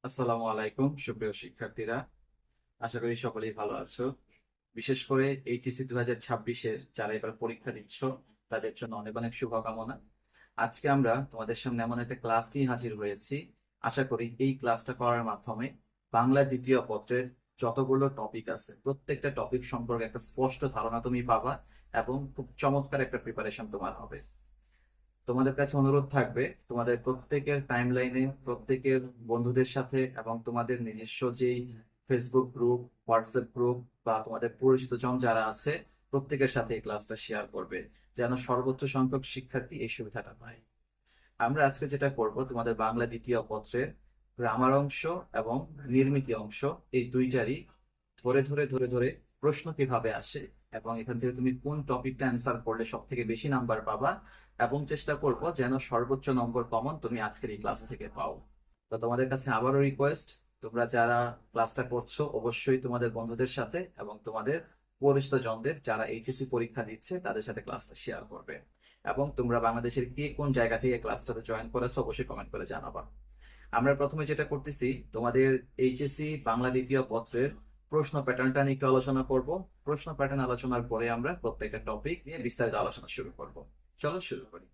আসসালামু আলাইকুম সুপ্রিয় শিক্ষার্থীরা, আশা করি সকলেই ভালো আছো। বিশেষ করে এইচএসসি 2026-এর যারা এবার পরীক্ষা দিচ্ছ তাদের জন্য অনেক অনেক শুভকামনা। আজকে আমরা তোমাদের সামনে এমন একটা ক্লাস নিয়ে হাজির হয়েছি। আশা করি এই ক্লাসটা করার মাধ্যমে বাংলা দ্বিতীয় পত্রের যতগুলো টপিক আছে প্রত্যেকটা টপিক সম্পর্কে একটা স্পষ্ট ধারণা তুমি পাবা এবং খুব চমৎকার একটা প্রিপারেশন তোমার হবে। তোমাদের কাছে অনুরোধ থাকবে তোমাদের প্রত্যেকের টাইমলাইনে প্রত্যেকের বন্ধুদের সাথে এবং তোমাদের নিজস্ব যেই ফেসবুক গ্রুপ, হোয়াটসঅ্যাপ গ্রুপ বা তোমাদের পরিচিত জন যারা আছে প্রত্যেকের সাথে এই ক্লাসটা শেয়ার করবে, যেন সর্বোচ্চ সংখ্যক শিক্ষার্থী এই সুবিধাটা পায়। আমরা আজকে যেটা করব, তোমাদের বাংলা দ্বিতীয় পত্রের গ্রামার অংশ এবং নির্মিতি অংশ এই দুইটারই ধরে ধরে ধরে ধরে প্রশ্ন কিভাবে আসে এবং এখান থেকে তুমি কোন টপিকটা অ্যান্সার করলে সব থেকে বেশি নাম্বার পাবা, এবং চেষ্টা করব যেন সর্বোচ্চ নম্বর কমন তুমি আজকের এই ক্লাস থেকে পাও। তো তোমাদের কাছে আবারও রিকোয়েস্ট, তোমরা যারা ক্লাসটা করছো অবশ্যই তোমাদের বন্ধুদের সাথে এবং তোমাদের পরিচিত জনদের যারা এইচএসসি পরীক্ষা দিচ্ছে তাদের সাথে ক্লাসটা শেয়ার করবে। এবং তোমরা বাংলাদেশের কে কোন জায়গা থেকে ক্লাসটাতে জয়েন করেছো অবশ্যই কমেন্ট করে জানাবা। আমরা প্রথমে যেটা করতেছি, তোমাদের এইচএসসি বাংলা দ্বিতীয় পত্রের প্রশ্ন প্যাটার্নটা নিয়ে একটু আলোচনা করব। প্রশ্ন প্যাটার্ন আলোচনার পরে আমরা প্রত্যেকটা টপিক নিয়ে বিস্তারিত আলোচনা শুরু করব। চলো শুরু করি।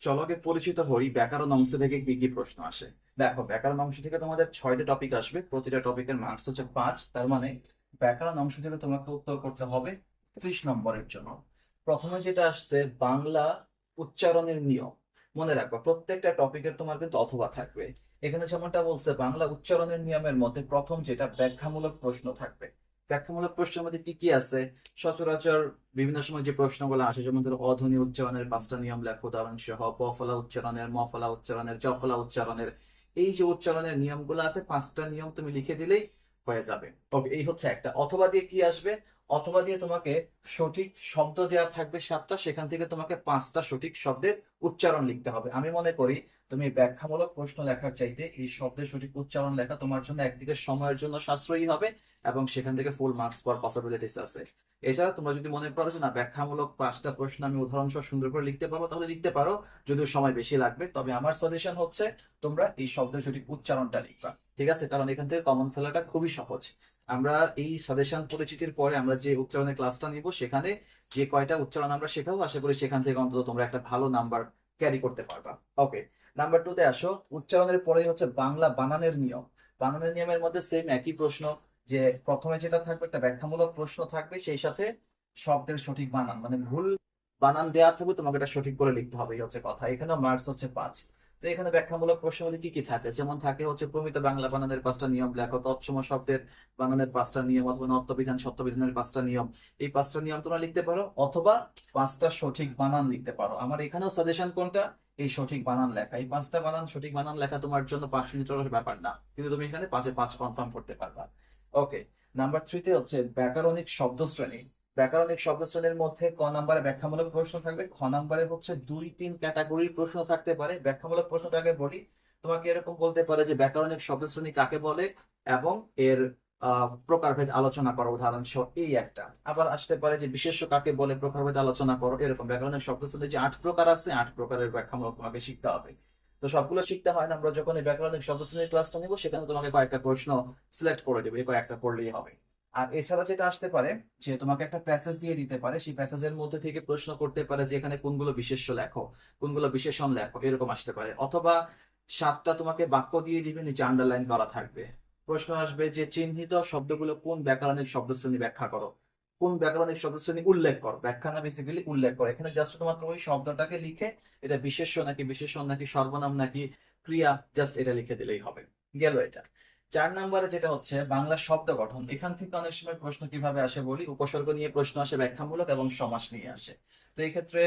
চলকে পরিচিত হই ব্যাকরণ অংশ থেকে কি কি প্রশ্ন আসে। দেখো, ব্যাকরণ অংশ থেকে তোমাদের 6টা টপিক আসবে, প্রতিটা টপিকের মার্কস হচ্ছে 5। তার মানে ব্যাকরণ অংশ থেকে তোমাকে উত্তর করতে হবে 30 নম্বরের জন্য। প্রথমে যেটা আসছে বাংলা উচ্চারণের নিয়ম। মনে রাখবা প্রত্যেকটা টপিকের তোমার কিন্তু অথবা থাকবে। এখানে যেমনটা বলছে বাংলা উচ্চারণের নিয়মের মধ্যে প্রথম যেটা ব্যাখ্যামূলক প্রশ্ন থাকবে। ব্যাখ্যামূলক প্রশ্নের মধ্যে কি কি আছে? সচরাচর বিভিন্ন সময় যে প্রশ্নগুলো আসে, যেমন ধরো অধ্বনি উচ্চারণের 5টা নিয়ম লেখো উদাহরণ সহ, প ফলা উচ্চারণের, ম ফলা উচ্চারণের, জ ফলা উচ্চারণের। এই যে উচ্চারণের নিয়মগুলো আছে 5টা নিয়ম তুমি লিখে দিলেই হয়ে যাবে। ওকে, এই হচ্ছে একটা। অথবা দিয়ে কি আসবে? অথবা দিয়ে তোমাকে সঠিক শব্দ দেওয়া থাকবে 7টা, সেখান থেকে তোমাকে 5টা সঠিক শব্দের উচ্চারণ লিখতে হবে। আমি মনে করি তুমি ব্যাখ্যামূলক প্রশ্ন লেখার চাইতে এই শব্দের সঠিক উচ্চারণ লেখা তোমার জন্য একদিকে সময়ের জন্য সাশ্রয়ী হবে এবং সেখান থেকে ফুল মার্কস পাওয়ার পসিবিলিটিস আছে। এছাড়া তোমরা যদি মনে করো যে না, ব্যাখ্যামূলক 5টা প্রশ্ন আমি উদাহরণ সহ সুন্দর করে লিখতে পারবো, তাহলে লিখতে পারো, যদিও সময় বেশি লাগবে। তবে আমার সাজেশন হচ্ছে তোমরা এই শব্দের সঠিক উচ্চারণটা লিখবা, ঠিক আছে? কারণ এখান থেকে কমন ফেলাটা খুবই সহজ। আমরা এই সাজেশন পরিচিতির পরে আমরা যে উচ্চারণের ক্লাসটা নিব সেখানে যে কয়টা উচ্চারণ আমরা শেখাবো, আশা করি সেখান থেকে অন্তত তোমরা একটা ভালো নাম্বার ক্যারি করতে পারবা। ওকে, নাম্বার 2 তে আসো। উচ্চারণের পরে হচ্ছে বাংলা বানানের নিয়ম। বানানের নিয়মের মধ্যে সেম একই প্রশ্ন, যে প্রথমে যেটা থাকবে একটা ব্যাখ্যামূলক প্রশ্ন থাকবে, সেই সাথে শব্দের সঠিক বানান, মানে ভুল বানান দেওয়া থাকবে, তোমাকে এটা সঠিক করে লিখতে হবে, এই হচ্ছে কথা। এখানে মার্কস হচ্ছে 5। তো এখানে ব্যাখ্যামূলক প্রশ্নের মধ্যে কি কি থাকে, যেমন থাকে হচ্ছে প্রমিত বাংলা বানানের 5টা নিয়ম লেখো, তৎসম শব্দের বানানের 5টা নিয়ম, অথবা নত্যবিধান সত্যবিধানের 5টা নিয়ম। এই 5টা নিয়ম তোমরা লিখতে পারো, অথবা 5টা সঠিক বানান লিখতে পারো। আমার এখানেও সাজেশন কোনটা, এই সঠিক বানান লেখা। এই 5টা বানান সঠিক বানান লেখা তোমার জন্য 5 মিনিটের ব্যাপার না, কিন্তু তুমি এখানে 5-এ 5 কনফার্ম করতে পারবা। ওকে, নাম্বার 3 তে হচ্ছে ব্যাকরণিক শব্দশ্রেণী। ব্যাকরণিক শব্দশ্রেণীর মধ্যে ক নাম্বারে ব্যাখ্যামূলক প্রশ্ন থাকবে, খ নাম্বারে হচ্ছে 2-3 ক্যাটাগরির প্রশ্ন থাকতে পারে। ব্যাখ্যামূলক প্রশ্নটাকে বলি, তোমাকে এরকম বলতে পারে যে ব্যাকরণিক শব্দশ্রেণী কাকে বলে এবং এর প্রকারভেদ আলোচনা করো উদাহরণ সহ, এই একটা। আবার আসতে পারে যে বিশেষ্য কাকে বলে, প্রকারভেদ আলোচনা করো, এরকম। ব্যাকরণিক শব্দশ্রেণী যে 8 প্রকার আছে, 8 প্রকারের ব্যাখ্যামূলক তোমাকে শিখতে হবে। তো সবগুলো শিখতে হয় না, আমরা যখন এই ব্যাকরণিক শব্দশ্রেণীর ক্লাসটা নিব সেখানে তোমাকে কয়েকটা প্রশ্ন সিলেক্ট করে দেবে, এই কয়েকটা পড়লেই হবে। আর এছাড়া যেটা আসতে পারে, যে তোমাকে একটা প্যাসেজ দিয়ে দিতে পারে, সেই প্যাসেজের মধ্যে থেকে প্রশ্ন করতে পারে যে এখানে কোনগুলো বিশেষ্য লেখো, কোনগুলো বিশেষণ লেখো, এরকম আসতে পারে। অথবা 7টা তোমাকে বাক্য দিয়ে দিবে, নিচে আন্ডারলাইন করা থাকবে। প্রশ্ন আসবে যে চিহ্নিত শব্দগুলো কোন ব্যাকরণিক শব্দশ্রেণী ব্যাখ্যা করো, কোন ব্যাকরণিক শব্দশ্রেণী উল্লেখ করো, ব্যাখ্যা না, বেসিক্যালি উল্লেখ করো। এখানে জাস্ট শুধুমাত্র ওই শব্দটাকে লিখে এটা বিশেষ্য নাকি বিশেষণ নাকি সর্বনাম নাকি ক্রিয়া, জাস্ট এটা লিখে দিলেই হবে, গেল এটা। 4 নম্বরে যেটা হচ্ছে বাংলা শব্দ গঠন। এখান থেকে অনেক সময় প্রশ্ন কিভাবে আসে বলি, উপসর্গ নিয়ে প্রশ্ন আসে, ব্যাখ্যামূলক এবং সমাস নিয়ে আসে। তো এই ক্ষেত্রে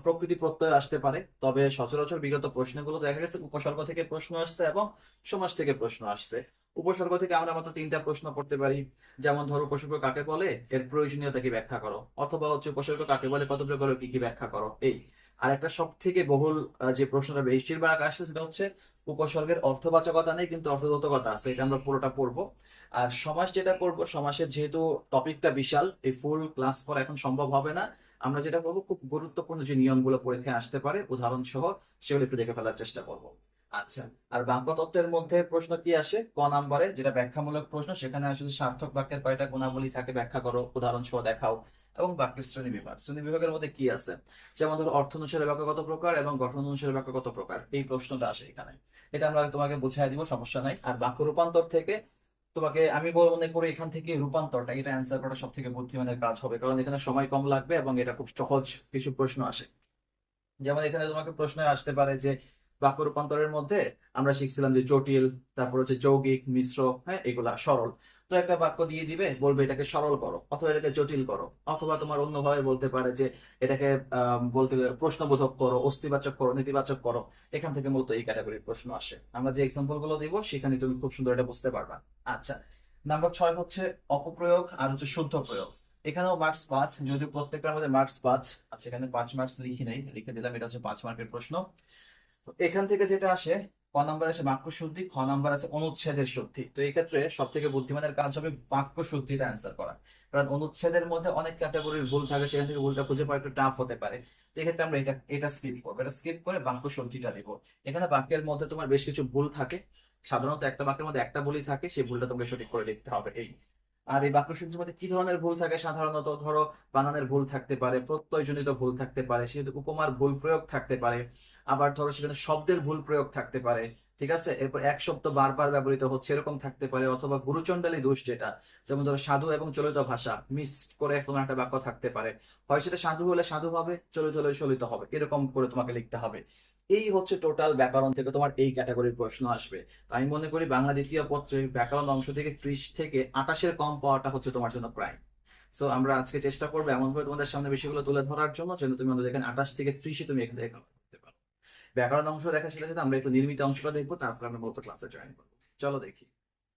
প্রকৃতি প্রত্যয় আসতে পারে, তবে সচরাচর বিগত প্রশ্নগুলো দেখা গেছে উপসর্গ থেকে প্রশ্ন আসছে এবং সমাস থেকে প্রশ্ন আসছে। উপসর্গ থেকে আমরা মাত্র 3টা প্রশ্ন পড়তে পারি, যেমন ধরো উপসর্গ কাকে বলে, এর প্রয়োজনীয়তা কি ব্যাখ্যা করো, অথবা হচ্ছে উপসর্গ কাকে বলে, কত প্রকার, কি কি ব্যাখ্যা করো, এই। আর একটা সব থেকে বহুল যে প্রশ্নটা বেশিরভাগ আসছে সেটা হচ্ছে উপসর্গের অর্থবাচকতা নেই কিন্তু অর্থবোধকতা আছে, এটা আমরা পুরোটা পড়বো। আর সমাস যেটা করবো, সমাসের যেহেতু টপিকটা বিশাল, এই ফুল ক্লাস করা এখন সম্ভব হবে না। আমরা যেটা করবো, খুব গুরুত্বপূর্ণ যে নিয়মগুলো পরীক্ষায় আসতে পারে উদাহরণ সহ, সেগুলো একটু দেখে ফেলার চেষ্টা করবো। আচ্ছা, আর বাক্য তত্ত্বের মধ্যে প্রশ্ন কি আসে ক নাম্বারে, যেটা ব্যাখ্যামূলক প্রশ্ন, সেখানে আসলে সার্থক বাক্যের কয়টা গুণাবলী থাকে ব্যাখ্যা করো, উদাহরণ সহ দেখাও। এবং বাক্যের শ্রেণী বিভাগ, শ্রেণী বিভাগের মধ্যে কি আছে, যেমন ধরো অর্থ অনুসারে বাক্য কত প্রকার এবং গঠন অনুসারে বাক্য কত প্রকার, এই প্রশ্নটা আসে এখানে। এটা আমরা তোমাকে বুঝাই দিব, সমস্যা নাই। আর বাক্য রূপান্তর থেকে তোমাকে আমি মনে করি এখান থেকে রূপান্তরটা, এটা অ্যান্সার করা সব থেকে বুদ্ধিমানের কাজ হবে, কারণ এখানে সময় কম লাগবে এবং এটা খুব সহজ কিছু প্রশ্ন আসে। যেমন এখানে তোমাকে প্রশ্ন আসতে পারে যে বাক্য রূপান্তরের মধ্যে আমরা শিখছিলাম যে জটিল, তারপর হচ্ছে যৌগিক, মিশ্র, হ্যাঁ এগুলা সরল। তো একটা বাক্য দিয়ে দিবে, বলবে এটাকে সরল করো অথবা এটাকে জটিল করো, অথবা তোমার অন্যভাবে বলতে পারে যে এটাকে বলতে প্রশ্নবোধক করো, অস্তিবাচক করো, নেতিবাচক করো। এখান থেকে মূলত এই ক্যাটাগরির প্রশ্ন আসে। আমরা যে এক্সাম্পল গুলো দিব সেখানে তুমি খুব সুন্দর এটা বুঝতে পারবা। আচ্ছা, নাম্বার 6 হচ্ছে অপপ্রয়োগ আর হচ্ছে শুদ্ধ প্রয়োগ। এখানেও মার্কস 5, যদিও প্রত্যেকটার মধ্যে মার্কস 5। আচ্ছা, এখানে 5 মার্কস লিখি নাই, লিখে দিলাম, এটা হচ্ছে 5 মার্কের প্রশ্ন। তো এখান থেকে যেটা আসে, ক নাম্বার আছে বাক্য শুদ্ধি, খ নাম্বার আছে অনুচ্ছেদের শুদ্ধি। তো এই ক্ষেত্রে সব থেকে বুদ্ধিমানের কাজ হবে বাক্য শুদ্ধিটা অ্যান্সার করা, কারণ অনুচ্ছেদের মধ্যে অনেক ক্যাটাগরির ভুল থাকে, সেখান থেকে ভুলটা খুঁজে পাওয়া একটু টাফ হতে পারে। তো এক্ষেত্রে আমরা এটা এটা স্কিপ করবো, এটা স্কিপ করে বাক্য শুদ্ধিটা দিব। এখানে বাক্যের মধ্যে তোমার বেশ কিছু ভুল থাকে, সাধারণত একটা বাক্যের মধ্যে একটা ভুলই থাকে, সেই ভুলটা তোমাকে সঠিক করে লিখতে হবে এই। আর এই বাক্য শুদ্ধির মধ্যে কি ধরনের ভুল থাকে, সাধারণত ধরো বানানের ভুল থাকতে পারে, প্রত্যয়জনিত ভুল থাকতে পারে, সেহেতু উপমার ভুল প্রয়োগ থাকতে পারে, আবার ধরো সেখানে শব্দের ভুল প্রয়োগ থাকতে পারে, ঠিক আছে। এরপর এক শব্দ বারবার ব্যবহৃত হচ্ছে এরকম থাকতে পারে, অথবা গুরুচণ্ডালী দোষ, যেটা যেমন ধরো সাধু এবং চলিত ভাষা মিস করে কোনো একটা বাক্য থাকতে পারে, হয় সেটা সাধু হলে সাধু হবে, চলিত হলে চলিত হবে, এরকম করে তোমাকে লিখতে হবে। এই হচ্ছে টোটাল ব্যাকরণ থেকে তোমার এই ক্যাটাগরির প্রশ্ন আসবে। তো আমি মনে করি বাংলা দ্বিতীয় পত্রের ব্যাকরণ অংশ থেকে 30 থেকে 28-এর কম পাওয়াটা হচ্ছে তোমার জন্য প্রায়। সো আমরা আজকে চেষ্টা করবো এমন ভাবে তোমাদের সামনে বিষয়গুলো তুলে ধরার জন্য যেন তুমি আমাদের এখানে 28 থেকে 30 তুমি এখান থেকে cover করতে পারো। ব্যাকরণ অংশ দেখা শেখা যেটা, আমরা একটু নির্মিত অংশটা দেখবো, তারপর আমরা মূলত ক্লাসে জয়েন করবো। চলো দেখি।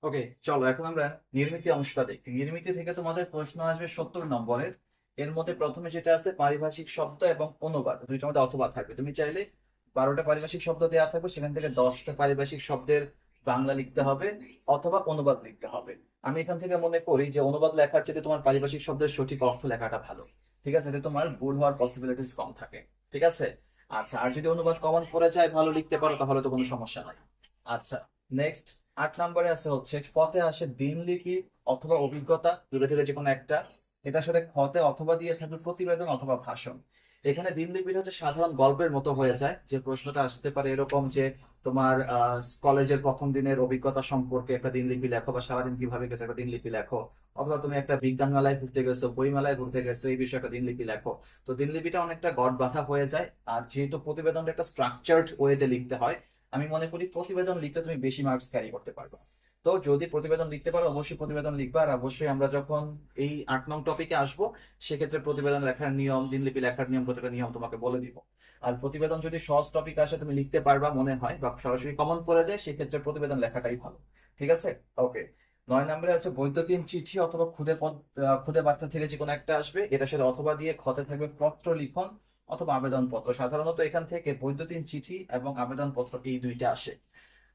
ওকে, চলো এখন আমরা নির্মিতি অংশটা দেখি। নির্মিতি থেকে তোমাদের প্রশ্ন আসবে 70 নম্বরের। এর মধ্যে প্রথমে যেটা আছে পারিভাষিক শব্দ এবং অনুবাদ, দুইটার মধ্যে অথবা থাকবে। তুমি চাইলে 12টা পারিভাষিক শব্দ দেওয়া থাকবে, সেখান থেকে 10টা পারিভাষিক শব্দের বাংলা লিখতে হবে অথবা অনুবাদ লিখতে হবে। আমি এখান থেকে মনে করি যে অনুবাদ লেখার চেয়ে তোমার পারিভাষিক শব্দের সঠিক অর্থ লেখাটা ভালো, ঠিক আছে, এতে তোমার ভুল হওয়ার পসিবিলিটিস কম থাকে, ঠিক আছে। আচ্ছা, আর যদি অনুবাদ কমন পড়ে যায়, ভালো লিখতে পারো, তাহলে তো কোনো সমস্যা নাই। আচ্ছা, নেক্সট 8 নম্বরে আছে হচ্ছে পথে আসে দিনলিপি অথবা অভিজ্ঞতা, দুটো থেকে যে কোনো একটা। এটার সাথে খতে অথবা দিয়ে থাকবে প্রতিবেদন অথবা ভাষণ। এখানে দিনলিপিটা হচ্ছে সাধারণ গল্পের মতো হয়ে যায়, যে প্রশ্নটা আসতে পারে এরকম যে তোমার কলেজের প্রথম দিনের অভিজ্ঞতা সম্পর্কে একটা দিনলিপি লেখো, বা সারাদিন কিভাবে গেছে একটা দিনলিপি লেখো, অথবা তুমি একটা বিজ্ঞান মেলায় ঘুরতে গেছো, বই মেলায় ঘুরতে গেছো, এই বিষয়ে একটা দিনলিপি লেখো। তো দিনলিপিটা অনেকটা গড় বাঁধা হয়ে যায়। আর যেহেতু প্রতিবেদনটা একটা স্ট্রাকচার্ড ওয়েতে লিখতে হয়, আমি মনে করি প্রতিবেদন লিখতে তুমি বেশি মার্কস ক্যারি করতে পারবে। তো যদি প্রতিবেদন লিখতে পারো অবশ্যই প্রতিবেদন লিখবা। আর অবশ্যই আমরা যখন এই 8 নং টপিকে আসবো, সেক্ষেত্রে প্রতিবেদন লেখার নিয়ম, দিনলিপি লেখার নিয়ম, প্রত্যেকটা নিয়ম তোমাকে বলে দিব। আর প্রতিবেদন যদি সহজ টপিক আসে তুমি লিখতে পারবা মনে হয়, বা সরাসরি কমন পড়ে যায়, সেক্ষেত্রে প্রতিবেদন লেখাটাই ভালো, ঠিক আছে। ওকে, 9 নম্বরে আছে বৈদ্যুতিন চিঠি অথবা খুদে বার্তা থেকে যে কোনো একটা আসবে, এটা সাথে অথবা দিয়ে খতে থাকবে পত্র লিখন অথবা আবেদন পত্র। সাধারণত এখান থেকে বৈদ্যুতিন চিঠি এবং আবেদন পত্র এই দুইটা আসে।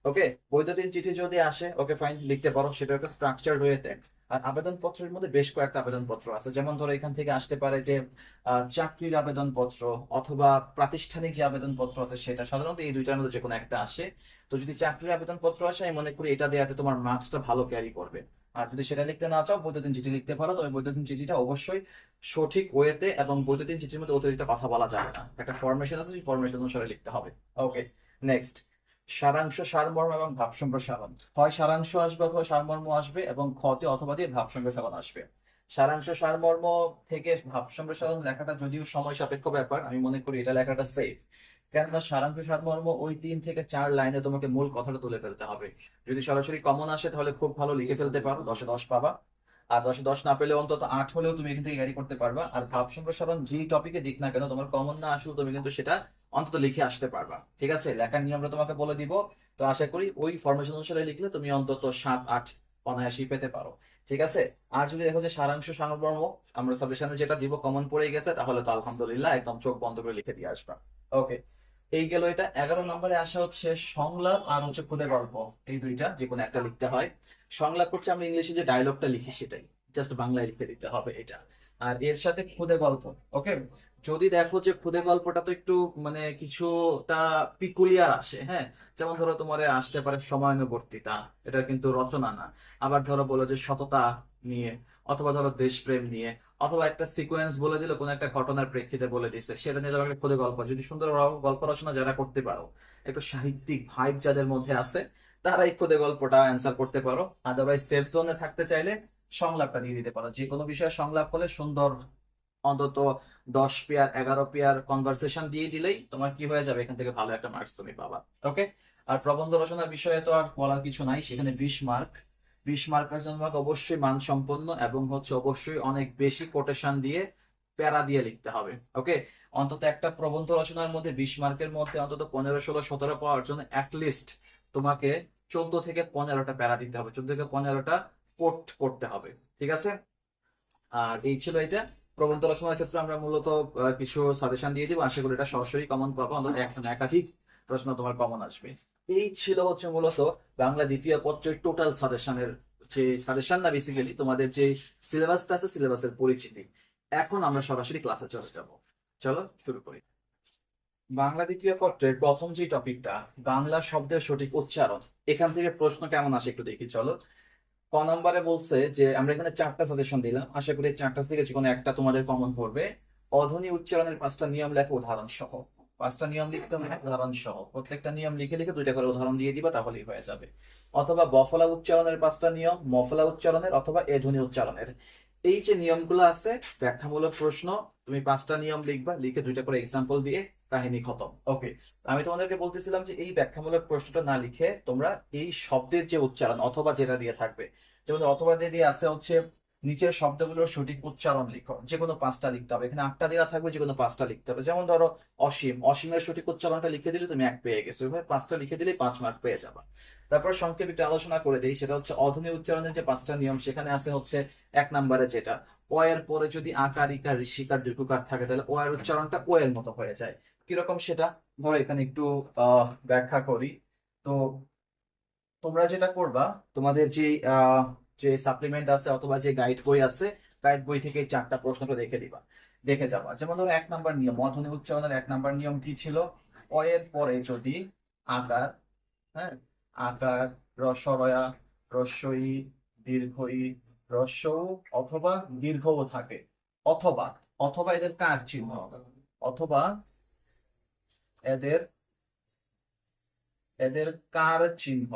ওকে, বৈদ্যুতিন চিঠি যদি আসে, ওকে ফাইন, লিখতে পারো, সেটা একটা স্ট্রাকচার হয়েছে। আর আবেদন পত্রের মধ্যে বেশ কয়েকটা আবেদন পত্র আছে, যেমন ধরো এখান থেকে আসতে পারে যে চাকরির আবেদন পত্র অথবা প্রাতিষ্ঠানিক যে আবেদন পত্র আছে, সেটা সাধারণত এই দুইটার মধ্যে যে কোনো একটা আসে। তো যদি চাকরির আবেদন পত্র আসে, আমি মনে করি এটা দেওয়াতে তোমার মার্কসটা ভালো ক্যারি করবে। আর যদি সেটা লিখতে না চাও, বৈদ্যুতিন চিঠি লিখতে পারো, তবে বৈদ্যুতিন চিঠিটা অবশ্যই সঠিক ওয়েতে, এবং বৈদ্যুতিন চিঠির মধ্যে অতিরিক্ত কথা বলা যাবে না, একটা ফরমেশন আছে, সেই ফরমেশন অনুসারে লিখতে হবে। ওকে, নেক্সট সারাংশ, সারমর্ম এবং ভাব সম্প্রসারণ। হয় সারাংশ আসবে অথবা সারমর্ম আসবে, এবং খতে অথবা দিয়ে ভাব সম্প্রসারণ আসবে। সারাংশ সারমর্ম থেকে ভাব সম্প্রসারণ লেখাটা যদিও সময় সাপেক্ষ ব্যাপার, আমি মনে করি এটা লেখাটা সেফ। কেননা সারাংশ সারমর্ম ওই 3 থেকে 4 লাইনে তোমাকে মূল কথাটা তুলে ফেলতে হবে। যদি সরাসরি কমন আসে তাহলে খুব ভালো লিখে ফেলতে পারো, 10-এ 10 পাবা। আর 10-এ 10 না পেলে অন্তত 8 হলেও তুমি এখান থেকে ক্যারি করতে পারবা। আর ভাব সম্প্রসারণ যেই টপিকে দিক না কেন, তোমার কমন না আসলেও তুমি কিন্তু সেটা অন্তত লিখে আসতে পারবা, ঠিক আছে। লেখার নিয়মটা তোমাকে বলে দিব। তো আশা করি ওই ফরমেশন অনুসারে লিখলে তুমি অন্তত 7-8 অনায়াসই পেতে পারো, ঠিক আছে। আর যদি দেখো যে সারাংশ সারমর্ম আমরা সাজেশনে যেটা দিব কমন পড়ে গেছে, তাহলে তো আলহামদুলিল্লাহ একদম চোখ বন্ধ করে লিখে দিয়ে আসবা। ওকে, এই গেল এটা। 11 নম্বরে আসা হচ্ছে সংলাপ আর হচ্ছে খুদে গল্প, এই দুইটা যে কোনো একটা লিখতে হয়। সংলাপ হচ্ছে আমরা ইংলিশে যে ডায়লগটা লিখি সেটাই, জাস্ট বাংলায় লিখতে দিতে হবে এটা। আর এর সাথে খুদে গল্প, ওকে, যদি দেখো যে খুদে গল্পটা তো একটু মানে কিছুটা পিকুলিয়ার আসে, হ্যাঁ, যেমন ধরো তোমার আসতে পারে সময়ানুবর্তিতা, এটা কিন্তু রচনা না। আবার ধরো বলো যে সততা নিয়ে, অথবা ধরো দেশপ্রেম নিয়ে, অথবা একটা সিকোয়েন্স বলে দিল, কোন একটা ঘটনার প্রেক্ষিতে বলে দিচ্ছে, সেটা নিয়ে তোমার একটা খুদে গল্প। যদি সুন্দর গল্প রচনা যারা করতে পারো, একটু সাহিত্যিক ভাইব যাদের মধ্যে আছে, তারা এই খুদে গল্পটা অ্যান্সার করতে পারো। আদারওয়াইজ সেফ জোনে থাকতে চাইলে সংলাপটা দিয়ে দিতে পারো। যে কোনো বিষয়ে সংলাপ হলে সুন্দর, অন্তত 10 পেয়ার 11 পেয়ার কনভারসেশন দিয়ে দিলেই তোমার কি হয়ে যাবে, এখান থেকে ভালো একটা মার্কস তুমি পাবা। ওকে। আর প্রবন্ধ রচনার বিষয়ে তো আর বলার কিছু নাই, সেখানে 20 মার্ক। 20 মার্কের জন্য তোমাকে অবশ্যই মানসম্পন্ন এবং হচ্ছে অবশ্যই অনেক বেশি কোটেশন দিয়ে, প্যারা দিয়ে লিখতে হবে। ওকে। অন্তত একটা প্রবন্ধ রচনার মধ্যে 20 মার্কের মধ্যে অন্তত 15 16 17 পাওয়ার জন্য অ্যাটলিস্ট তোমাকে 14 থেকে 15টা প্যারা দিতে হবে, 14 থেকে 15টা কোট করতে হবে। ঠিক আছে। আর এই ছিল এটা। প্রবন্ধ রচনার ক্ষেত্রে আমরা মূলত কিছু সাজেশন দিয়ে দিব, আশা করি এটা সরাসরি কমন পাবো, অন্তত একটা না একাধিক প্রশ্ন তোমার কমন আসবে। এই ছিল হচ্ছে মূলত বাংলা দ্বিতীয় পত্রের টোটাল সাজেশনের, যে সাজেশন না বেসিক্যালি তোমাদের যে সিলেবাসটা আছে, সিলেবাসের পরিচিতি। এখন আমরা সরাসরি ক্লাসে চলে যাব। চলো শুরু করি। বাংলা দ্বিতীয় পত্রের প্রথম যে টপিকটা, বাংলা শব্দের সঠিক উচ্চারণ, এখান থেকে প্রশ্ন কেমন আসে একটু দেখি চলো। ক নম্বরে বলছে যে আমরা এখানে 4টা সাজেশন দিলাম, আশা করি 4টা থেকে যে কোনো একটা তোমাদের কমন পড়বে। অধ্বনি উচ্চারণের 5টা নিয়ম লেখো উদাহরণ সহ। 5টা নিয়ম লিখতে হবে উদাহরণ সহ, প্রত্যেকটা নিয়ম লিখে লিখে 2টা করে উদাহরণ দিয়ে দিবা, তাহলেই হয়ে যাবে। অথবা বফলা উচ্চারণের 5টা নিয়ম, মফলা উচ্চারণের অথবা এ ধ্বনি উচ্চারণের। এই যে নিয়মগুলো আছে, ব্যাখ্যামূলক প্রশ্ন, তুমি 5টা নিয়ম লিখবা, লিখে 2টা করে এক্সাম্পল দিয়ে কাহিনী খতম। ওকে। আমি তোমাদেরকে বলতেছিলাম যে এই ব্যাখ্যামূলক প্রশ্নটা না লিখে তোমরা এই শব্দের যে উচ্চারণ অথবা যেটা দিয়ে থাকবে, যেমন অথবা দিয়ে আছে হচ্ছে নিচের শব্দগুলোর সঠিক উচ্চারণ লিখো, যে কোনো 5টা লিখতে হবে। এখানে 8টা দেওয়া থাকবে, যে কোনো 5টা লিখতে হবে। যেমন ধরো অসীম, অসীমের সঠিক উচ্চারণটা লিখে দিলে তুমি 1 পেয়ে গেছো, এভাবে 5টা লিখে দিলে 5 মার্ক পেয়ে যাবা। তারপর সংক্ষেপে একটু আলোচনা করে দিই, সেটা হচ্ছে অধ্বনি উচ্চারণের যে 5টা নিয়ম, সেখানে আছে হচ্ছে 1 নম্বরে যেটা, অ এর পরে যদি আকার ইকার ঋষিকার দীর্ঘকার থাকে, তাহলে ও এর উচ্চারণটা ও এর মতো হয়ে যায়। কিরকম সেটা ধরো এখানে একটু ব্যাখ্যা করি। তো তোমরা যেটা করবা, তোমাদের যে যে সাপ্লিমেন্ট আছে অথবা যে গাইড বই আছে, গাইড বই থেকে এই 4টা প্রশ্নটা দেখে দিবা, দেখে যাবা। যেমন ধরো 1 নম্বর নিয়ম, অধ্বনি উচ্চারণের 1 নম্বর নিয়ম কি ছিল, অ এর পরে যদি আকার, হ্যাঁ, আকার, রস্বরয়া, রস্বই, দীর্ঘই, রস্যৌ অথবা দীর্ঘও থাকে, অথবা, অথবা এদের কার চিহ্ন, অথবা এদের এদের কার চিহ্ন,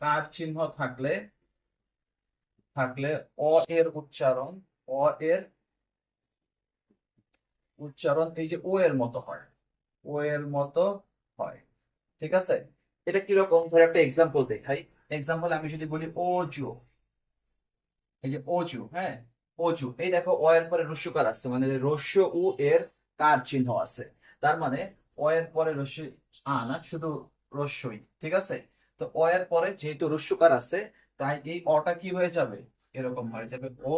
কার চিহ্ন থাকলে, থাকলে অ এর উচ্চারণ, অ এর উচ্চারণ এই যে ও এর মতো হয়, ও এর মতো হয়। ঠিক আছে। এটা কিরকম, ধর একটা এক্সাম্পল দেখাই। এক্সাম্পল আমি যদি বলি অজু, এই যে অজু, হ্যাঁ, অজু, এই দেখো অ এর পরে রস্যকার আছে, মানে রস্য উ এর কার চিহ্ন আছে। তার মানে অ এর পরে রস্য, না শুধু রস্যই, ঠিক আছে। তো অ এর পরে যেহেতু রস্যকার আছে, তাই এই অটা কি হয়ে যাবে, এরকম হয়ে যাবে, ও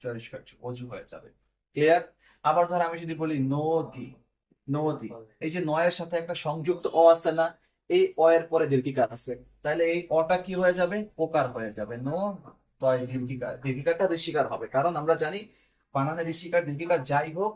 জরিস্কার অজু হয়ে যাবে। ক্লিয়ার। আবার ধর আমি যদি বলি নদী, নদী, এই যে নয়ের সাথে একটা সংযুক্ত অ আছে না, এই অ এর পরে দীর্ঘিকার আছে, তাহলে এই অটা কি হয়ে যাবে, ওকার হয়ে যাবে, তয় দীর্ঘিকার, দীর্ঘিকারটা ঋষিকার হবে, কারণ আমরা জানি বানানে ঋষিকার দীর্ঘিকার যাই হোক,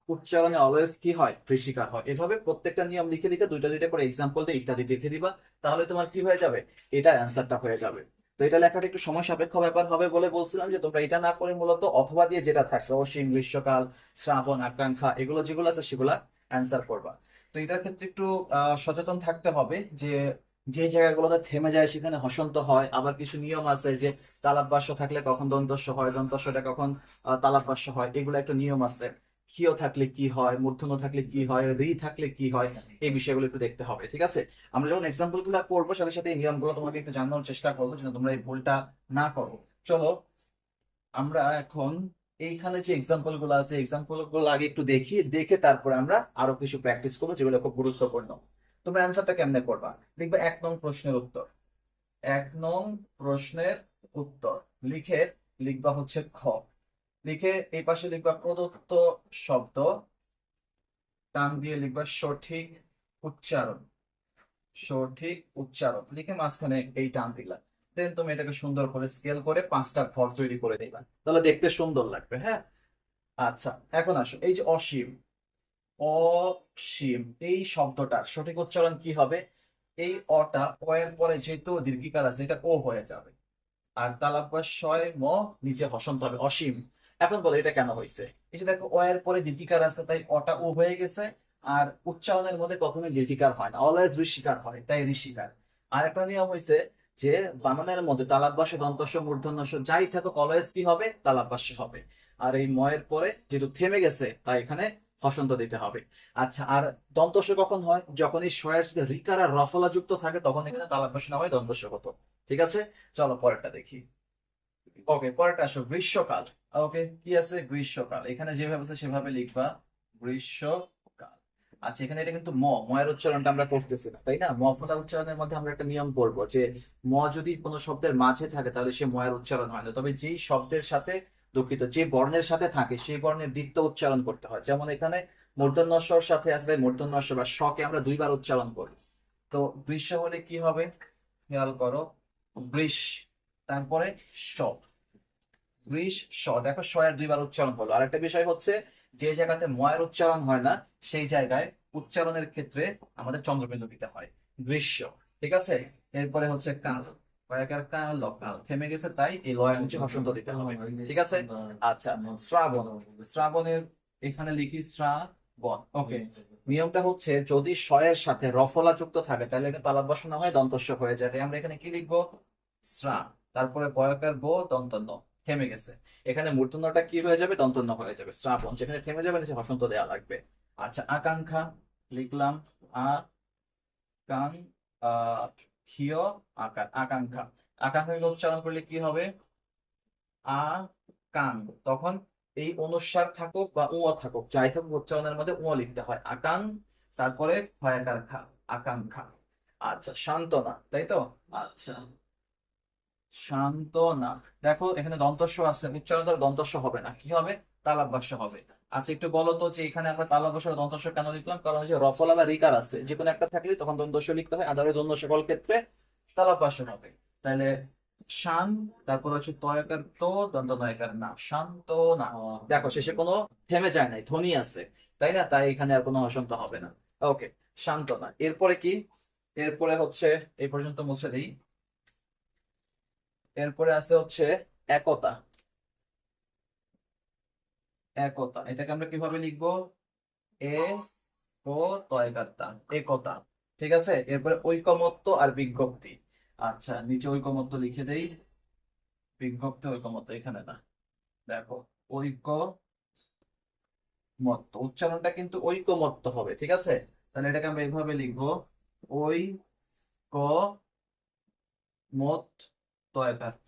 উচ্চারণে অলওয়েজ কি হয়, ঋষিকার হয়। এভাবে প্রত্যেকটা নিয়ম লিখে লিখে 2টা 2টা করে এক্সাম্পল দিয়ে ইত্যাদি লিখে দিবা, তাহলে তোমার কি হয়ে যাবে, এটা অ্যান্সারটা হয়ে যাবে। তো এটা লেখাটা একটু সময় সাপেক্ষ ব্যাপার হবে বলে বলছিলাম যে তোমরা এটা না করে মূলত অথবা দিয়ে যেটা থাকবে, অসীম, গ্রীষ্মকাল, শ্রাবণ, আকাঙ্ক্ষা, এগুলো যেগুলো আছে সেগুলা অ্যান্সার করবা। তো এটার ক্ষেত্রে একটু সচেতন থাকতে হবে যে যে জায়গাগুলোতে থেমে যায় সেখানে হসন্ত হয়। আবার কিছু নিয়ম আছে যে তালাব বাক্য থাকলে কখন দন্তস্ব হয়, দন্তস্বটা কখন তালাব বাক্য হয়, এগুলো একটা নিয়ম আছে। কিয় থাকলে কি হয়, মূর্ধন্য থাকলে কি হয়, রি থাকলে কি হয়, এই বিষয়গুলো একটু দেখতে হবে। ঠিক আছে। আমরা যখন এক্সাম্পল গুলো করবো, সাথে সাথে এই নিয়মগুলো তোমাকে একটু জানানোর চেষ্টা করবো, যেন তোমরা এই ভুলটা না করো। চলো আমরা এখন এইখানে যে এক্সাম্পল গুলো আছে, এক্সাম্পল গুলো আগে একটু দেখি, দেখে তারপরে আমরা আরো কিছু প্র্যাকটিস করবো, যেগুলো খুব গুরুত্বপূর্ণ। তোমরা অ্যান্সারটা কেমনে করবা, দেখবে 1 নং প্রশ্নের উত্তর, 1 নং প্রশ্নের উত্তর লিখে লিখবা হচ্ছে খ, লিখে এই পাশে লিখবা প্রদত্ত শব্দ, টান দিয়ে লিখবা সঠিক উচ্চারণ, সঠিক উচ্চারণ লিখে মাঝখানে এই টান দিলা। দেন তুমি এটাকে সুন্দর করে স্কেল করে 5টা ঘর তৈরি করে দিবা, তাহলে দেখতে সুন্দর লাগবে। হ্যাঁ। আচ্ছা, এখন আসো এই যে অসীম, অসীম এই শব্দটার সঠিক উচ্চারণ কি হবে? এই অটা ও এর পরে যেহেতু দীর্ঘিকার আছে এটা ও হয়ে যাবে, আর তালাব্বাস শয় ম নিচে হসন্ত হবে অসীম। এখন বলো এটা কেন হয়েছে? এই যে দেখো ও এর পরে দীর্ঘিকার আছে তাই অটা ও হয়ে গেছে, আর উচ্চারণের মধ্যে কখনোই দীর্ঘিকার হয় না, অলওয়েজ ঋষিকার হয়, তাই ঋষিকার। আর একটা নিয়ম হয়েছে যে বানানের মধ্যে তালাব্বাসে দন্তস্ব মূর্ধন্যস্ব যাই থাকুক অলওয়েজ কি হবে? তালাব্বাসে হবে। আর এই ময়ের পরে যেহেতু থেমে গেছে তাই এখানে হসন্ত দিতে হবে। আচ্ছা, আর দন্তস্ব কখন হয়? যখন এই শয়ের সাথে রিকার আর রফলা যুক্ত থাকে তখন এখানে তালাব্বাসে না হয় দন্তস্ব হতো। ঠিক আছে, চলো পরেরটা দেখি। ওকে, পরেরটা আসো গ্রীষ্মকাল। ওকে, কি আছে? গ্রীষ্মকাল। এখানে যেভাবে আছে সেভাবে লিখবা, গ্রীষ্মকাল। আচ্ছা, এখানে এটা কিন্তু ময়ের উচ্চারণটা আমরা করতেছি না, তাই না? ম ফলা উচ্চারণের মধ্যে আমরা একটা নিয়ম করবো যে ম যদি কোনো শব্দের মাঝে থাকে তাহলে সে ময়ের উচ্চারণ হয় না, তবে যেই শব্দের সাথে, দুঃখিত, যে বর্ণের সাথে থাকে সেই বর্ণের দ্বিত্ব উচ্চারণ করতে হয়। যেমন এখানে মূর্ধন্য ষর সাথে আছে তাই মূর্ধন্য ষ বা শকে আমরা দুইবার উচ্চারণ করি। তো গ্রীষ্ম হলে কি হবে? খেয়াল করো, গ্রীষ, তারপরে স, গ্রীষ স। দেখো স এর দুইবার উচ্চারণ হলো। আরেকটা বিষয় হচ্ছে যে জায়গাতে ময়ের উচ্চারণ হয় না সেই জায়গায় উচ্চারণের ক্ষেত্রে আমাদের চন্দ্রবিন্দু দিতে হয়, গ্রীষ্ম। ঠিক আছে, এরপরে হচ্ছে কাল, কয়েকার কাল, কাল থেমে গেছে তাই এই লয়ের নিচে হসন্ত দিতে হবে। ঠিক আছে, আচ্ছা শ্রাবণ, শ্রাবণের এখানে লিখি শ্রাবণ। ওকে, নিয়মটা হচ্ছে যদি স এর সাথে রফলা যুক্ত থাকে তাহলে এটা তালব্য না হয় দন্তস্ব হয়ে যায়, তাই আমরা এখানে কি লিখবো? শ্রা, তারপরে বয়কার বো দন্ত ন, থেমে গেছে। এখানে মূর্ধন্যটা কি হয়ে যাবে? দন্তন্য হয়ে যাবে, শ্রাবণ। যেখানে থেমে যাবে নিচে হসন্ত দেওয়া লাগবে। আচ্ছা, আকাঙ্ক্ষা লিখলাম, আ কাং ক্ষীয় আকার, আকাঙ্ক্ষা। আকাঙ্ক্ষাকে উচ্চারণ করলে কি হবে? আ কাং। তখন এই অনুস্বার থাকুক বা উ থাকুক যাই থাকুক উচ্চারণের মধ্যে উ লিখতে হয়, আকাং, তারপরে ক্ষয়াকার খা, আকাঙ্ক্ষা। আচ্ছা, সান্ত্বনা, তাই তো? আচ্ছা, সান্ত্বনা। দেখো এখানে দন্তস্ব আছে, উচ্চারণ তো দন্তস্ব হবে না, কি হবে? তালব্যাস্য হবে। আচ্ছা, একটু বলো তো যে এখানে আমরা তালব্যাস্য দন্তস্ব কেন লিখলাম? কারণ ওই যে রফলা বা রিকার আছে, যে কোনো একটা থাকলে তখন দন্তস্ব লিখতে হয়, আদারওয়াইজ অন্য সকল ক্ষেত্রে তালব্যাস্য হবে। তাহলে শান, তারপর হচ্ছে তয়কার তো, দন্ত নয়কার না, শান্ত না। দেখো শেষে কোনো থেমে যায় নাই, ধ্বনি আছে, তাই না? তাই এখানে আর কোনো হসন্ত হবে না। ওকে, শান্ত না। এরপরে কি? এরপরে হচ্ছে এই পর্যন্ত মুছে দিই। এরপরে আছে হচ্ছে একতা। একতা, এটাকে আমরা কিভাবে লিখবো? এ ও তয়কাত্তা, একতা। ঠিক আছে, এরপরে ঐকমত্য আর বিজ্ঞপ্তি। আচ্ছা, নিচে ঐকমত্য লিখে দেই, বিজ্ঞপ্তি ঐকমত্য এখানে না। দেখো, ঐকমত্য, উচ্চারণটা কিন্তু ঐকমত্য হবে। ঠিক আছে, তাহলে এটাকে আমরা এইভাবে লিখবো, ওই ক মত তয়কাত্ত,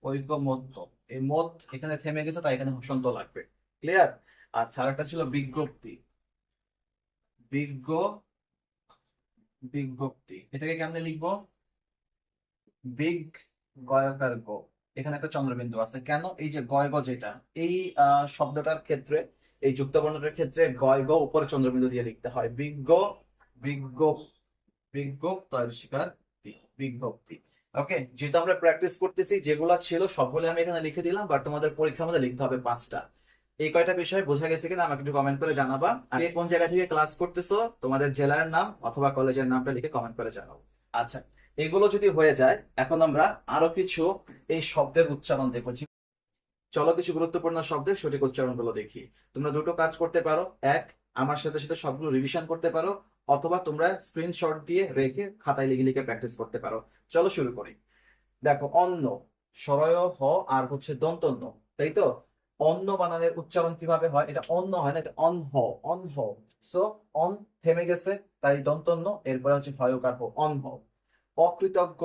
ঐকমত্য। এই মত এখানে থেমে গেছে তাই এখানে হসন্ত লাগবে। ক্লিয়ার? আচ্ছা, আরেকটা ছিল বিজ্ঞপ্তি, বিজ্ঞ, বিজ্ঞপ্তি। এটাকে কেমনে লিখবো? বিগ, গয়কার গ, এখানে একটা চন্দ্রবিন্দু আছে কেন? এই যে গয় গ যেটা, এই শব্দটার ক্ষেত্রে, এই যুক্ত বর্ণটার ক্ষেত্রে গয় গ উপরে চন্দ্রবিন্দু দিয়ে লিখতে হয়, বিজ্ঞ, বিজ্ঞ, বিজ্ঞপ্তর বিজ্ঞপ্তি। ওকে, যেহেতু আমরা প্র্যাকটিস করতেছি যেগুলা ছিল সবগুলো আমি এখানে লিখে দিলাম, বাট তোমাদের পরীক্ষার মধ্যে লিখতে হবে 5টা। এই কয়টা বিষয় বোঝা গেছে কিনা আমাকে একটু কমেন্ট করে জানাবা। আর কে কোন জায়গা থেকে ক্লাস করতেছো তোমাদের জেলার নাম অথবা কলেজের নামটা লিখে কমেন্ট করে জানাও। আচ্ছা, এগুলো যদি হয়ে যায় এখন আমরা আরো কিছু এই শব্দের উচ্চারণ দেখবো। চলো কিছু গুরুত্বপূর্ণ শব্দের সঠিক উচ্চারণগুলো দেখি। তোমরা দুটো কাজ করতে পারো, এক, আমার সাথে সাথে সবগুলো রিভিশন করতে পারো, অথবা তোমরা স্ক্রিনশট দিয়ে রেখে খাতায় লিখে লিখে প্র্যাকটিস করতে পারো। চলো শুরু করি। দেখো, অন্ন, সরয় হ আর হচ্ছে দন্তন্য, তাই তো? অন্ন বানানের উচ্চারণ কিভাবে হয়? এটা অন্ন হয় না, এটা অনহ, অনহ। সো অন থেমে গেছে তাই দন্তন্য, এরপরে হচ্ছে হয়কার হ, অনহ। অকৃতজ্ঞ,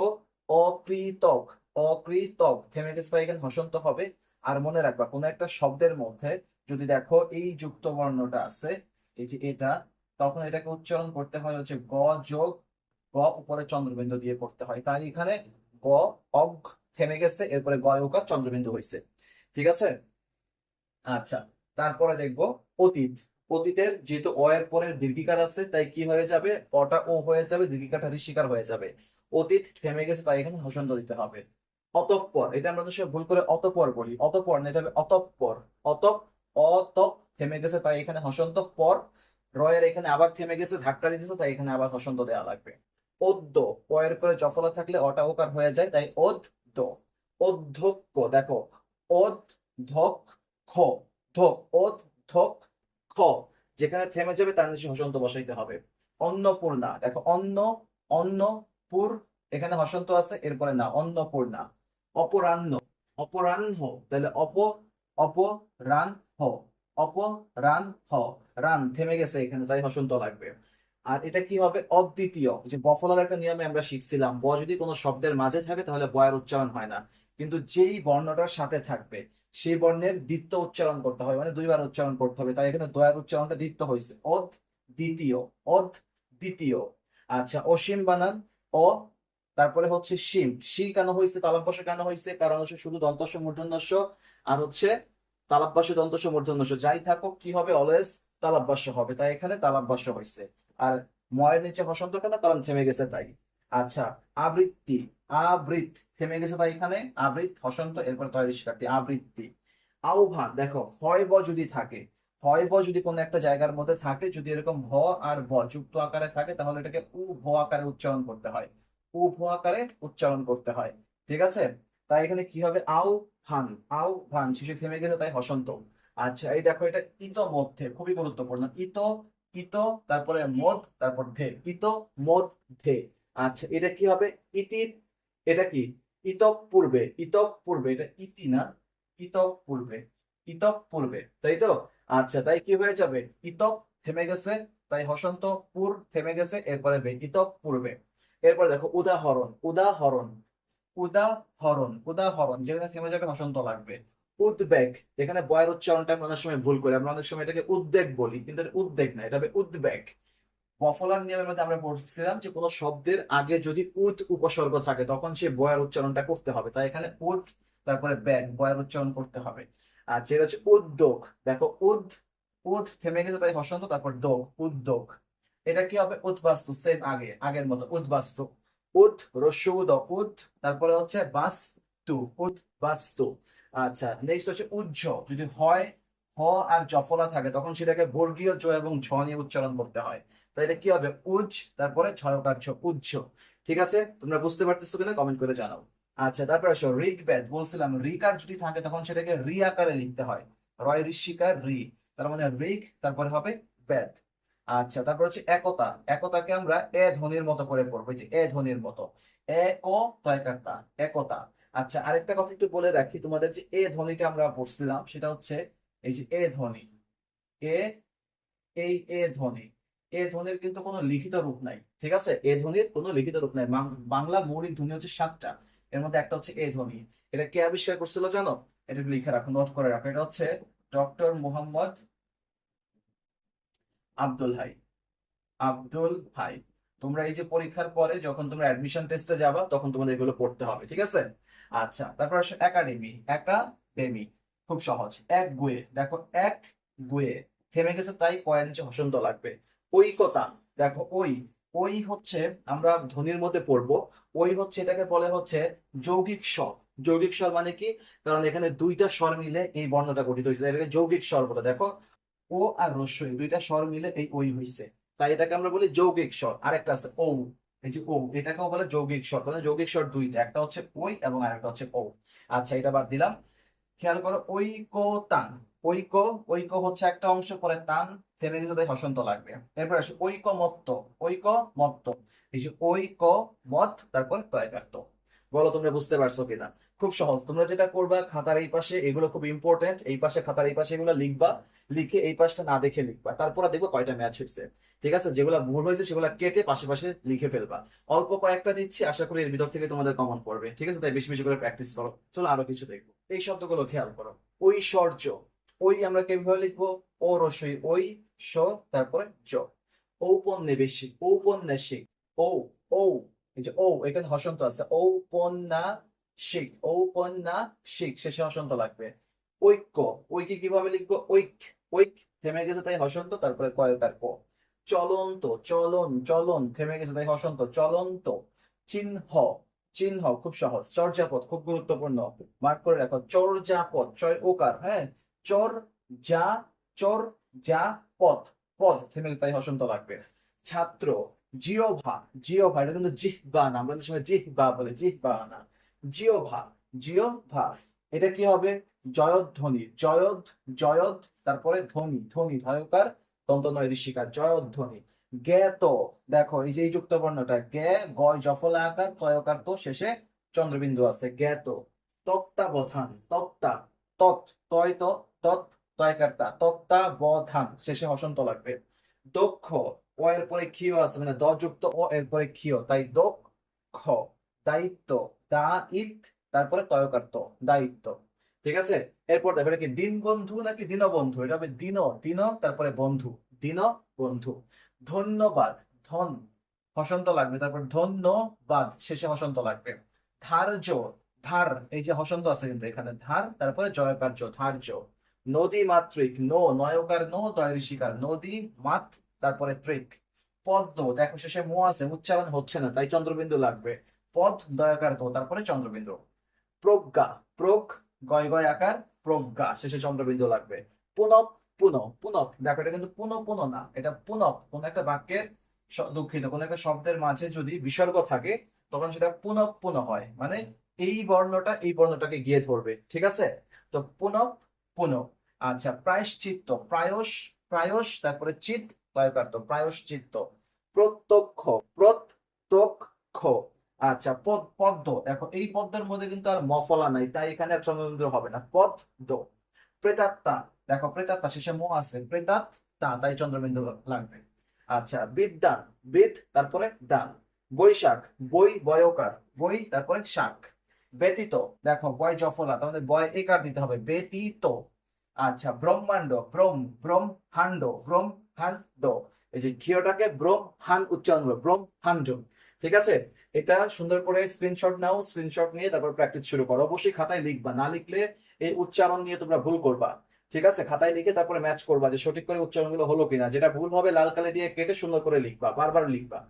অকৃতক, অকৃতক থেমে গেছে তাই এখানে হসন্ত হবে। আর মনে রাখবা কোন একটা শব্দের মধ্যে যদি দেখো এই যুক্ত বর্ণটা আছে, এই যে এটা, তখন এটাকে উচ্চারণ করতে হয় হচ্ছে গ যোগ গ উপরে চন্দ্রবিন্দু দিয়ে করতে হয়, তাই এখানে গ, অগ থেমে গেছে, এরপরে গয় উকার চন্দ্রবিন্দু হয়েছে। ঠিক আছে, আচ্ছা, তারপরে দেখবো অতীত। অতীতের যেহেতু অ এর পরে দীর্ঘিকার আছে তাই কি হয়ে যাবে? অটা ও হয়ে যাবে, দীর্ঘিকারটা ঋষিকার হয়ে যাবে। অতীত থেমে গেছে তাই এখানে হসন্ত দিতে হবে। অতঃপর, এটা আমরা তো সব ভুল করে অতঃপর বলি, অতঃপর না, এটা হবে অতঃপর। অতপ, অতপ থেমে গেছে তাই এখানে হসন্ত পর, রয়ের এখানে আবার থেমে গেছে, ধাক্কা দিতেছে, তাই এখানে আবার হসন্ত দেওয়া লাগবে। অদ্য, পয়ের পরে জফলা থাকলে অটা ওকার হয়ে যায়, তাই অদ্য। অধ্যক্ষ, দেখো অধ্যক্ষ, ধক, অধ্যক্ষ, যেখানে থেমে যাবে তার নিচে হসন্ত বসাইতে হবে। অন্নপূর্ণা, দেখো অন্নপুর, এখানে হসন্ত আছে, এরপরে না, অন্নপূর্ণা। অপরাহ্ন, অপরাহ্ন, তাহলে অপরাহ্ন, অপরাহ্ন, রান থেমে গেছে এখানে, তাই হসন্ত লাগবে। আর এটা কি হবে? অদ্বিতীয়, যে বফলার একটা নিয়মে আমরা শিখছিলাম, ব যদি কোনো শব্দের মাঝে থাকে তাহলে বয়ের উচ্চারণ হয় না, কিন্তু যেই বর্ণটার সাথে থাকবে সেই বর্ণের দ্বিত্ব উচ্চারণ করতে হবে, মানে দুইবার উচ্চারণ করতে হবে, তাই এখানে দয়ার উচ্চারণটা দ্বিত্ব হয়েছে, অদ দ্বিতীয়, অদ দ্বিতীয়। আচ্ছা, অসীম বানান অ, তারপরে হচ্ছে সীম, সি কেন হয়েছে, তালব্য শ কেন হয়েছে, কারণ হচ্ছে শুধু দন্তস্ব মূর্ধন্যস্ব আর হচ্ছে তালব্যাস্য দন্তস্ব মূর্ধন্যস্ব, যাই থাকুক কি হবে, অলওয়েজ তালব্যাস্য হবে, তাই এখানে তালব্যাস্য হয়েছে। আর ময়ের নিচে হসন্ত কেন, কারণ থেমে গেছে তাই। আচ্ছা, আবৃত্তি, আবৃত থেমে গেছে তাই এখানে আবৃত হসন্ত, এরপর তয় শিক্ষার্থী আবৃত্তি। আহ্বান, দেখো হয় ব যদি থাকে, হয় ব যদি কোনো একটা জায়গার মধ্যে থাকে, যদি এরকম ভ আর ব যুক্ত আকারে থাকে তাহলে এটাকে উ ভ আকারে উচ্চারণ করতে হয়, উ ভ আকারে উচ্চারণ করতে হয়, ঠিক আছে। তাই এখানে কি হবে, আহ্বান, আহ্বান, শেষে থেমে গেছে তাই হসন্ত। আচ্ছা, এই দেখো এটা ইত মধ্যে, খুবই গুরুত্বপূর্ণ, ইত, ইত, তারপরে মদ, তারপর ধে, ইত মদ ধে। আচ্ছা, এটা কি হবে, ইতির, এটা কি ইতক পূর্বে, ইতক পূর্বে, এটা ইতি না, ইতক পূর্বে, ইতক পূর্বে, তাই তো। আচ্ছা, তাই কি হয়ে যাবে, ইতক থেমে গেছে তাই হসন্ত, পুর থেমে গেছে, এরপরে বে, ইতক পূর্বে। এরপর দেখো উদাহরণ, উদাহরণ, উদাহরণ, উদাহরণ, যেখানে থেমে যাবে হসন্ত লাগবে। উদ্বেগ, এখানে বয়ের উচ্চারণটা আমরা অনেক সময় ভুল করি, আমরা অনেক সময় এটাকে উদ্বেগ বলি, কিন্তু এটা উদ্বেগ না, এটা হবে উদ্বেগ। বফলার নিয়মের মধ্যে আমরা বলছিলাম যে কোনো শব্দের আগে যদি উদ উপসর্গ থাকে তখন সে বয়ের উচ্চারণটা করতে হবে, তাই এখানে উদ, তারপরে ব্যাগ, বয়ের উচ্চারণ করতে হবে। আর যেটা হচ্ছে উদ্যোগ, দেখো উদ, উদ থেমে গেছে তাই হসন্ত, তারপর যোগ, উদ্যোগ। এটা কি হবে, উদ্বাস্তু, সেম আগে, আগের মতো উদ্বাস্তু। উদ রস্য উদ, উদ, তারপরে হচ্ছে বাস্তু, উদ্বাস্তু। আচ্ছা, নেক্সট হচ্ছে উজ্জ, যদি হয় হ আর জফলা থাকে তখন সেটাকে বর্গীয় জ এবং ঝ নিয়ে উচ্চারণ করতে হয়, তাই এটা কি হবে, উজ, তারপরে ছয়কার ছ, উজ্জ। ঠিক আছে, তোমরা বুঝতে পারতেছো কিনা কমেন্ট করে জানাও। আচ্ছা, তারপরে আসো ঋগ্বেদ, বলছিলাম ঋকার যদি থাকে তখন সেটাকে রি আকারে লিখতে হয়, রয় ঋষিকার রি, তার মানে ঋগ, তারপরে হবে বেদ। আচ্ছা, তারপর হচ্ছে একতা, একতাকে আমরা এ ধ্বনির মতো করে পড়বো, এই যে এ ধ্বনির মতো, এ ক তয়কার্তা, একতা। আচ্ছা, আরেকটা কথা একটু বলে রাখি তোমাদের, যে এ ধ্বনিটা আমরা পড়ছিলাম সেটা হচ্ছে এই যে এ ধ্বনি, এ, এই এ ধ্বনি, এ ধ্বনির কিন্তু কোনো লিখিত রূপ নাই, ঠিক আছে, এ ধ্বনির কোনো লিখিত রূপ নাই। বাংলা মৌলিক ধ্বনি হচ্ছে 7টা, এর মধ্যে একটা হচ্ছে এ ধ্বনি। এটা কে আবিষ্কার করছিল জানো? এটা একটু লিখে রাখো, নোট করে রাখো, এটা হচ্ছে ডক্টর মোহাম্মদ আব্দুল হাই, আব্দুল হাই। তোমরা এই যে পরীক্ষার পরে যখন তোমরা অ্যাডমিশন টেস্টে যাবা তখন তোমাদের এগুলো পড়তে হবে, ঠিক আছে। আচ্ছা, তারপর আসে একাডেমি, একাডেমি, খুব সহজ। এক গুয়ে, দেখো এক গুয়ে থেমে গেছে তাই কয়ের নিচে হসন্ত লাগবে। ঐকতা, দেখো ওই, ওই হচ্ছে আমরা ধ্বনির মধ্যে পড়বো, ওই হচ্ছে এটাকে বলে হচ্ছে যৌগিক স্বর। যৌগিক স্বর মানে কি, কারণ এখানে দুইটা স্বর মিলে এই বর্ণটা গঠিত হয়েছে, তাই এটাকে যৌগিক স্বর বলে। দেখো ও আর রস্বই দুইটা স্বর মিলে এই ওই হইছে, তাই এটাকে আমরা বলি যৌগিক স্বর। আরেকটা আছে ও, এই যে ও, এটাকেও বলে যৌগিক স্বর, তাহলে যৌগিক স্বর দুইটা, একটা হচ্ছে ওই এবং আরেকটা হচ্ছে ও। আচ্ছা, এটা বাদ দিলাম। খেয়াল করো ঐক তান, ঐক, ঐক হচ্ছে একটা অংশ, পরে তান থেমে গেছে তাই হসন্ত লাগবে। এরপর আসে ঐকমত্য, ঐকমত্য, এই যে ঐক মত, তারপর তয়কার্ত। বলো তোমরা বুঝতে পারছো কিনা? খুব সহজ, তোমরা যেটা করবা খাতার এই পাশে এগুলো খুব ইম্পর্টেন্ট, এই পাশে খাতার এই পাশে এগুলো লিখবা, লিখে এই পাশটা না দেখে লিখবা, তারপর দেখবো কয়টা ম্যাচ হয়েছে। ঠিক আছে, যেগুলো ভুল হয়েছে সেগুলো কেটে পাশে পাশে লিখে ফেলবা। অল্প কয়েকটা দিচ্ছি, আশা করি এর ভিতর থেকে তোমাদের কমন পড়বে, ঠিক আছে, তাই বেশি বেশি করে প্র্যাকটিস করো। চলো আরো কিছু দেখবো। এই শব্দগুলো খেয়াল করো, ঐশ্বর্য, ওই আমরা কিভাবে লিখবো, ও রসই ওই, স, তারপরে জ। ঔপন্যাসিক, ঔপন্যাসিক, ও, ও, এই যে ও, এখানে হসন্ত আছে, ঔপন্যাসিক, ঔপন্যাসিক, শেষে হসন্ত লাগবে। ঐক্য, ঐক্য কিভাবে লিখবো, ঐক, ঐক থেমে গেছে তাই হসন্ত, তারপরে কয়কার ক। চলন্ত, চলন, চলন থেমে গেছে তাই হসন্ত, চলন্ত। চিহ্ন, চিহ্ন খুব সহজ। চর্যাপদ খুব গুরুত্বপূর্ণ, মার্ক করে রাখো, চর্যাপদ, চয় ওকার, হ্যাঁ, চর যা, চর যা পথ, পদ থেমে গেলে তাই হসন্ত লাগবে। ছাত্র, জিওভা, জিওভা এটা কিন্তু জিহ্বা না, আমরা অনেক সময় জিহ্বা বলে, জিহ্বা না, জিওভা, জিওভা। এটা কি হবে? জয়ধ্বনি, জয়দ, জয়দ, তারপরে ধ্বনি, ধ্বনি ধয়কার দন্ত নয় ঋষিকার, জয়ধ্বনি। জ্ঞাত, দেখো এই যে এই যুক্ত বর্ণটা জ্ঞ, গয় জফলা আকার, তয়কার তো শেষে চন্দ্রবিন্দু আছে, জ্ঞাত। তত্ত্বাবধান, তত্তা, তৎ, তয় তো, তৎ, তয়কার্তা, তত্ত্বাবধান শেষে হসন্ত লাগবে। দক্ষ, ও এর পরে ক্ষীয় আছে, মানে দ যুক্ত ও এর পরে ক্ষীয়, তাই দক্ষ। দায়িত্ব, দা ইত, তারপরে তয়কার্ত, দায়িত্ব। ঠিক আছে, এরপর দেখো এটা কি দিনবন্ধু নাকি দীনবন্ধু? এটা হবে দিন, দিন তারপরে বন্ধু, দিন বন্ধু। ধন্যবাদ, ধন হসন্ত লাগবে, তারপর ধন্যবাদ শেষে হসন্ত লাগবে। ধার্য, ধার এই যে হসন্ত আছে কিন্তু এখানে, ধার তারপরে জয়কার্য, ধার্য। নদী মাতৃক, নো নয়কার নো, দয় ঋষিকার, নদী মাত, তারপরে ত্রিক। পদ্ম, দেখো শেষে মো আছে, উচ্চারণ হচ্ছে না তাই চন্দ্রবিন্দু লাগবে। পদ দয়াকার তো, তারপরে চন্দ্রবিন্দু। প্রজ্ঞা, প্রগ, গয় গয় আকার, প্রজ্ঞা শেষে চন্দ্রবিন্দু লাগবে। পুনঃ, পুনঃ, পুনঃ, দেখো এটা কিন্তু পুনঃ পুনঃ না, এটা পুনঃ। কোন একটা বাক্যের দুঃখিত, কোন একটা শব্দের মাঝে যদি বিসর্গ থাকে তখন সেটা পুনঃ পুনঃ হয়, মানে এই বর্ণটা এই বর্ণটাকে গিয়ে ধরবে। ঠিক আছে, তো পুনঃ পুনঃ। আচ্ছা, প্রায়শ্চিত্ত, প্রায়শ, প্রায়শ, তারপরে চিত, তয়কার্ত, প্রায়শ্চিত্ত। প্রত্যক্ষ, প্রত্যক্ষ। আচ্ছা, পদ্ম, দেখো এই পদ্মের মধ্যে কিন্তু আর মফলা নাই তাই এখানে আর চন্দ্রবিন্দু হবে না, পদ্ম। প্রেতাত্মা, দেখো প্রেতাত্মা শেষে মো আছে, প্রেতাত্মা তাই চন্দ্রবিন্দু লাগবে। আচ্ছা, বিদ্যান, বিদ তারপরে দান। বৈশাখ, বই বয়কার, বই তারপরে শাক। ব্যতীত, দেখো বয় জফলা, তার মধ্যে বয় একার দিতে হবে, ব্যতীত। আচ্ছা, ব্রহ্মাণ্ড, ব্রহ্মাণ্ড, ব্রহ্মাণ্ড, এই যে ঘিয়টাকে ব্রহ্মাণ্ড উচ্চারণ করবে, ব্রহ্মাণ্ড। ঠিক আছে, এটা সুন্দর করে স্ক্রিনশট নাও, স্ক্রিনশট নিয়ে তারপর প্র্যাকটিস শুরু করো। অবশ্যই খাতায় লিখবা, না লিখলে এই উচ্চারণ নিয়ে তোমরা ভুল করবা। ঠিক আছে, খাতায় লিখে তারপরে ম্যাচ করবা যে সঠিক করে উচ্চারণগুলো হলো কিনা, যেটা ভুল হবে লাল কালি দিয়ে কেটে সুন্দর করে লিখবা, বারবার লিখবা।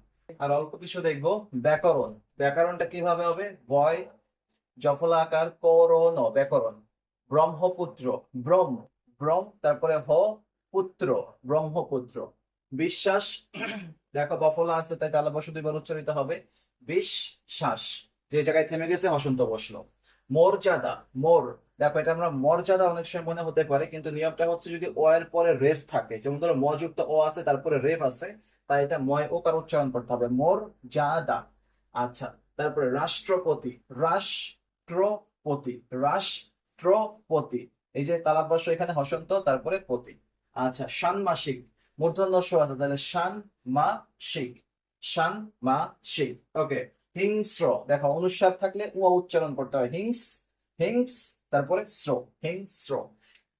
আর অল্প কিছু দেখবো, ব্যাকরণ, ব্যাকরণটা কিভাবে হবে? বয় জফলা আকার করণ, ব্যাকরণ। ব্রহ্মপুত্র, ব্রহ্ম, ব্রহ্ম তারপরে হ, পুত্র, ব্রহ্মপুত্র। বিশ্বাস, দেখো বফলা আছে তাই তালব্য দুইবার উচ্চারিত হবে, বিশ্বাস। যে জায়গায় থেমে গেছে হসন্ত বসলো। মর্যাদা, মোর, দেখো এটা আমরা মর্যাদা অনেক সময় মনে হতে পারে, কিন্তু নিয়মটা হচ্ছে যদি ও এর পরে রেফ থাকে, যেমন ধরো ম যুক্ত ও আছে তারপরে রেফ আছে, তাই এটা ময় ওকার উচ্চারণ করতে হবে, মর্যাদা। আচ্ছা, তারপরে রাষ্ট্রপতি, রাষ্ট্রপতি, রাষ্ট্রপতি, এই যে তালাবস্য এখানে হসন্ত তারপরে পতি। আচ্ছা, ষান্মাসিক, মূর্ধন্য ষ আছে তাহলে ষান্মাসিক, ষান্মাসিক। ওকে, হিংস্র, দেখো অনুস্বার থাকলে উ উচ্চারণ করতে হয়, হিংস, হিংস, তারপরে স্র, হিংস্র।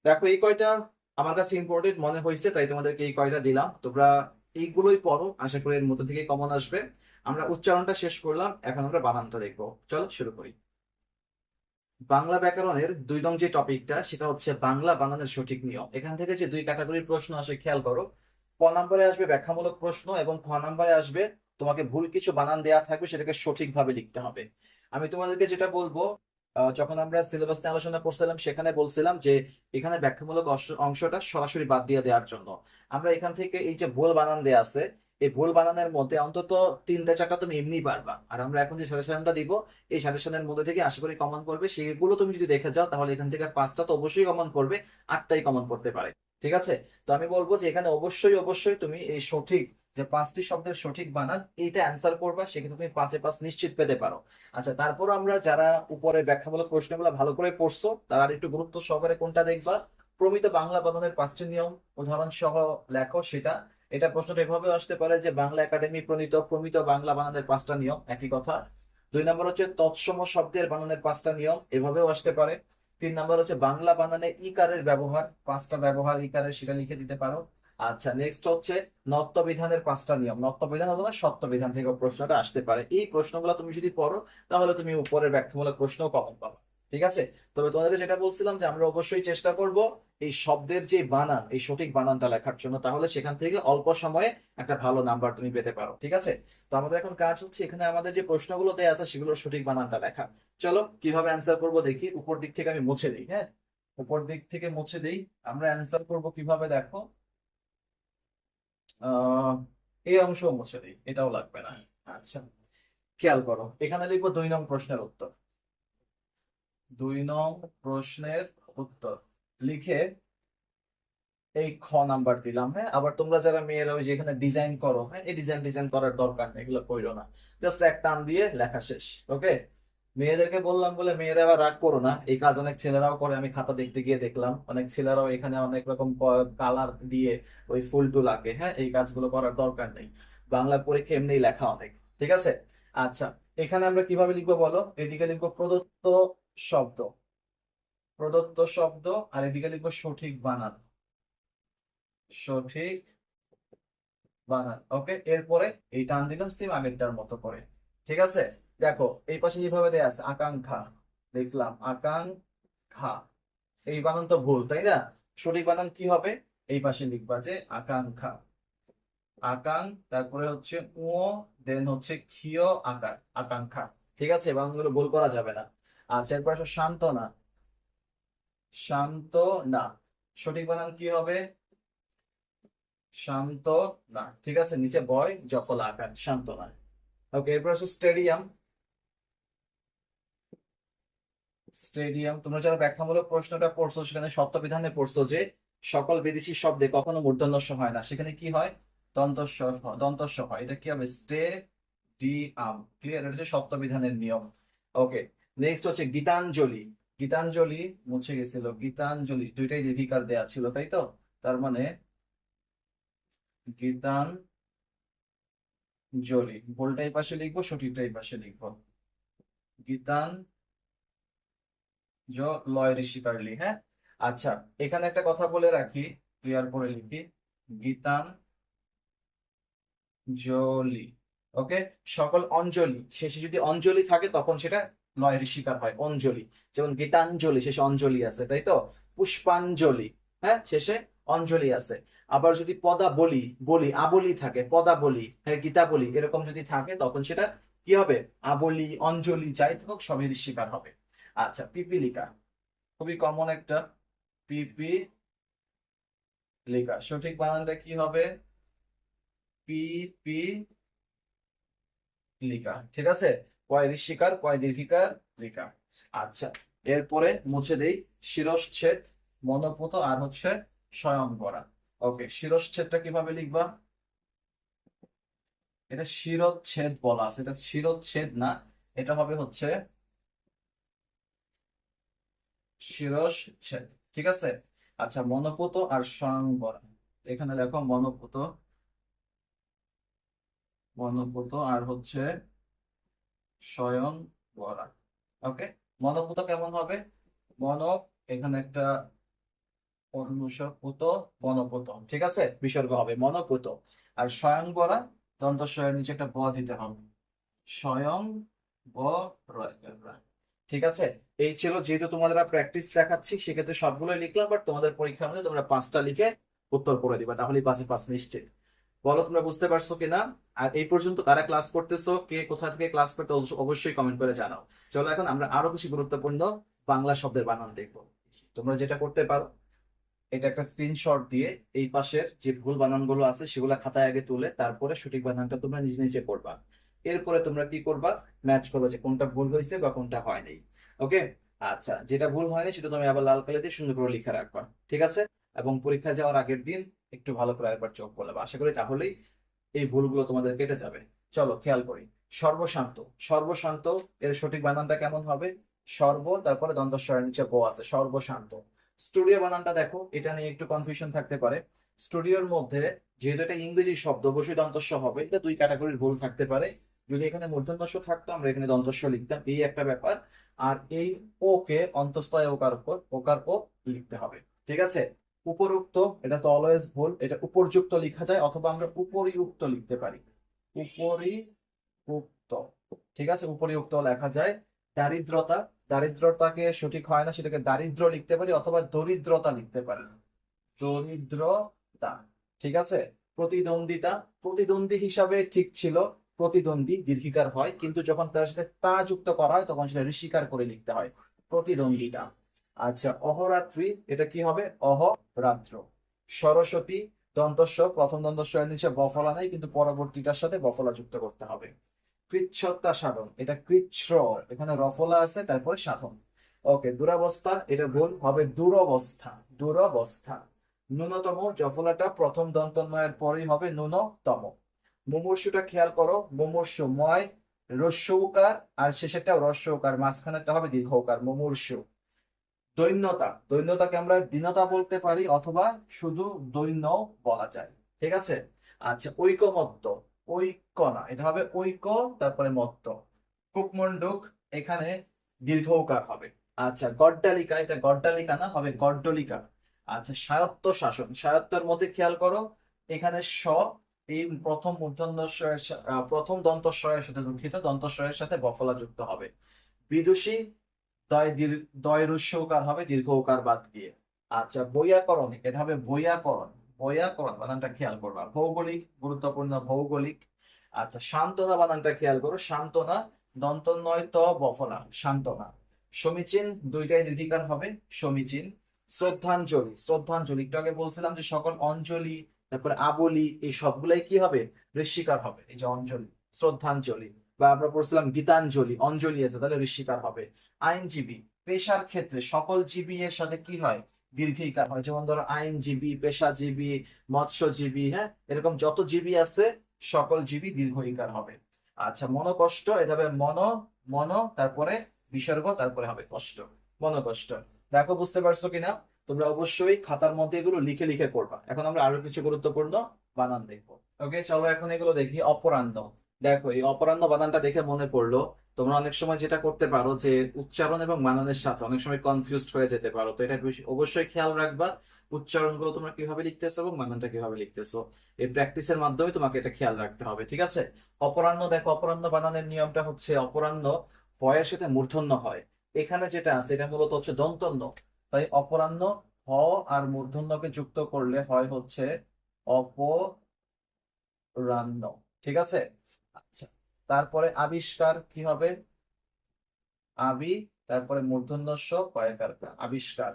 দেখো এই কয়টা আমার কাছে ইম্পর্টেন্ট মনে হয়েছে তাই তোমাদেরকে এই কয়টা দিলাম, তোমরা এইগুলোই পড়ো, আশা করি এর মধ্যে থেকে কমন আসবে। আমরা উচ্চারণটা শেষ করলাম, এখন আমরা বানানটা দেখবো, চলো শুরু করি। বাংলা ব্যাকরণের 2 নং যে টপিকটা সেটা হচ্ছে বাংলা বানানের সঠিক নিয়ম। এখান থেকে যে 2 ক্যাটাগরির প্রশ্ন আসে খেয়াল করো, ক নম্বরে আসবে ব্যাখ্যামূলক প্রশ্ন এবং খ নম্বরে আসবে তোমাকে ভুল কিছু বানান দেয়া থাকবে, সেটাকে সঠিকভাবে লিখতে হবে। আমি তোমাদেরকে যেটা বলবো, যখন আমরা সিলেবাস নিয়ে আলোচনা করছিলাম সেখানে বলছিলাম যে এখানে ব্যাখ্যামূলক অংশটা সরাসরি বাদ দিয়ে দেওয়ার জন্য। আমরা এখান থেকে এই যে ভুল বানান দেয়া আছে, এই ভুল বানানের মধ্যে অন্তত 3টা 4টা তুমি এমনি পারবা, আর আমরা এখন যে সাজেশনটা দিব এই সাজেশনের মধ্যে থেকে আশা করি কমন করবে, সেগুলো তুমি যদি দেখে যাও তাহলে এখান থেকে 5টা তো অবশ্যই কমন করবে, 8টাই কমন করতে পারে। ঠিক আছে, তো আমি বলবো যে এখানে অবশ্যই অবশ্যই তুমি এই সঠিক যে 5টি শব্দের সঠিক বানান এইটা অ্যান্সার করবা, সেক্ষেত্রে তুমি 5-এ 5 নিশ্চিত পেতে পারো। আচ্ছা, তারপর আমরা যারা উপরে ব্যাখ্যামূলক প্রশ্নগুলো ভালো করে পড়ছো তারা আর একটু গুরুত্ব সহকারে কোনটা দেখবা, প্রমিত বাংলা বানানের 5টি নিয়ম উদাহরণ সহ লেখো সেটা। এটা প্রশ্নটা এভাবে আসতে পারে যে বাংলা একাডেমি প্রণীত প্রমিত বাংলা বানানের 5টা নিয়ম, একই কথা। 2 নম্বর হচ্ছে তৎসম শব্দের বানানের 5টা নিয়ম, এভাবেও আসতে পারে। 3 নম্বর হচ্ছে বাংলা বানানে ইকারের ব্যবহার, 5টা ব্যবহার ইকারের, সেটা লিখে দিতে পারো। আচ্ছা, নেক্সট হচ্ছে নত্য বিধানের 5টা নিয়ম, নত্য বিধান অথবা সত্য বিধান থেকে প্রশ্নটা আসতে পারে। এই প্রশ্নগুলো তুমি যদি পড়ো তাহলে তুমি উপরের ব্যাখ্যামূলক প্রশ্ন কমন পাবে। ঠিক আছে, তবে তোমাদেরকে যেটা বলছিলাম যে আমরা অবশ্যই চেষ্টা করব এই শব্দের যে বানান এই সঠিক বানানটা লেখার জন্য, তাহলে সেখান থেকে অল্প সময়ে একটা ভালো নাম্বার তুমি পেতে পারো। ঠিক আছে, তো আমাদের এখন কাজ হচ্ছে এখানে আমাদের যে প্রশ্নগুলো দেওয়া আছে সেগুলোর সঠিক বানানটা লেখা। চলো কিভাবে অ্যান্সার করব দেখি, উপর দিক থেকে আমি মুছে দিই, হ্যাঁ উপর দিক থেকে মুছে দিই। আমরা অ্যান্সার করব কিভাবে দেখো, আহ এই অংশ মুছে দিই, এটাও লাগবে না। আচ্ছা, খেয়াল করো, এখানে লিখবো 2 নং প্রশ্নের উত্তর। 2 নং প্রশ্নের উত্তর লিখে এই খ নাম্বার দিলাম। হ্যাঁ, আবার তোমরা যারা মেয়েরা ওই যে এখানে ডিজাইন করো, হ্যাঁ, এই ডিজাইন ডিজাইন করার দরকার নেই, এগুলো কইরো না। জাস্ট এক টান দিয়ে লেখা শেষ। ওকে, মেয়েদেরকে বললাম বলে মেয়েরা আবার রাগ করো না, এই কাজ অনেক ছেলেরাও করে। আমি খাতা দেখতে গিয়ে দেখলাম অনেক ছেলেরাও এখানে অনেক রকম কালার দিয়ে ওই ফুল টুল আঁকে। হ্যাঁ, এই কাজগুলো করার দরকার নেই, বাংলা পরীক্ষা এমনিই লেখা অনেক। ঠিক আছে। আচ্ছা, এখানে আমরা কিভাবে লিখবো বলো? এদিকে লিখবো প্রদত্ত শব্দ, প্রদত্ত শব্দ, আর এদিকে লিখবো সঠিক বানান, সঠিক বানান। ওকে, এরপরে এই টান দিলাম সেম আগেরটার মতো করে। ঠিক আছে। দেখো এই পাশে যেভাবে দেয়া আছে আকাঙ্ক্ষা, লিখলাম আকাঙ্ক্ষা। এই বানান তো ভুল, তাই না? সঠিক বানান কি হবে? এই পাশে লিখবা যে আকাঙ্ক্ষা, আকাং, তারপরে হচ্ছে উ, দেন হচ্ছে ক্ষীয় আকার, আকাঙ্ক্ষা। ঠিক আছে, বানানগুলো ভুল করা যাবে না। আচ্ছা, এরপর আসো শান্তনা, শান্ত না। সঠিক বানান কি হবে? শান্ত না। ঠিক আছে, নিচে বয় জফলা আকার, শান্ত না। ওকে, এরপর আসো স্টেডিয়াম, স্টেডিয়াম। তোমরা যারা ব্যাখ্যামূলক প্রশ্নটা পড়ছো সেখানে শব্দবিধানে পড়ছো যে সকল বিদেশি শব্দে কখনো মূর্ধন্যস্ব হয় না, সেখানে কি হয়? দন্তস্ব, দন্তস্ব হয়। এটা কি হবে? স্টে ডি আম। ক্লিয়ার? এটা হচ্ছে শব্দবিধানের নিয়ম। ওকে, নেক্সট হচ্ছে গীতাঞ্জলি, গীতাঞ্জলি মুছে গেছিল, গীতাঞ্জলি দুইটাই দীর্ঘিকার দেয়া ছিল, তাই তো? তার মানে গীতাঞ্জলি, ভুলটাই পাশে লিখবো, সঠিকটাই পাশে লিখবো। গীতাঞ্জলি, লয় ঋষিকারলি। হ্যাঁ, আচ্ছা, এখানে একটা কথা বলে রাখি, ক্লিয়ার করে লিখি, গীতাঞ্জলি। ওকে, সকল অঞ্জলি শেষে যদি অঞ্জলি থাকে তখন সেটা লয় ঋষিকার হয়, অঞ্জলি। যেমন গীতাঞ্জলি শেষে অঞ্জলি আছে, তাই তো? পুষ্পাঞ্জলি, হ্যাঁ, শেষে অঞ্জলি আছে। আবার যদি পদাবলি, বলি আবলি থাকে, পদাবলি, হ্যাঁ, গীতাবলি এরকম যদি থাকে তখন সেটা কি হবে? আবলি, অঞ্জলি যাই থাকুক সবই ঋষিকার হবে। আচ্ছা, পিপিলিকা, খুবই কমন একটা, পিপিলিকা। সঠিক বানানটা কি হবে? পি লিকা। ঠিক আছে, কয় ঋষিকার, কয় দীর্ঘিকার, লিকা। আচ্ছা, এরপরে মুছে দেই শিরশ্ছেদ, মনোপুত, আর হচ্ছে স্বয়ংবরা। ওকে, শিরশ্ছেদটা কিভাবে লিখবা? এটা শিরচ্ছেদ বলা আছে, এটা শিরচ্ছেদ না, এটা হবে হচ্ছে শিরশ্ছেদ। ঠিক আছে। আচ্ছা, মনোপুত আর স্বয়ংবরা, এখানে দেখো মনোপুত, মনোপুত আর হচ্ছে স্বয়ংবরা। ওকে, মনোপুত কেমন হবে? মন, এখানে একটা অনুসপুত, বনপুত। ঠিক আছে, বিসর্গ হবে মনপুত। আর স্বয়ংবরা, দন্তস্বয়ের নিচে একটা ব দিতে হবে, স্বয়ং বরা। ঠিক আছে। এই ছিল, যেহেতু তোমাদের প্র্যাকটিস দেখাচ্ছি সেক্ষেত্রে সবগুলোই লিখলাম, বাট তোমাদের পরীক্ষার মধ্যে তোমরা 5টা লিখে উত্তর করে দিবা, তাহলেই 5-এ 5 নিশ্চিত। বলো তোমরা বুঝতে পারছো কিনা? আর এই পর্যন্ত কারা ক্লাস করতেছো, কে কোথা থেকে ক্লাস করতে, অবশ্যই কমেন্ট করে জানাও। চলো এখন আমরা আরো কিছু গুরুত্বপূর্ণ বাংলা শব্দের বানান দেখবো। তোমরা যেটা করতে পারো, এটা একটা স্ক্রিনশট দিয়ে এই পাশের যে ভুল বানানগুলো আছে সেগুলো খাতায় আগে তুলে তারপরে সঠিক বানানটা তোমরা নিজে নিজে করবা। এরপরে তোমরা কি করবা? ম্যাচ করবা যে কোনটা ভুল হয়েছে বা কোনটা হয়নি। ওকে, আচ্ছা, যেটা ভুল হয়নি সেটা তুমি আবার লাল কালি দিয়ে সুন্দর করে লিখে রাখবা। ঠিক আছে। এবং পরীক্ষা যাওয়ার আগের দিন একটু ভালো করে একবার চোখ বলাবা, আশা করি তাহলেই এই ভুলগুলো তোমাদের কেটে যাবে। চলো খেয়াল করি, সর্বশান্ত, সর্বশান্ত এর সঠিক বানানটা কেমন হবে? সর্ব, তারপরে দন্তস্বরের নিচে ব আছে, সর্বশান্ত। স্টুডিও বানানটা দেখো, এটা নিয়ে একটু কনফিউশন থাকতে পারে। স্টুডিওর মধ্যে যেহেতু এটা ইংরেজি শব্দ, অবশ্যই দন্তস্ব হবে, এটা 2 ক্যাটাগরির ভুল থাকতে পারে। যদি এখানে মূর্ধন্য ষ থাকতো আমরা এখানে দন্তস্ব লিখতাম, এই একটা ব্যাপার। আর এই ও কে অন্তঃস্থ ওকার উপর, ওকার ও লিখতে হবে। ঠিক আছে। উপরোক্ত, এটা তো অলওয়েজ ভুল, এটা উপরযুক্ত লেখা যায়, অথবা আমরা উপরিউক্ত লিখতে পারি, উপরিউক্ত। ঠিক আছে, উপরিউক্ত লেখা যায়। দারিদ্রতা, দারিদ্রতাকে সঠিক হয় না, সেটাকে দারিদ্র লিখতে পারি, অথবা দরিদ্রতা লিখতে পারি, দরিদ্রতা। ঠিক আছে। প্রতিদ্বন্দ্বিতা, প্রতিদ্বন্দ্বী হিসাবে ঠিক ছিল, প্রতিদ্বন্দ্বী দীর্ঘিকার হয়, কিন্তু যখন তার সাথে তা যুক্ত করা হয় তখন সেটা ঋষিকার করে লিখতে হয়, প্রতিদ্বন্দ্বিতা। আচ্ছা, অহরাত্রি, এটা কি হবে? অহরাত্র। সরস্বতী, দন্তস্ব, প্রথম দন্তস্বয়ের নিচে বফলা নেই, কিন্তু পরবর্তীটার সাথে বফলা যুক্ত করতে হবে। কৃচ্ছ্রতা সাধন, এটা কৃচ্ছ্র, এখানে রফলা আছে তারপরে সাধন। ওকে, দুরাবস্থা, এটা ভুল হবে দুরবস্থা, দুরবস্থা। ন্যূনতম, জফলাটা প্রথম দন্তন্বয়ের পরেই হবে ন্যূনতম। মুমূর্ষুটা খেয়াল করো, মুমূর্ষু ময় রস্য উকার, আর শেষেরটা রস্য উকার, মাঝখানেরটা হবে দীর্ঘ উকার, মুমূর্ষু। দৈন্যতা, দৈন্যতাকে আমরা দীনতা বলতে পারি অথবা শুধু দৈন্য বলা যায়, ঠিক আছে। আচ্ছা, ঐকমত্য, ঐক্য না, এটা হবে ঐক্য তারপরে মত্ত। কুকমন্ডুক, এখানে দীর্ঘ উকার হবে। আচ্ছা, গড্ডালিকা, এটা গড্ডালিকা না, হবে গড্ডলিকা। আচ্ছা, স্বায়ত্ত শাসন, স্বায়ত্তের মধ্যে খেয়াল করো, এখানে স, এই প্রথম প্রথম দন্তস্বয়ের সাথে, দুঃখিত, দন্তস্বয়ের সাথে বফলা যুক্ত হবে। বিদুষী, দয় রস্য উকার হবে দীর্ঘ উকার বাদ দিয়ে। আচ্ছা, বৈয়াকরণ, এটা হবে বৈয়াকরণ, বৈয়াকরণ বানানটা খেয়াল করবা। ভৌগোলিক, গুরুত্বপূর্ণ, ভৌগোলিক। আচ্ছা, সান্ত্বনা বানানটা খেয়াল করো, সান্ত্বনা, দন্ত নয় ত বফলা, সান্ত্বনা। সমীচীন, দুইটাই দীর্ঘিকার হবে, সমীচীন। শ্রদ্ধাঞ্জলি, শ্রদ্ধাঞ্জলি একটু আগে বলছিলাম যে সকল অঞ্জলি তারপরে আবলি এই সবগুলাই কি হবে, ঋষিকার হবে, এই যে অঞ্জলি, শ্রদ্ধাঞ্জলি। বা আমরা পড়ছিলাম গীতাঞ্জলি, অঞ্জলি আছে, তাহলে ঋষিকার হবে। আইনজীবী, পেশার ক্ষেত্রে সকল জীবী এর সাথে কি হয়, দীর্ঘিকার হয়, যেমন ধরো আইনজীবী, পেশাজীবী, মৎস্যজীবী, হ্যাঁ, এরকম যত জীবী আছে সকল জীবী দীর্ঘ ইকার হবে। আচ্ছা, মনোকষ্ট, এটা হবে মন, মন তারপরে বিসর্গ তারপরে হবে কষ্ট, মনোকষ্ট। দেখো বুঝতে পারছো কিনা, তোমরা অবশ্যই খাতার মধ্যে এগুলো লিখে লিখে করবা। এখন আমরা আরো কিছু গুরুত্বপূর্ণ বানান দেখবো। ওকে, চলো এখন এগুলো দেখি। অপরাহ্ন, দেখো এই অপরাহ্ন বানানটা দেখে মনে পড়লো, তোমরা অনেক সময় যেটা করতে পারো যে উচ্চারণ এবং বানানের সাথে অনেক সময় কনফিউজড হয়ে যেতে পারো, তো এটা অবশ্যই খেয়াল রাখবা উচ্চারণগুলো তোমরা কিভাবে লিখতেছো এবং বানানটা কিভাবে লিখতেছো। এই প্র্যাকটিসের মাধ্যমে তোমাকে এটা খেয়াল রাখতে হবে, ঠিক আছে। অপরাহ্ন, দেখো অপরাহ্ন বানানের নিয়মটা হচ্ছে অপরাহ্ন ভয়ের সাথে মূর্ধন্য হয়। এখানে যেটা আছে এটা মূলত হচ্ছে দন্তন্য, তাই অপরাহ্ন হ আর মূর্ধন্যকে যুক্ত করলে হয় হচ্ছে অপরাহ্ন, ঠিক আছে। আচ্ছা, তারপরে আবিষ্কার কি হবে, আবি, তারপরে মূর্ধন্য স, কয়েকার কা, আবিষ্কার।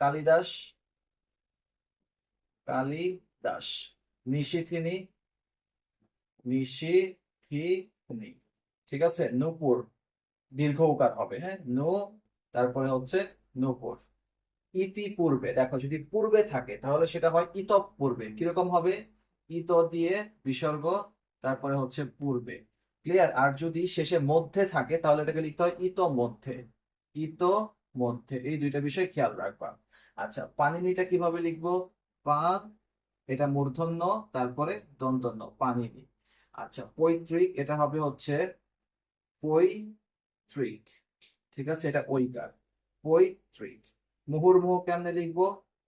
কালিদাস, কালিদাস। নিশিথিনী, নিশিথিনী, ঠিক আছে। নূপুর, দীর্ঘ উকার হবে, হ্যাঁ, নু, তারপরে হচ্ছে নূপুর। ইতিপূর্বে, দেখো যদি পূর্বে থাকে তাহলে সেটা হয় ইতঃ পূর্বে, কিরকম হবে, ইত দিয়ে বিসর্গ তারপরে হচ্ছে পূর্বে, ক্লিয়ার। আর যদি শেষে মধ্যে থাকে তাহলে এটাকে লিখতে হয় ইত মধ্যে, ইত মধ্যে, এই দুইটা বিষয় খেয়াল রাখবা। আচ্ছা, পানিনিটা কিভাবে লিখবো, পা, এটা মূর্ধন্য তারপরে দন্তন্য, পানিনি। আচ্ছা, পৈতৃক, এটা হবে হচ্ছে পৈতৃক, ঠিক আছে, এটা ঐকার, পৈতৃক। মুহুর্মুহু কেমনে লিখবো,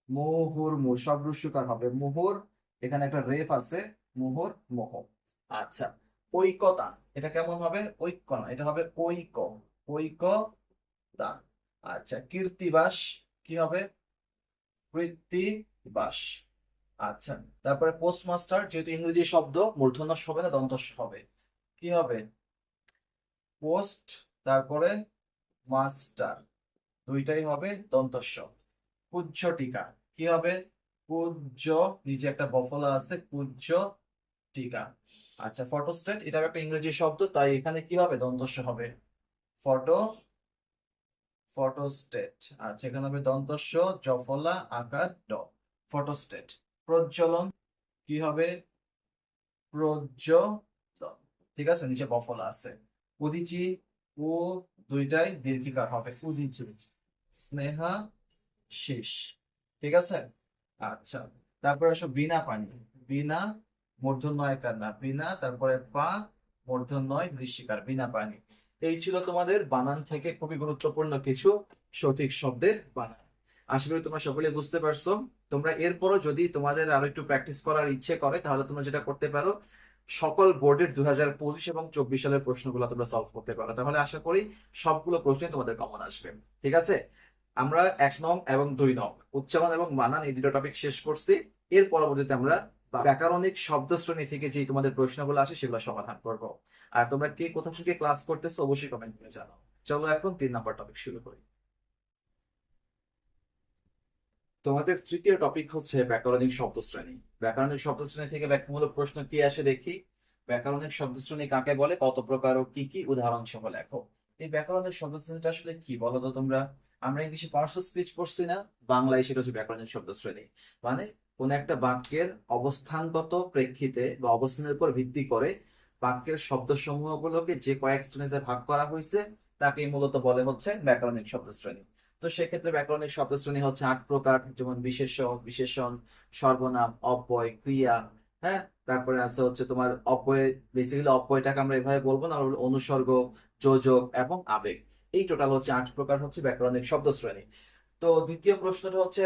মুহুর্মুহ, সব রস্যকার হবে, মুহুর, এখানে একটা রেফ আছে, মুহুর মোহ। আচ্ছা, ঐকতা, এটা কেমন হবে, ঐক্য না, এটা হবে ঐক, ঐকতা। আচ্ছা, কীর্তিবাস কি হবে, কৃত্তিবাস। আচ্ছা, তারপরে পোস্টমাস্টার, যেহেতু ইংরেজি শব্দ মূর্ধন্য ষ হবে না দন্ত স হবে, কি হবে, পোস্ট তারপরে মাস্টার, দুইটাই হবে দন্তস্ব। পূজ্য টিকা কি হবে, পূজ্য, নিচে একটা বফলা আছে, পূজ্য টিকা। আচ্ছা, ফটোস্টেট, এটা একটা ইংরেজি শব্দ, তাই এখানে কি হবে, দন্তস্ব হবে, ফটো, ফটোস্টেট। আচ্ছা, এখানে হবে দন্তস্ব, জফলা আকার ড, ফটোস্টেট। প্রজ্বলন কি হবে, প্রজ্বলন, ঠিক আছে, নিচে বফলা আছে। উদিচি, ও, দুইটাই দীর্ঘিকার হবে, উদিচি। স্নেহা শেষ, ঠিক আছে। আচ্ছা, তারপরে আসো বিনা পানি, বিনা, মূর্ধন্যয় কার না, বিনা, তারপরে পা, মূর্ধন্যয় ঋষিকার, বিনা পানি। এই ছিল তোমাদের বানান থেকে খুবই গুরুত্বপূর্ণ কিছু সঠিক শব্দের বানান। আশা করি তোমরা সকলে বুঝতে পারছো। তোমরা এরপরও যদি তোমাদের আরো একটু প্র্যাকটিস করার ইচ্ছে করে তাহলে তোমরা যেটা করতে পারো, সকল বোর্ডের 2025 এবং 24 সালের প্রশ্নগুলো তোমরা সলভ করতে পারো, তাহলে আশা করি সবগুলো প্রশ্নই তোমাদের কমন আসবে, ঠিক আছে। আমরা 1 নং এবং 2 নং উচ্চারণ এবং বানান এই দুটো টপিক শেষ করছি। এর পরবর্তীতে আমরা ব্যাকরণিক শব্দ শ্রেণী থেকে যে তোমাদের প্রশ্নগুলো আসে সেগুলো সমাধান করব। আর তোমরা কে কোথা থেকে ক্লাস করতেছো অবশ্যই কমেন্ট করে জানাও। চলো এখন 3 নম্বর টপিক শুরু করি। তোমাদের তৃতীয় টপিক হচ্ছে ব্যাকরণিক শব্দশ্রেণী। ব্যাকরণিক শব্দশ্রেণী থেকে ব্যাখ্যামূলক প্রশ্ন কি আসে দেখি। ব্যাকরণিক শব্দশ্রেণী কাকে বলে, কত প্রকার ও কি কি, উদাহরণ সহ লেখো। এই ব্যাকরণিক শব্দশ্রেণীটা আসলে কি বলো তো তোমরা? আমরা ইংলিশে পার্টস অফ স্পিচ পড়ছি না, বাংলায় সেটা হচ্ছে ব্যাকরণিক শব্দশ্রেণী। মানে কোন একটা বাক্যের অবস্থানগত প্রেক্ষিতে বা অবস্থানের উপর ভিত্তি করে বাক্যের শব্দসমূহগুলোকে যে কয়েক শ্রেণীতে ভাগ করা হয়েছে তাকে মূলত বলে হচ্ছে ব্যাকরণিক শব্দশ্রেণী। তো সেক্ষেত্রে ব্যাকরণিক শব্দশ্রেণী হচ্ছে 8 প্রকার, যেমন বিশেষ্য, বিশেষণ, সর্বনাম, অব্যয়, ক্রিয়া। হ্যাঁ, তারপরে আছে হচ্ছে তোমার অব্যয়। বেসিক্যালি অব্যয়টাকে আমরা এভাবে বলবো না, আমরা বলবো অনুসর্গ, যোজক এবং আবেগ। এই টোটাল হচ্ছে 8 প্রকার হচ্ছে ব্যাকরণিক শব্দশ্রেণী। তো দ্বিতীয় প্রশ্নটা হচ্ছে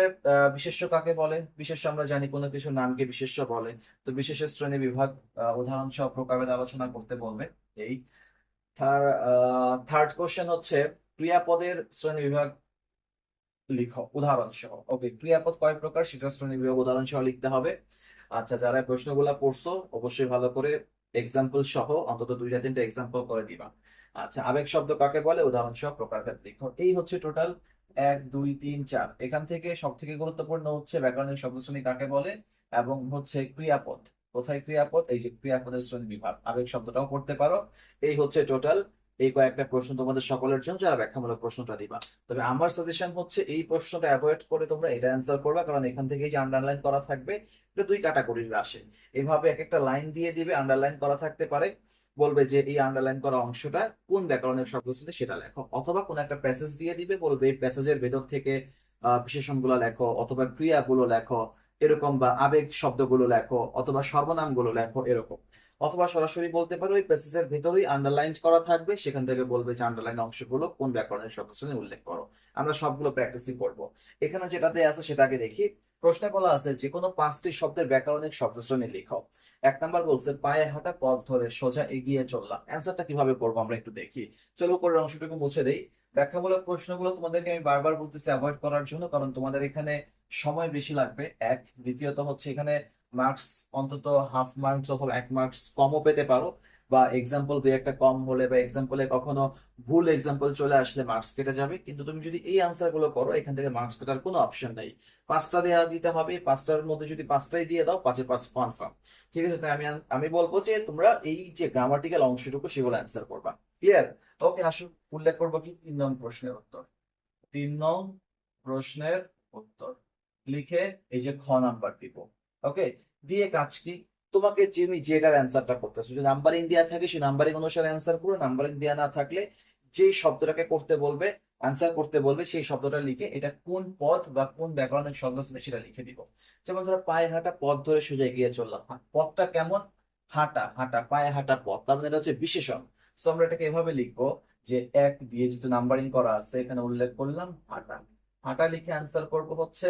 বিশেষ্য কাকে বলে। বিশেষ্য আমরা জানি কোনো কিছু নামকে বিশেষ্য বলে। তো বিশেষের শ্রেণী বিভাগ, উদাহরণ সহ প্রকারভেদ আলোচনা করতে বলবে। এই থার্ড কোশ্চেন হচ্ছে ক্রিয়াপদের শ্রেণী বিভাগ লিখো উদাহরণ সহ। ওকে, ক্রিয়াপদ কয় প্রকার সেটা শ্রেণী বিভাগ উদাহরণ সহ লিখতে হবে। আচ্ছা, যারা প্রশ্নগুলা পড়ছো অবশ্যই ভালো করে এক্সাম্পল সহ অন্তত 2-3টা এক্সাম্পল করে দিবা। আচ্ছা, আবেগ শব্দ কাকে বলে, উদাহরণ সহ প্রকারভেদ লিখো। এই হচ্ছে টোটাল 1 2 3 4। এখান থেকে সব থেকে গুরুত্বপূর্ণ হচ্ছে ব্যাকরণিক শব্দশ্রেণী কাকে বলে এবং হচ্ছে ক্রিয়াপদ। কোথায় ক্রিয়াপদ? এই যে ক্রিয়াপদের শ্রেণী বিভাগ। আবেগ শব্দটাও পড়তে পারো। এই হচ্ছে টোটাল এই কয়েকটা প্রশ্ন তোমাদের সকলের জন্য, যারা ব্যাখ্যামূলক প্রশ্নটা দিবা। তবে আমার সাজেশন হচ্ছে এই প্রশ্নটা অ্যাভয়েড করে তোমরা এটা অ্যান্সার করবা, কারণ এখান থেকে যে আন্ডারলাইন করা থাকবে এটা 2 ক্যাটাগরির আসে। এভাবে এক একটা লাইন দিয়ে দিবে, আন্ডারলাইন করা থাকতে পারে, বলবে যে এই আন্ডারলাইন করা অংশটা কোন ব্যাকরণের শব্দশ্রেণী সেটা লেখো, অথবা কোন একটা প্যাসেজ দিয়ে দিবে, বলবে এই প্যাসেজের ভেতর থেকে বিশেষণগুলো লেখো, অথবা ক্রিয়াগুলো লেখো এরকম, বা আবেগ শব্দগুলো লেখো, অথবা সর্বনামগুলো লেখো এরকম। অথবা সরাসরি বলতে পারো ওই প্যাসেজের ভেতরেই আন্ডারলাইন করা থাকবে, সেখান থেকে বলবে যে আন্ডারলাইন অংশগুলো কোন ব্যাকরণের শব্দশ্রেণী উল্লেখ করো। আমরা সবগুলো প্র্যাকটিসই করবো। এখানে যেটাতে আছে সেটাকে দেখি। প্রশ্নে বলা আছে যে কোনো 5টি শব্দের ব্যাকরণিক শব্দশ্রেণী লিখো। 1 নাম্বার বলছে পায়ে হাঁটা পথ ধরে সোজা এগিয়ে চললাম। অ্যান্সারটা কিভাবে করবো আমরা একটু দেখি। চলো উপরের অংশটুকু মুছে দেই। ব্যাখ্যামূলক প্রশ্নগুলো তোমাদেরকে আমি বারবার বলতেছি অ্যাভয়েড করার জন্য, কারণ তোমাদের এখানে সময় বেশি লাগবে। এক, দ্বিতীয়ত হচ্ছে এখানে মার্কস অন্তত হাফ মার্কস অথবা 1 মার্কস কমও পেতে পারো, বা এক্সাম্পল 2-1টা কম হলে, বা এক্সাম্পলে কখনো ভুল এক্সাম্পল চলে আসলে মার্কস কেটে যাবে। কিন্তু তুমি যদি এই আনসার গুলো করো, এখান থেকে মার্কস কাটার কোনো অপশন নেই। 5টা দেওয়া দিতে হবে, 5টার মধ্যে যদি 5টাই দিয়ে দাও 5-এ 5 কনফার্ম। ঠিক আছে, তাই আমি আমি বলবো যে তোমরা এই যে গ্রামাটিক্যাল অংশটুকু সেগুলো অ্যান্সার করবা। ক্লিয়ার? ওকে, আসুন উল্লেখ করবো কি 3 নং প্রশ্নের উত্তর। 3 নং প্রশ্নের উত্তর লিখে এই যে খ নাম্বার দিব। ওকে, দিয়ে কাজ কি? তোমাকে তুমি যেটার অ্যান্সারটা করতেছো, যদি নাম্বারিং দেওয়া থাকে সেই নাম্বারিং অনুসারে অ্যান্সার করো, নাম্বারিং দেওয়া না থাকলে যে শব্দটাকে করতে বলবে, অ্যান্সার করতে বলবে, সেই শব্দটা লিখে এটা কোন পদ বা কোন ব্যাকরণিক শব্দ সেটা লিখে দিব। যেমন ধরো পায়ে হাঁটা পথ ধরে সোজা এগিয়ে চললাম। পথটা কেমন? হাঁটা, হাঁটা, পায়ে হাঁটা পথ, তার মানে এটা হচ্ছে বিশেষণ। সো আমরা এটাকে এভাবে লিখবো যে 1 দিয়ে যেহেতু নাম্বারিং করা আছে এখানে উল্লেখ করলাম হাঁটা। হাঁটা লিখে অ্যান্সার করব হচ্ছে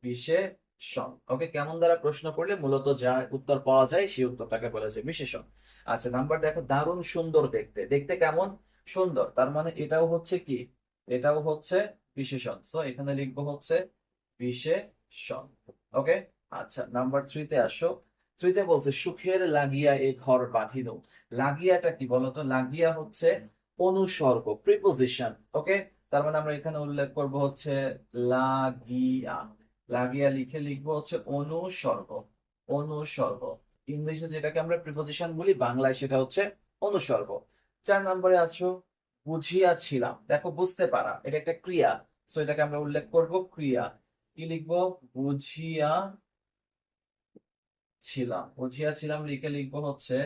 বিশেষণ। ওকে, কেমন দ্বারা প্রশ্ন করলে মূলত যা উত্তর পাওয়া যায় সেই উত্তরটাকে বলা যায় বিশেষণ। আচ্ছা, নাম্বার দেখো, দারুণ সুন্দর দেখতে। দেখতে কেমন? সুন্দর, তার মানে এটাও হচ্ছে কি? এটাও হচ্ছে বিশেষণ। সো এখানে লিখবো হচ্ছে বিশেষণ। ওকে, আচ্ছা নাম্বার 3-তে আসো। 3-তে বলছে সুখের লাগিয়া এ ঘর বাঁধিল। লাগিয়াটা কি বলতো? লাগিয়া হচ্ছে অনুসর্গ, প্রিপোজিশন। ওকে, তার মানে আমরা এখানে উল্লেখ করব হচ্ছে লাগিয়া। লাগিয়া লিখে লিখবো হচ্ছে অনুসর্গ। অনুসর্গ ইংলিশে যেটাকে আমরা প্রিপোজিশন বলি, বাংলায় সেটা হচ্ছে অনুসর্গ। 4 নম্বরে আছো বুঝিয়াছিলাম। দেখো বুঝতে পারা, এটা একটা ক্রিয়া। সো এটাকে আমরা উল্লেখ করব ক্রিয়া। কি লিখবো? বুঝিয়া ছিলাম। বুঝিয়াছিলাম লিখে লিখবো হচ্ছে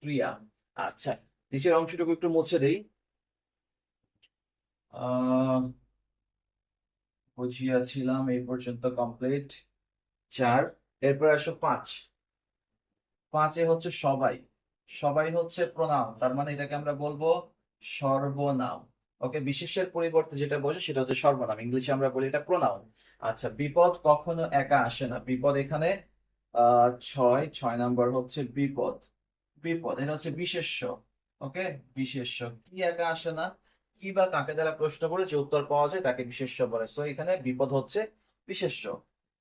ক্রিয়া। আচ্ছা, নিচের অংশটুকু একটু মুছে দেই। আহ বুঝিয়াছিলাম এই পর্যন্ত কমপ্লিট। 4, এরপর আসো 5। 5-এ হচ্ছে সবাই। সবাই হচ্ছে প্রনাউন, তার মানে এটাকে আমরা বলবো সর্বনাম। ওকে, বিশেষের পরিবর্তে যেটা বসে সেটা হচ্ছে সর্বনাম, ইংলিশে আমরা বলি এটা প্রনাউন। আচ্ছা, বিপদ কখনো একা আসে না। বিপদ এখানে 6 নম্বর হচ্ছে বিপদ। বিপদ এটা হচ্ছে বিশেষ্য। ওকে, বিশেষ্য কি একা আসে না, কি বা কাকে দ্বারা প্রশ্ন করে যে উত্তর পাওয়া যায় তাকে বিশেষ্য বলে। সো এখানে বিপদ হচ্ছে বিশেষ্য।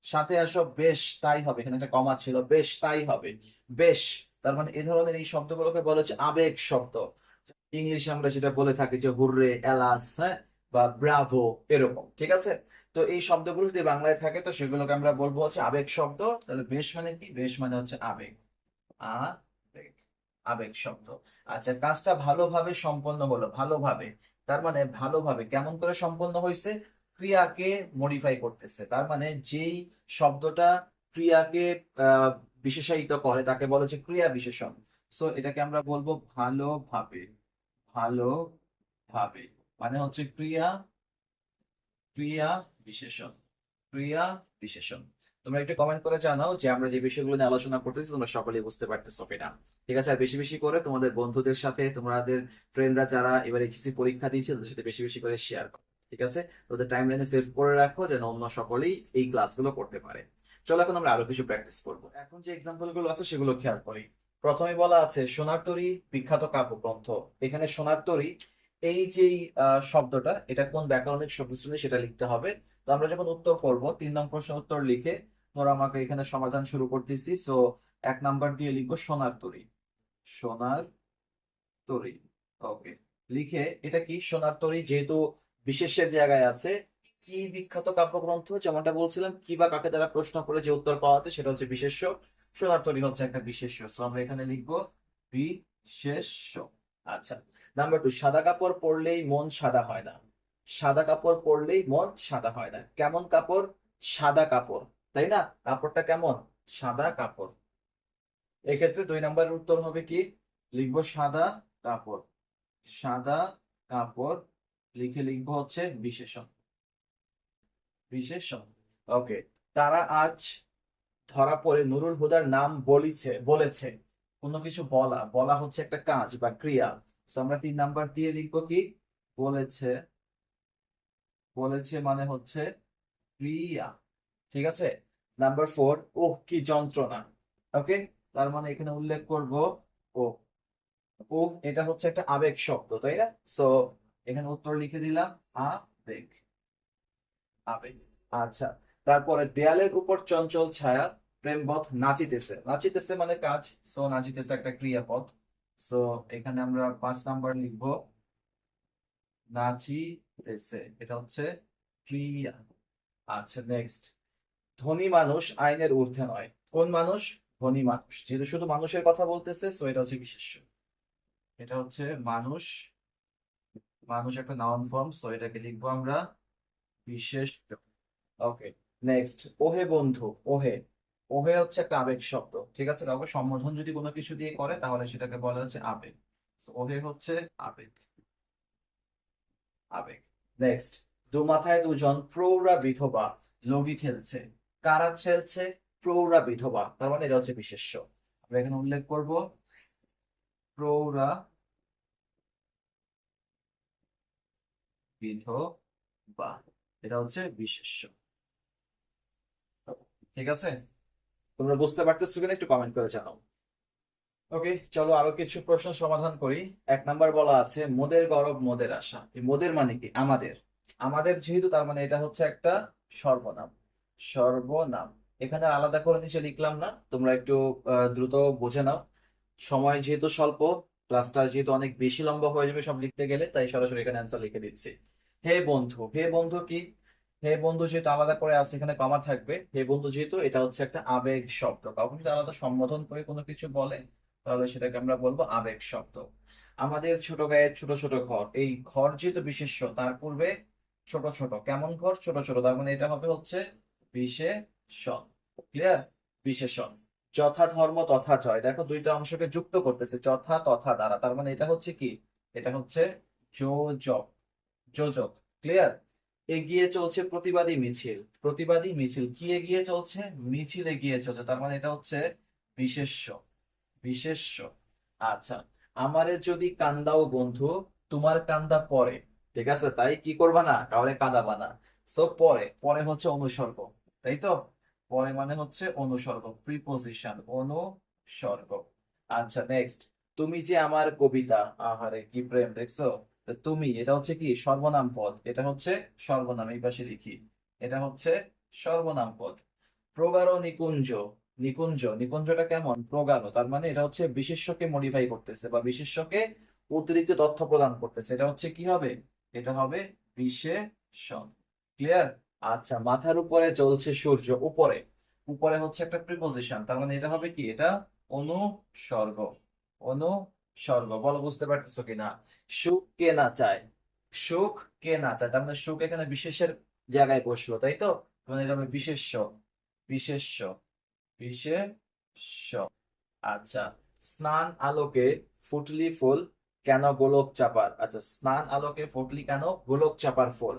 সাথে আসো বেশ তাই হবে, এখানে একটা কমা ছিল, বেশ তাই হবে। বেশ, তার মানে এই ধরনের এই শব্দগুলোকে বলা হচ্ছে আবেগ শব্দ। ইংলিশে আমরা যেটা বলে থাকি যে হুররে, এলাস, হ্যাঁ, বা ব্রাভো, এরকম। ঠিক আছে? তো এই শব্দগুলো যদি বাংলায় থাকে তো সেগুলোকে আমরা বলবো হচ্ছে আবেগ শব্দ। তাহলে বেশ মানে কি? বেশ মানে হচ্ছে আবেগ। আবেগ, আবেগ শব্দ। আচ্ছা, কাজটা ভালোভাবে সম্পন্ন হলো, ভালোভাবে তার মানে ভালোভাবে কেমন করে সম্পন্ন হয়েছে? ক্রিয়াকে মডিফাই করতেছে, তার মানে যেই শব্দটা ক্রিয়াকে আহ বিশেষায়িত করে তাকে বলে যে ক্রিয়া বিশেষণ। সো এটাকে আমরা বলবো ভালোভাবে। ভালোভাবে মানে হচ্ছে ক্রিয়া, ক্রিয়া বিশেষণ, ক্রিয়া বিশেষণ। তোমরা একটু কমেন্ট করে জানাও যে আমরা যে বিষয়গুলো নিয়ে আলোচনা করতেছি তোমরা সকলেই বুঝতে পারতেছো কিনা। ঠিক আছে? আর বেশি বেশি করে তোমাদের বন্ধুদের সাথে, তোমাদের ফ্রেন্ডরা যারা এবার এইচএসসি পরীক্ষা দিচ্ছে তাদের সাথে বেশি বেশি করে শেয়ার করো। ঠিক আছে? তোদের টাইম লাইনে সেভ করে রাখো যেন অন্য সকলেই এই ক্লাসগুলো করতে পারে। চলো এখন আমরা আরো কিছু প্র্যাকটিস করব। এখন যে এক্সাম্পল গুলো আছে সেগুলো খেয়াল করি। প্রথমে বলা আছে সোনার তরী বিখ্যাত কাব্যগ্রন্থ। এখানে সোনার তরী, এই যে শব্দটা, এটা কোন ব্যাকরণিক শব্দশ্রেণী সেটা লিখতে হবে। তো আমরা যখন উত্তর করব 3 নং প্রশ্ন উত্তর লিখে ধরো আমাকে এখানে সমাধান শুরু করতেছি। সো 1 নাম্বার দিয়ে লিখবো সোনার তরী, সোনার তরী। ওকে, লিখে এটা কি সোনার তরী যেহেতু বিশেষের জায়গায় আছে, কি বিখ্যাত কাব্যগ্রন্থ যেমনটা বলছিলাম, কি বা কাকে দ্বারা প্রশ্ন করে যে উত্তর পাওয়া যায় সেটা হচ্ছে বিশেষ্য। সোনার তরী হচ্ছে একটা বিশেষ্য, সো আমরা এখানে লিখবো বিশেষ্য। আচ্ছা, নাম্বার 2, সাদা কাপড় পরলেই মন সাদা হয় না। সাদা কাপড় পরলেই মন সাদা হয় না। কেমন কাপড়? সাদা কাপড়, তাই না? কাপড়টা কেমন? সাদা কাপড়। এক্ষেত্রে 2 নাম্বারের উত্তর হবে কি? লিখবো সাদা কাপড়, সাদা কাপড় লিখে লিখবো হচ্ছে বিশেষণ, বিশেষণ। ওকে, তারা আজ ধরা পড়ে নুরুল হুদার নাম বলেছে। কোনো কিছু বলা, বলা হচ্ছে একটা কাজ বা ক্রিয়া। তো আমরা 3 নাম্বার দিয়ে লিখবো কি? বলেছে, বলেছে মানে হচ্ছে ক্রিয়া। ঠিক আছে? নাম্বার 4, ওহ কি যন্ত্রণা। ওকে, তার মানে এখানে উল্লেখ করব ও, ও এটা হচ্ছে একটা আবেগ শব্দ, তাই না? সো এখানে উত্তর লিখে দিলাম আবেগ, আবেগ। আচ্ছা, তারপরে দেয়ালের উপর চঞ্চল ছায়া প্রেমবধ নাচিতেছে। নাচিতেছে মানে কাজ, সো নাচিতেছে একটা ক্রিয়াপদ। সো এখানে আমরা 5 নাম্বার লিখবো নাচিতেছে, এটা হচ্ছে ক্রিয়া। আচ্ছা, নেক্সট, ধনী মানুষ আইনের ঊর্ধ্বে নয়। কোন মানুষ? ধনী মানুষ। যেহেতু শুধু মানুষের কথা বলতেছে সো এটা হচ্ছে বিশেষ্য, এটা হচ্ছে মানুষ। মানুষ একটা নাউন ফর্ম, সো এটাকে লিখবো আমরা বিশেষ। ওকে, নেক্সট, ওহে বন্ধু। ওহে, ওহে হচ্ছে একটা আবেগ শব্দ। ঠিক আছে? কাউকে সম্বোধন যদি কোনো কিছু দিয়ে করে তাহলে সেটাকে বলা হচ্ছে আবেগ। So, ওহে হচ্ছে আবেগ, আবেগ। নেক্সট, দুমাথায় দুজন প্রৌঢ়া বিধবা লগি ঠেলছে। কারা ঠেলছে? প্রৌঢ়া বিধবা, তার মানে এটা হচ্ছে বিশেষ্য। আমরা এখানে উল্লেখ করব প্রৌঢ়া বিধবা, এটা হচ্ছে বিশেষ্য। ঠিক আছে? তোমরা বুঝতে পারতেছো কিনা একটু কমেন্ট করে জানাও। ওকে, চলো আরো কিছু প্রশ্ন সমাধান করি। 1 নাম্বার বলা আছে মোদের গরব মোদের আশা। এই মোদের মানে কি? আমাদের। আমাদের যেহেতু তার মানে এটা হচ্ছে একটা সর্বনাম, সর্বনাম। এখানে আর আলাদা করে নিচে লিখলাম না, তোমরা একটু দ্রুত বুঝে নাও। সময় যেহেতু স্বল্প, ক্লাসটা যেহেতু অনেক বেশি লম্বা হয়ে যাবে সব লিখতে গেলে, তাই সরাসরি এখানে অ্যান্সার লিখে দিচ্ছি। হে বন্ধু, হে বন্ধু কি? হে বন্ধু যেহেতু আলাদা করে আছে এখানে কমা থাকবে। হে বন্ধু যেহেতু এটা হচ্ছে একটা আবেগ শব্দ, কাউকে যদি আলাদা সম্বোধন করে কোনো কিছু বলে তাহলে সেটাকে আমরা বলবো আবেগ শব্দ। আমাদের ছোট গায়ের ছোট ছোট ঘর, এই ঘর যেহেতু বিশেষ্য তার পূর্বে ছোট ছোট, কেমন ঘর? ছোট ছোট, তার মানে এটা হবে হচ্ছে বিশেষণ। ক্লিয়ার? বিশেষণ। যথা ধর্ম তথা জয়, দেখো দুইটা অংশকে যুক্ত করতেছে যথা তথা দ্বারা, তার মানে এটা হচ্ছে কি? এটা হচ্ছে যোজক, যোজক। ক্লিয়ার? এগিয়ে চলছে প্রতিবাদী মিছিল, প্রতিবাদী মিছিল। কি এগিয়ে চলছে? মিছিল এগিয়ে চলছে, তার মানে এটা হচ্ছে বিশেষ্য, বিশেষ্য। আচ্ছা, আমারে যদি কান্দাও বন্ধু তোমার কান্দা পরে। ঠিক আছে? তাই কি করবা না, কাউরে কাঁদাবা না। সো পরে, পরে হচ্ছে অনুসর্গ, তাই তো? পরে মানে হচ্ছে অনুসর্গ, প্রিপোজিশন, অনুসর্গ। আচ্ছা, নেক্সট, তুমি যে আমার কবিতা। আহারে কি প্রেম দেখছো? তো তুমি এটা হচ্ছে কি? সর্বনাম পদ, এটা হচ্ছে সর্বনাম, এই পাশে লিখি, এটা হচ্ছে সর্বনাম পদ। প্রগাঢ় নিকুঞ্জ, নিকুঞ্জ, নিকুঞ্জটা কেমন? প্রগাঢ়, তার মানে এটা হচ্ছে বিশেষ্যকে মডিফাই করতেছে বা বিশেষ্যকে অতিরিক্ত তথ্য প্রদান করতেছে। এটা হচ্ছে কি হবে? এটা হবে বিশেষণ। ক্লিয়ার? আচ্ছা, মাথার উপরে জ্বলছে সূর্য, উপরে, উপরে হচ্ছে একটা প্রিপোজিশন, তার মানে এটা হবে কি, এটা অনুসর্গ। অনুসর্গ, বলো বুঝতে পারতেছো কিনা? সুখ কে না চায়, সুখ কে না চায়, তার মানে সুখ এখানে বিশেষের জায়গায় বসলো, তাই তো? মানে এটা হবে বিশেষ্য, বিশেষ্য, বিশেষ্য। আচ্ছা, স্নান আলোকে ফুটলি ফুল কেন গোলক চাপার? আচ্ছা, স্নান আলোকে ফুটলি কেন গোলক চাপার ফুল।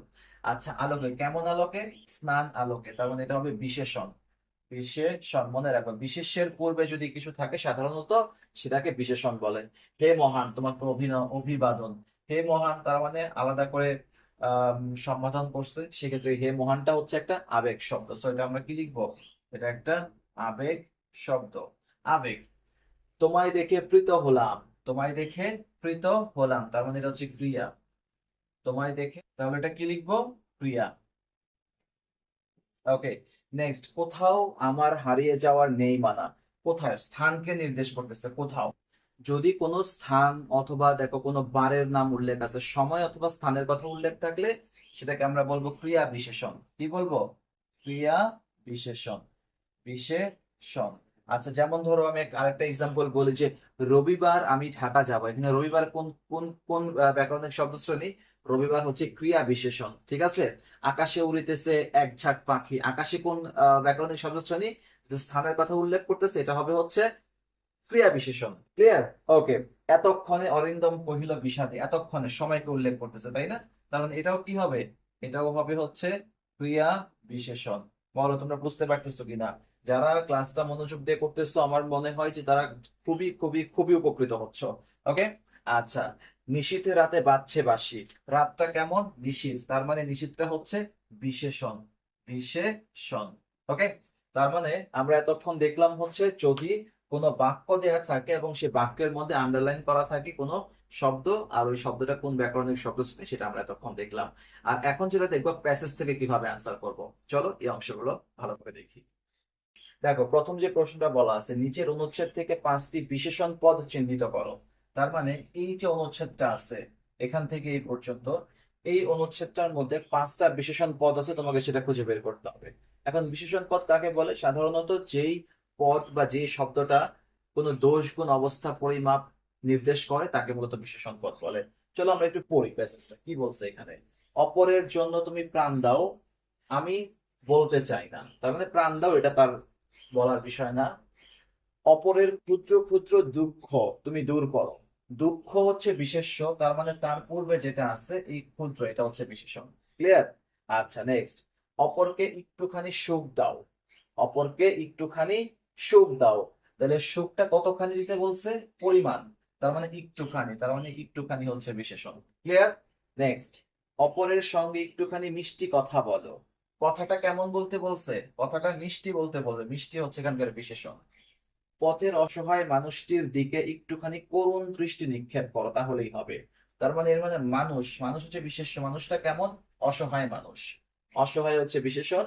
আচ্ছা, আলোকে, কেমন আলোকে? স্নান আলোকে, তার মানে এটা হবে বিশেষণ। বিশেষণ, মনে রাখো বিশেষ্যের পূর্বে যদি কিছু থাকে সাধারণত সেটাকে বিশেষণ বলে। হে মহান, তোমাকে অভিবাদন। হে মহান, তার মানে আলাদা করে সম্বোধন করছে, সেক্ষেত্রে হে মহানটা হচ্ছে একটা আবেগ শব্দ, সো এটা আমরা কি লিখবো? এটা একটা আবেগ শব্দ, আবেগ। তোমায় দেখে প্রীত হলাম, তোমায় দেখে প্রীত হলাম, তার মানে এটা হচ্ছে ক্রিয়া। তোমায় দেখে, তাহলে এটা কি লিখবো? ক্রিয়া। ওকে, নেক্সট, কোথাও আমার হারিয়ে যাওয়ার নেই মানা। কোথায়, স্থানকে নির্দেশ করতেছে, কোথাও। যদি কোনো স্থান অথবা দেখো কোনো বারের নাম উল্লেখ আছে, সময় অথবা স্থানের কথা উল্লেখ থাকলে সেটাকে আমরা বলবো ক্রিয়া বিশেষণ। কি বলবো? ক্রিয়া বিশেষণ, বিশেষণ। আচ্ছা, যেমন ধরো আমি আরেকটা এক্সাম্পল বলি যে রবিবার আমি ঢাকা যাব, এখানে রবিবার কোন কোন কোন ব্যাকরণিক শব্দ শ্রেণী? রবিবার হচ্ছে ক্রিয়া বিশেষণ, ঠিক আছে? আকাশে উড়িতেছে এক ঝাঁক পাখি, আকাশে কোন ব্যাকরণিক শব্দ শ্রেণী? যে স্থানের কথা উল্লেখ করতেছে এটা হবে হচ্ছে ক্রিয়া বিশেষণ। ক্লিয়ার? ওকে। এতক্ষণে অরিন্দম কহিল বিষাদে, এতক্ষণে সময়কে উল্লেখ করতেছে, তাই না? তার মানে এটাও কি হবে? এটাও হবে হচ্ছে ক্রিয়া বিশেষণ। বলো তোমরা বুঝতে পারতেছো কিনা? যারা ক্লাসটা মনোযোগ দিয়ে করতেছো আমার মনে হয় যে তারা খুবই খুবই খুবই উপকৃত হচ্ছ। ওকে। আচ্ছা, নিশীথে রাতে বাজছে বাঁশি, রাতটা কেমন? নিশীথ, তার মানে নিশীথটা হচ্ছে বিশেষণ, বিশেষণ। ওকে। তার মানে আমরা এতক্ষণ দেখলাম হচ্ছে যদি কোনো বাক্য দেয়া থাকে এবং সে বাক্যের মধ্যে আন্ডারলাইন করা থাকে কোনো শব্দ, আর ওই শব্দটা কোন ব্যাকরণিক শব্দ ছিল সেটা আমরা এতক্ষণ দেখলাম। আর এখন যেটা দেখবো প্যাসেজ থেকে কিভাবে আনসার করব। চলো এই অংশগুলো ভালো করে দেখি। দেখো, প্রথম যে প্রশ্নটা বলা আছে, নিচের অনুচ্ছেদ থেকে 5টি বিশেষণ পদ চিহ্নিত করো। তার মানে এই যে অনুচ্ছেদটা আছে এখান থেকে এই পর্যন্ত, এই অনুচ্ছেদটার মধ্যে 5টা বিশেষণ পদ আছে, তোমাকে সেটা খুঁজে বের করতে হবে। এখন বিশেষণ পদ কাকে বলে? সাধারণত যেই পদ বা যে শব্দটা কোনো দোষ গুণ অবস্থা পরিমাপ নির্দেশ করে তাকে মূলত বিশেষণ পদ বলে। চলো আমরা একটু পড়ি প্যাসেজটা কি বলছে এখানে। অপরের জন্য তুমি প্রাণ দাও, আমি বলতে চাই না, তার মানে প্রাণ দাও এটা তার বলার বিষয় না। অপরের ক্ষুদ্র ক্ষুদ্র দুঃখ তুমি দূর করো, দুঃখ হচ্ছে বিশেষ্য, তার মানে তার পূর্বে যেটা আছে এই ক্ষুদ্র এটা হচ্ছে বিশেষণ। ক্লিয়ার? আচ্ছা, নেক্সট, অপরকে একটুখানি সুখ দাও, অপরকে একটুখানি সুখ দাও, তাহলে সুখটা কতখানি দিতে বলছে? পরিমাণ, তার মানে একটুখানি, তার মানে একটুখানি হচ্ছে বিশেষণ। ক্লিয়ার? নেক্সট, অপরের সঙ্গে একটুখানি মিষ্টি কথা বলো, কথাটা কেমন বলতে বলছে? কথাটা মিষ্টি বলতে বলছে, মিষ্টি হচ্ছে এখানকার বিশেষণ। পথের অসহায় মানুষটির দিকে একটুখানি করুণ দৃষ্টি নিক্ষেপ করো, তাহলেই হবে। তার মানে এর মানে মানুষ, মানুষ হচ্ছে বিশেষ্য, মানুষটা কেমন? অসহায় মানুষ, অসহায় হচ্ছে বিশেষণ।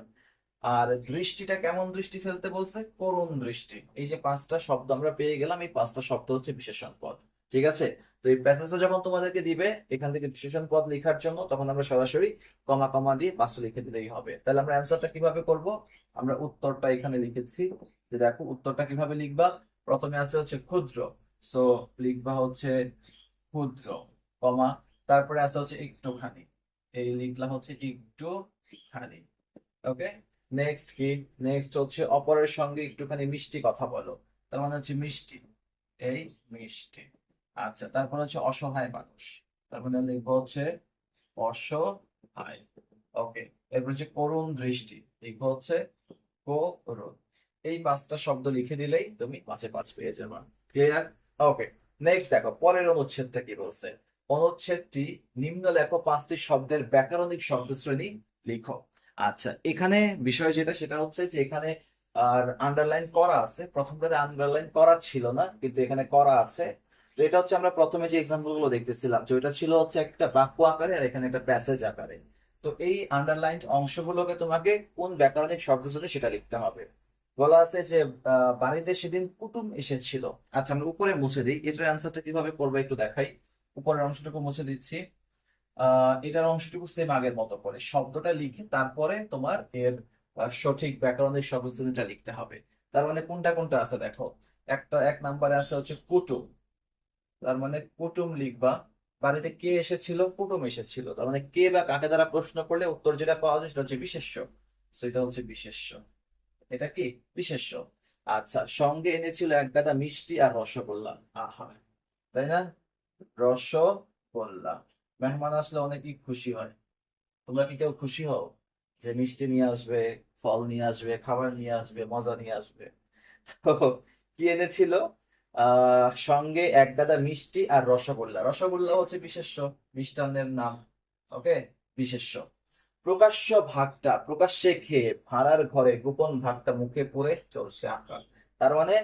আর দৃষ্টিটা কেমন দৃষ্টি ফেলতে বলছে? করুণ দৃষ্টি। এই যে 5টা শব্দ আমরা পেয়ে গেলাম, এই 5টা শব্দ হচ্ছে বিশেষণ পদ। ঠিক আছে? তো এই প্যাসেজটা যখন তোমাদেরকে দিবে এখান থেকে বিশেষণ পদ লেখার জন্য, তখন আমরা সরাসরি কমা কমা দিয়ে 5 লিখে দিলেই হবে। তাহলে আমরা অ্যান্সারটা কিভাবে করব? আমরা উত্তরটা এখানে লিখেছি, যে দেখো উত্তরটা কিভাবে লিখবা। প্রথমে আছে হচ্ছে ক্ষুদ্র, সো লিখবা হচ্ছে ক্ষুদ্র, কমা, তারপরে আছে হচ্ছে একটুখানি, এই লিখলা হচ্ছে একটুখানি। ওকে। নেক্সট কি? নেক্সট হচ্ছে অপরের সঙ্গে একটুখানি মিষ্টি কথা বলো, তার মানে হচ্ছে মিষ্টি, এই মিষ্টি। আচ্ছা, তারপর হচ্ছে অসহায় মানুষ, তার মানে লিখবো হচ্ছে অসহায়। ওকে। এরপর হচ্ছে করুণ দৃষ্টি, লিখবো হচ্ছে করুণ। এই 5টা শব্দ লিখে দিলেই তুমি 5-এ 5 পেয়ে যাবে। ক্লিয়ার? ওকে। নেক্সট দেখো পরের অনুচ্ছেদটা কি বলছে। অনুচ্ছেদটি নিম্ন লেখো 5টি শব্দের ব্যাকরণিক শব্দ শ্রেণী লিখো। আচ্ছা, এখানে বিষয় যেটা সেটা হচ্ছে যে এখানে আর আন্ডারলাইন করা আছে, প্রথমটাতে আন্ডারলাইন করা ছিল না কিন্তু এখানে করা আছে। তো এটা হচ্ছে আমরা প্রথমে যে এক্সাম্পল গুলো দেখতেছিলাম যে ওইটা ছিল হচ্ছে একটা বাক্য আকারে আর এখানে একটা প্যাসেজ আকারে। তো এই আন্ডারলাইন অংশগুলোকে তোমাকে কোন ব্যাকরণিক শব্দ শ্রেণী সেটা লিখতে হবে। বলা আছে যে বাড়িতে সেদিন কুটুম এসেছিল। আচ্ছা, আমরা উপরে মুছে দিই, এটার অ্যান্সারটা কিভাবে করবো একটু দেখাই। উপরের অংশটুকু মুছে দিচ্ছি। এটার অংশটুকু সেম আগের মতো করে শব্দটা লিখে তারপরে তোমার এর সঠিক ব্যাকরণের শব্দটা লিখতে হবে। তার মানে কোনটা কোনটা আছে দেখো, এক নাম্বারে আছে হচ্ছে কুটুম, তার মানে কুটুম লিখবা। বাড়িতে কে এসেছিল? কুটুম এসেছিল। তার মানে কে বা কাকে দ্বারা প্রশ্ন করলে উত্তর যেটা পাওয়া যায় সেটা হচ্ছে বিশেষ্য। So এটা হচ্ছে বিশেষ্য। এটা কি? বিশেষ্য। আচ্ছা, সঙ্গে এনেছিল এক গাদা মিষ্টি আর রসগোল্লা। আহা, তাই না? রসগোল্লা। মেহমান আসলে অনেকেই খুশি হয়। তোমরা কি কেউ খুশি হও যে মিষ্টি নিয়ে আসবে, ফল নিয়ে আসবে, খাবার নিয়ে আসবে, মজা নিয়ে আসবে? তো কি এনেছিল? সঙ্গে এক গাদা মিষ্টি আর রসগোল্লা। রসগোল্লা হচ্ছে বিশেষ্য, মিষ্টান্নের নাম। ওকে, বিশেষ্য। প্রকাশ্য ভাগটা প্রকাশ্যে খেয়ে ভাড়ার ঘরে গোপন ভাগটা মুখে পুরে চলছে আঁকা। তার মানে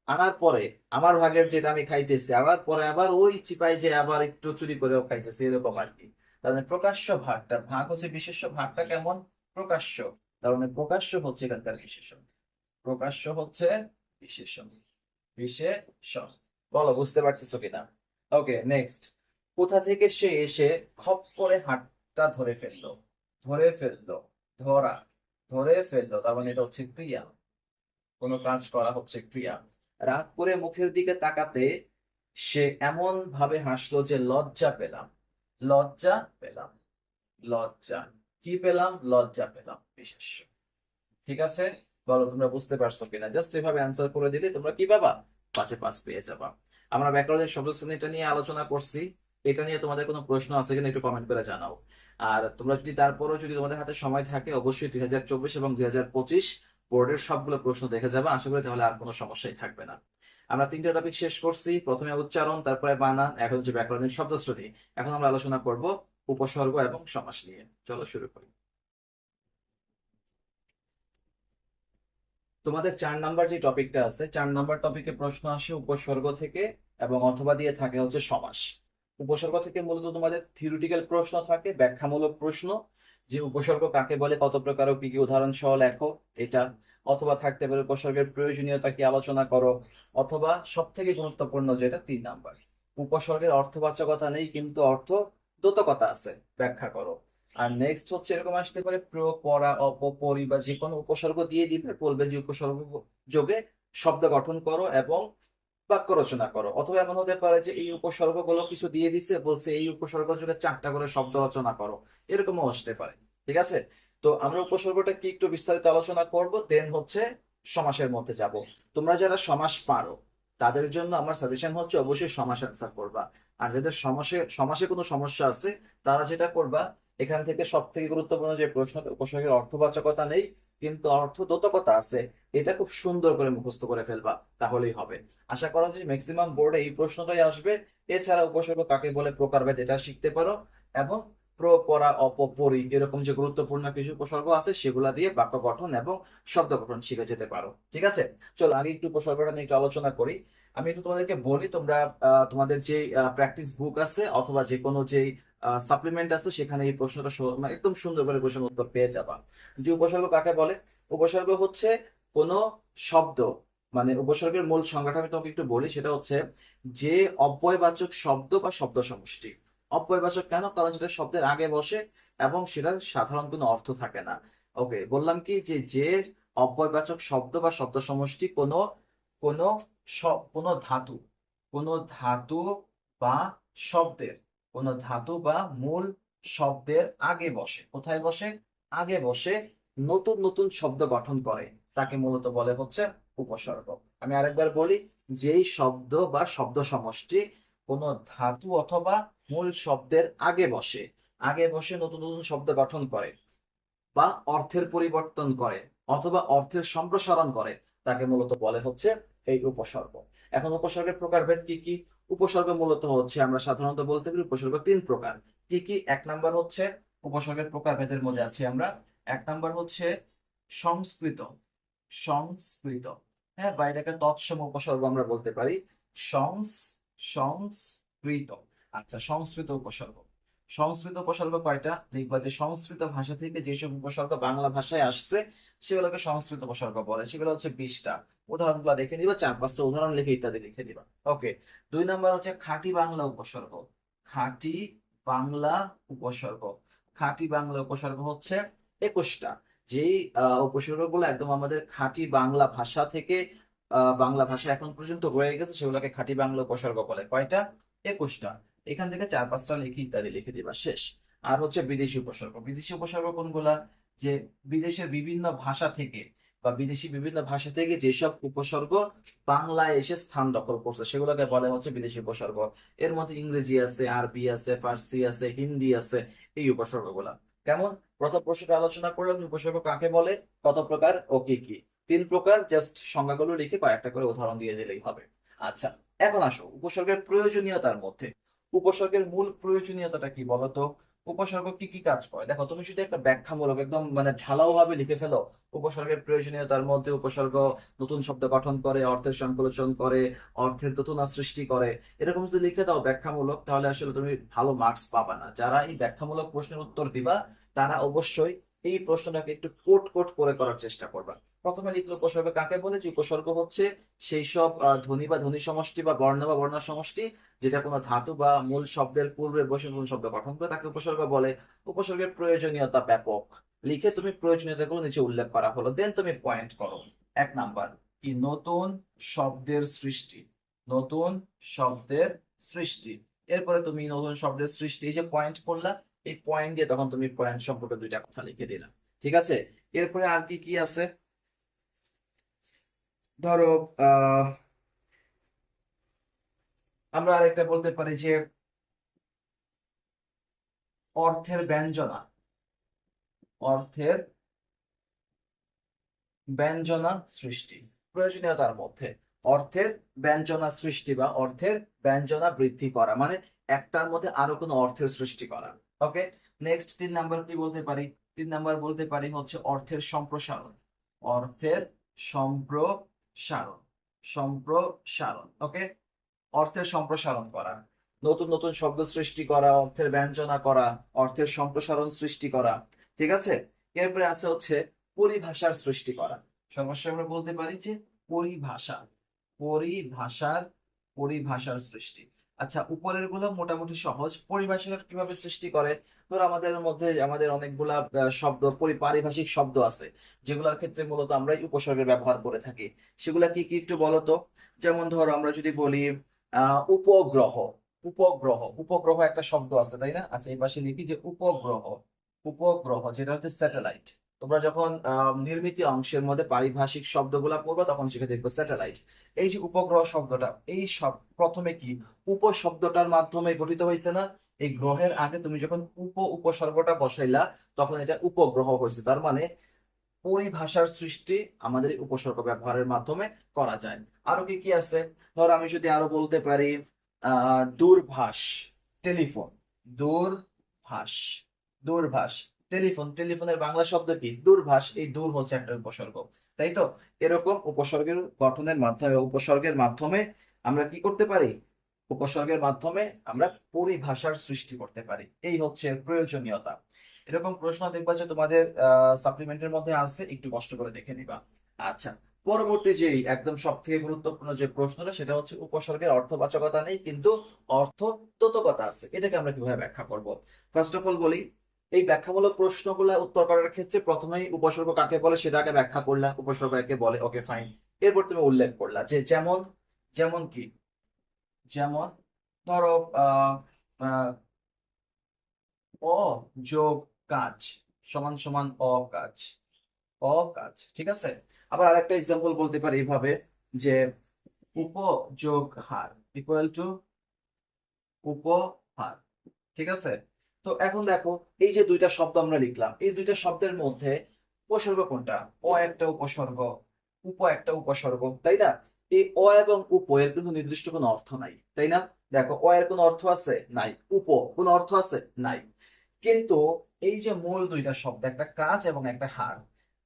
আনার পরে আমার ভাগের যেটা আমি খাইতেছি, আবার পরে আবার ওই চিপাই যে আবার একটু চুরি করেও খাইতেছি, এরকম আর কি। তার মানে প্রকাশ্য ভাগটা, ভাগ হচ্ছে বিশেষ্য, ভাগটা কেমন? প্রকাশ্য। তার মানে প্রকাশ্য হচ্ছে এখানকার বিশেষ্য। প্রকাশ্য হচ্ছে বিশেষণ। বিশেষণ। বলো বুঝতে পারতেছো কিনা? ওকে, নেক্সট। কোথা থেকে সে এসে খপ করে হাতটা ধরে ফেললো। ধরে ফেললো, ধরা, ধরে ফেললো, তার মানে এটা হচ্ছে ক্রিয়া। কোনো কাজ করা হচ্ছে ক্রিয়া। রাগ করে মুখের দিকে তাকাতে সে এমন ভাবে হাসলো যে লজ্জা পেলাম। লজ্জা পেলাম, লজ্জা। কি পেলাম? লজ্জা পেলাম, বিশেষ্য। ঠিক আছে, বলো তোমরা বুঝতে পারছো কিনা? জাস্ট এভাবে অ্যান্সার করে দিলে তোমরা কি পাবা? 5-এ 5 পেয়ে যাবা। আমরা ব্যাকরণের শব্দশ্রেণীটা নিয়ে আলোচনা করছি। এটা নিয়ে তোমাদের কোনো প্রশ্ন আছে কিনা একটু কমেন্ট করে জানাও। আর তোমরা যদি তারপরও যদি তোমাদের হাতে সময় থাকে অবশ্যই 2024 এবং 2025 বোর্ডের সবগুলো প্রশ্ন দেখে যাবে, আশা করি তাহলে আর কোনো সমস্যাই থাকবে না। আমরা 3টা টপিক শেষ করছি, প্রথমে উচ্চারণ, তারপরে বানান, এখন হচ্ছে ব্যাকরণের শব্দশ্রেণী। এখন আমরা আলোচনা করব উপসর্গ এবং সমাস নিয়ে। চলো শুরু করি। তোমাদের 4 নাম্বার যে টপিকটা আছে, 4 নাম্বার টপিকে প্রশ্ন আসে উপসর্গ থেকে এবং অথবা দিয়ে থাকে হচ্ছে সমাস। উপসর্গ থেকে মূলত তোমাদের থিওরিটিক্যাল প্রশ্ন থাকে, ব্যাখ্যামূলক প্রশ্ন, যে উপসর্গ কাকে বলে, কত প্রকার ও কি কি উদাহরণ সহ লেখো, এটা। অথবা থাকতে পারে উপসর্গের প্রয়োজনীয়তা কি আলোচনা করো। অথবা সব থেকে গুরুত্বপূর্ণ যেটা 3 নাম্বার, উপসর্গের অর্থবাচকতা নেই কিন্তু অর্থ দ্যোতকতা আছে, ব্যাখ্যা করো। আর নেক্সট হচ্ছে এরকম আসতে পারে প্র, পরা, অপ, পরি বা যে কোনো উপসর্গ দিয়ে দিবে, বলবে যে উপসর্গ যোগে শব্দ গঠন করো এবং বাক্য রচনা করো। অথবা এমন হতে পারে যে এই উপসর্গগুলো কিছু দিয়ে দিছে, বলছে এই উপসর্গ যোগে 4টা করে শব্দ রচনা করো, এরকমও আসতে পারে। ঠিক আছে, তো আমরা উপসর্গটা কি একটু বিস্তারিত আলোচনা করব, দেন হচ্ছে সমাসের মধ্যে যাব। তোমরা যারা সমাস পারো তাদের জন্য আমার সাজেশন হচ্ছে অবশ্যই সমাস অ্যান্সার করবা। আর যাদের সমাসে সমাসে কোনো সমস্যা আছে তারা যেটা করবা, এখান থেকে সব থেকে গুরুত্বপূর্ণ যে প্রশ্নটা, উপসর্গের অর্থবাচকতা নেই কিন্তু অর্থ দ্যোতকতা আছে, এটা খুব সুন্দর করে মুখস্থ করে ফেলবা, তাহলেই হবে। আশা করা যায় ম্যাক্সিমাম বোর্ডে এই প্রশ্নটাই আসবে। এছাড়া উপসর্গ কাকে বলে, প্রকারভেদ, এটা শিখতে পারো। এবং প্র, পরা, অপ, পরি এরকম যে গুরুত্বপূর্ণ কিছু উপসর্গ আছে সেগুলা দিয়ে বাক্য গঠন এবং শব্দ গঠন শিখে যেতে পারো। ঠিক আছে, চলো আগে একটু উপসর্গটা নিয়ে একটু আলোচনা করি। আমি একটু তোমাদেরকে বলি, তোমরা তোমাদের যে প্র্যাকটিস বুক আছে অথবা যে কোনো যে সাপ্লিমেন্ট আছে সেখানে এই প্রশ্নটা মানে একদম সুন্দর করে প্রশ্নের উত্তর পেয়ে যাবা। যে উপসর্গ কাকে বলে, উপসর্গ হচ্ছে কোনো শব্দ, মানে উপসর্গের মূল সংজ্ঞাটা আমি তোমাকে একটু বলি, সেটা হচ্ছে যে অব্যয়বাচক শব্দ বা শব্দ সমষ্টি। অব্যয়বাচক কেন? কারণ সেটা শব্দের আগে বসে এবং সেটার সাধারণ কোনো অর্থ থাকে না। ওকে, বললাম কি যে যে অব্যয়বাচক শব্দ বা শব্দ সমষ্টি কোনো কোনো কোনো ধাতু, কোনো ধাতু বা শব্দের, কোনো ধাতু বা মূল শব্দের আগে বসে। কোথায় বসে? আগে বসে নতুন নতুন শব্দ গঠন করে, তাকে মূলত বলে হচ্ছে উপসর্গ। আমি আরেকবার বলি, যেই শব্দ বা শব্দ সমষ্টি কোনো ধাতু অথবা মূল শব্দের আগে বসে, আগে বসে নতুন নতুন শব্দ গঠন করে বা অর্থের পরিবর্তন করে অথবা অর্থের সম্প্রসারণ করে, তাকে মূলত বলে হচ্ছে এই উপসর্গ। এখন উপসর্গের প্রকারভেদ কি কি? উপসর্গ মূলত হচ্ছে, আমরা সাধারণত বলতে পারি উপসর্গ 3 প্রকার। কি কি? 1 নাম্বার হচ্ছে উপসর্গের প্রকারভেদের মধ্যে আছি আমরা। 1 নাম্বার হচ্ছে সংস্কৃত, সংস্কৃত, হ্যাঁ, বা এটাকে তৎসম উপসর্গ আমরা বলতে পারি। সংস সংস্কৃত। আচ্ছা, সংস্কৃত উপসর্গ। সংস্কৃত উপসর্গ কয়টা লিখবা, যে সংস্কৃত ভাষা থেকে যেসব উপসর্গ বাংলা ভাষায় আসছে সেগুলোকে সংস্কৃত উপসর্গ বলে, সেগুলো হচ্ছে 20টা। উদাহরণগুলো দেখে নিবা, 4-5টা উদাহরণ লিখে ইত্যাদি লিখে দিবা। ওকে, 2 নাম্বার হচ্ছে খাঁটি বাংলা উপসর্গ। খাঁটি বাংলা উপসর্গ। খাঁটি বাংলা উপসর্গ হচ্ছে 21টা। যেই উপসর্গগুলো একদম আমাদের খাঁটি বাংলা ভাষা থেকে বাংলা ভাষা এখন পর্যন্ত রয়ে গেছে সেগুলোকে খাঁটি বাংলা উপসর্গ বলে। কয়টা? 21টা। এখান থেকে 4-5টা লিখে ইত্যাদি লিখে দিবা, শেষ। আর হচ্ছে বিদেশি উপসর্গ। বিদেশি উপসর্গ কোনগুলা? যে বিদেশের বিভিন্ন ভাষা থেকে বা বিদেশি বিভিন্ন ভাষা থেকে যেসব উপসর্গ বাংলায় এসে স্থান দখল করছে সেগুলোকে বলে হচ্ছে বিদেশি উপসর্গ। এর মধ্যে ইংরেজি আছে, আরবি আছে, ফার্সি আছে, হিন্দি আছে, এই উপসর্গগুলা। কেমন? প্রথম প্রশ্নটা আলোচনা করলাম উপসর্গ কাকে বলে, কত প্রকার ও কি কি। 3 প্রকার, জাস্ট সংজ্ঞাগুলো লিখে কয়েকটা করে উদাহরণ দিয়ে দিলেই হবে। আচ্ছা, এখন আসো উপসর্গের প্রয়োজনীয়তার মধ্যে। উপসর্গের মূল প্রয়োজনীয়তাটা কি বলতো? উপসর্গ কি কি কাজ করে দেখো। তুমি যদি একটা ব্যাখ্যামূলক একদম মানে ঢালাও ভাবে লিখে ফেলো উপসর্গের প্রয়োজনীয়তার মধ্যে, উপসর্গ নতুন শব্দ গঠন করে, অর্থের সংকোচন করে, অর্থের দোতনা সৃষ্টি করে, এরকম যদি লিখে দাও ব্যাখ্যামূলক, তাহলে আসলে তুমি ভালো মার্কস পাবা না। যারা এই ব্যাখ্যামূলক প্রশ্নের উত্তর দিবা তারা অবশ্যই এই প্রশ্নটাকে একটু কোট কোট করে করার চেষ্টা করবা। প্রথমে লিখলো উপসর্গ কাকে বলে, যে উপসর্গ হচ্ছে সেই সব ধ্বনি বা ধ্বনি সমষ্টি বা বর্ণ বা বর্ণ সমষ্টি যেটা কোনো ধাতু বা মূল শব্দের পূর্বে বসে নতুন শব্দ গঠন করে, তাকে উপসর্গ বলে। উপসর্গের প্রয়োজনীয়তা ব্যাপক। লিখে তুমি প্রয়োজনীয়তাগুলো নিচে উল্লেখ করা হলো, দেন তুমি পয়েন্ট করো। 1 নাম্বার কি? নতুন শব্দের সৃষ্টি। নতুন শব্দের সৃষ্টি। এরপরে তুমি নতুন শব্দের সৃষ্টি, এই যে পয়েন্ট করলা, এই পয়েন্ট দিয়ে তখন তুমি পয়েন্ট সম্পর্কে 2টা কথা লিখে দিলা। ঠিক আছে? এরপরে আর কি কি আছে? ধরো আহ আমরা আরেকটা বলতে পারি যে অর্থের ব্যঞ্জনা। অর্থের ব্যঞ্জনা সৃষ্টি প্রয়োজনীয়তার মধ্যে। অর্থের ব্যঞ্জনা সৃষ্টি বা অর্থের ব্যঞ্জনা বৃদ্ধি করা মানে একটার মধ্যে আরো কোনো অর্থের সৃষ্টি করা। ওকে, নেক্সট 3 নাম্বার কি বলতে পারি? 3 নাম্বার বলতে পারি হচ্ছে অর্থের সম্প্রসারণ। অর্থের সম্প্রসারণ। সম্প্রসারণ, ওকে। অর্থের সম্প্রসারণ করা, নতুন নতুন শব্দ সৃষ্টি করা, অর্থের ব্যঞ্জনা করা, অর্থের সম্প্রসারণ সৃষ্টি করা। ঠিক আছে? এরপরে আছে হচ্ছে পরিভাষার সৃষ্টি করা। সর্বশেষে আমরা বলতে পারি যে পরিভাষা। পরিভাষার পরিভাষার সৃষ্টি। আচ্ছা, উপরের গুলো মোটামুটি সহজ। পরিভাষার কিভাবে সৃষ্টি করে? ধর আমাদের মধ্যে আমাদের অনেকগুলা শব্দ পারিভাষিক শব্দ আছে যেগুলোর ক্ষেত্রে মূলত আমরা এই উপসর্গের ব্যবহার করে থাকি। সেগুলা কি কি একটু বলো তো। যেমন ধরো আমরা যদি বলি উপগ্রহ। উপগ্রহ, উপগ্রহ একটা শব্দ আছে তাই না? আচ্ছা, এই পাশে লিখি যে উপগ্রহ। উপগ্রহ যেটা হচ্ছে স্যাটেলাইট। তোমরা যখন নির্মিতি অংশের মধ্যে পারিভাষিক শব্দগুলা পড়বে তখন সেখানে দেখবে স্যাটেলাইট। এই যে উপগ্রহ শব্দটা, এই সব প্রথমে কি উপশব্দটার মাধ্যমে গঠিত হয়েছে না? এই গ্রহের আগে তুমি যখন উপসর্গটা বসাইলা তখন এটা উপগ্রহ হয়েছে। তার মানে পরিভাষার সৃষ্টি আমাদের এই উপসর্গ ব্যবহারের মাধ্যমে করা যায়। আরো কি কি আছে? ধর আমি যদি আরো বলতে পারি দূরভাষ। টেলিফোন। দূরভাষ। দূরভাষ। টেলিফোন, টেলিফোনের বাংলা শব্দ কি? দূরভাষ। এই দূর হচ্ছে একটা উপসর্গ, তাই তো? এরকম উপসর্গের গঠনের মাধ্যমে, উপসর্গের মাধ্যমে আমরা কি করতে পারি? উপসর্গের মাধ্যমে আমরা পরিভাষার সৃষ্টি করতে পারি। এই হচ্ছে এর প্রয়োজনীয়তা। এরকম প্রশ্ন দেখবা যে তোমাদের সাপ্লিমেন্টের মধ্যে আছে, একটু কষ্ট করে দেখে নিবা। আচ্ছা, পরবর্তী যে একদম সব থেকে গুরুত্বপূর্ণ যে প্রশ্নটা সেটা হচ্ছে উপসর্গের অর্থবাচকতা নেই কিন্তু অর্থ দ্যোতকতা আছে, এটাকে আমরা কিভাবে ব্যাখ্যা করব? ফার্স্ট অফ অল বলি, এই ব্যাখ্যামূলক প্রশ্নগুলো উত্তর করার ক্ষেত্রে প্রথমেই উপসর্গ কাকে বলে সেটা আগে ব্যাখ্যা করলা, উপসর্গ একে বলে, ওকে ফাইন। এরপর তুমি উল্লেখ করলা যে যেমন, যেমন কি? যেমন ধরো আহ আহ, অ যোগ কাজ সমান সমান অকাজ। অকাজ, ঠিক আছে? আবার আরেকটা এক্সাম্পল বলতে পারি এইভাবে যে উপযোগ হার ইকুয়াল টু উপহার। ঠিক আছে? তো এখন দেখো, এই যে 2টা শব্দ আমরা লিখলাম, এই 2টা শব্দের মধ্যে উপসর্গ কোনটা? অ একটা উপসর্গ, উপ একটা উপসর্গ, তাই না? এই অ এবং উপ এর কিন্তু নির্দিষ্ট কোনো অর্থ নাই, তাই না? দেখো, অ এর কোনো অর্থ আছে? নাই। উপ কোনো অর্থ আছে? নাই। কিন্তু এই যে মূল 2টা শব্দ, একটা কাজ এবং একটা হার,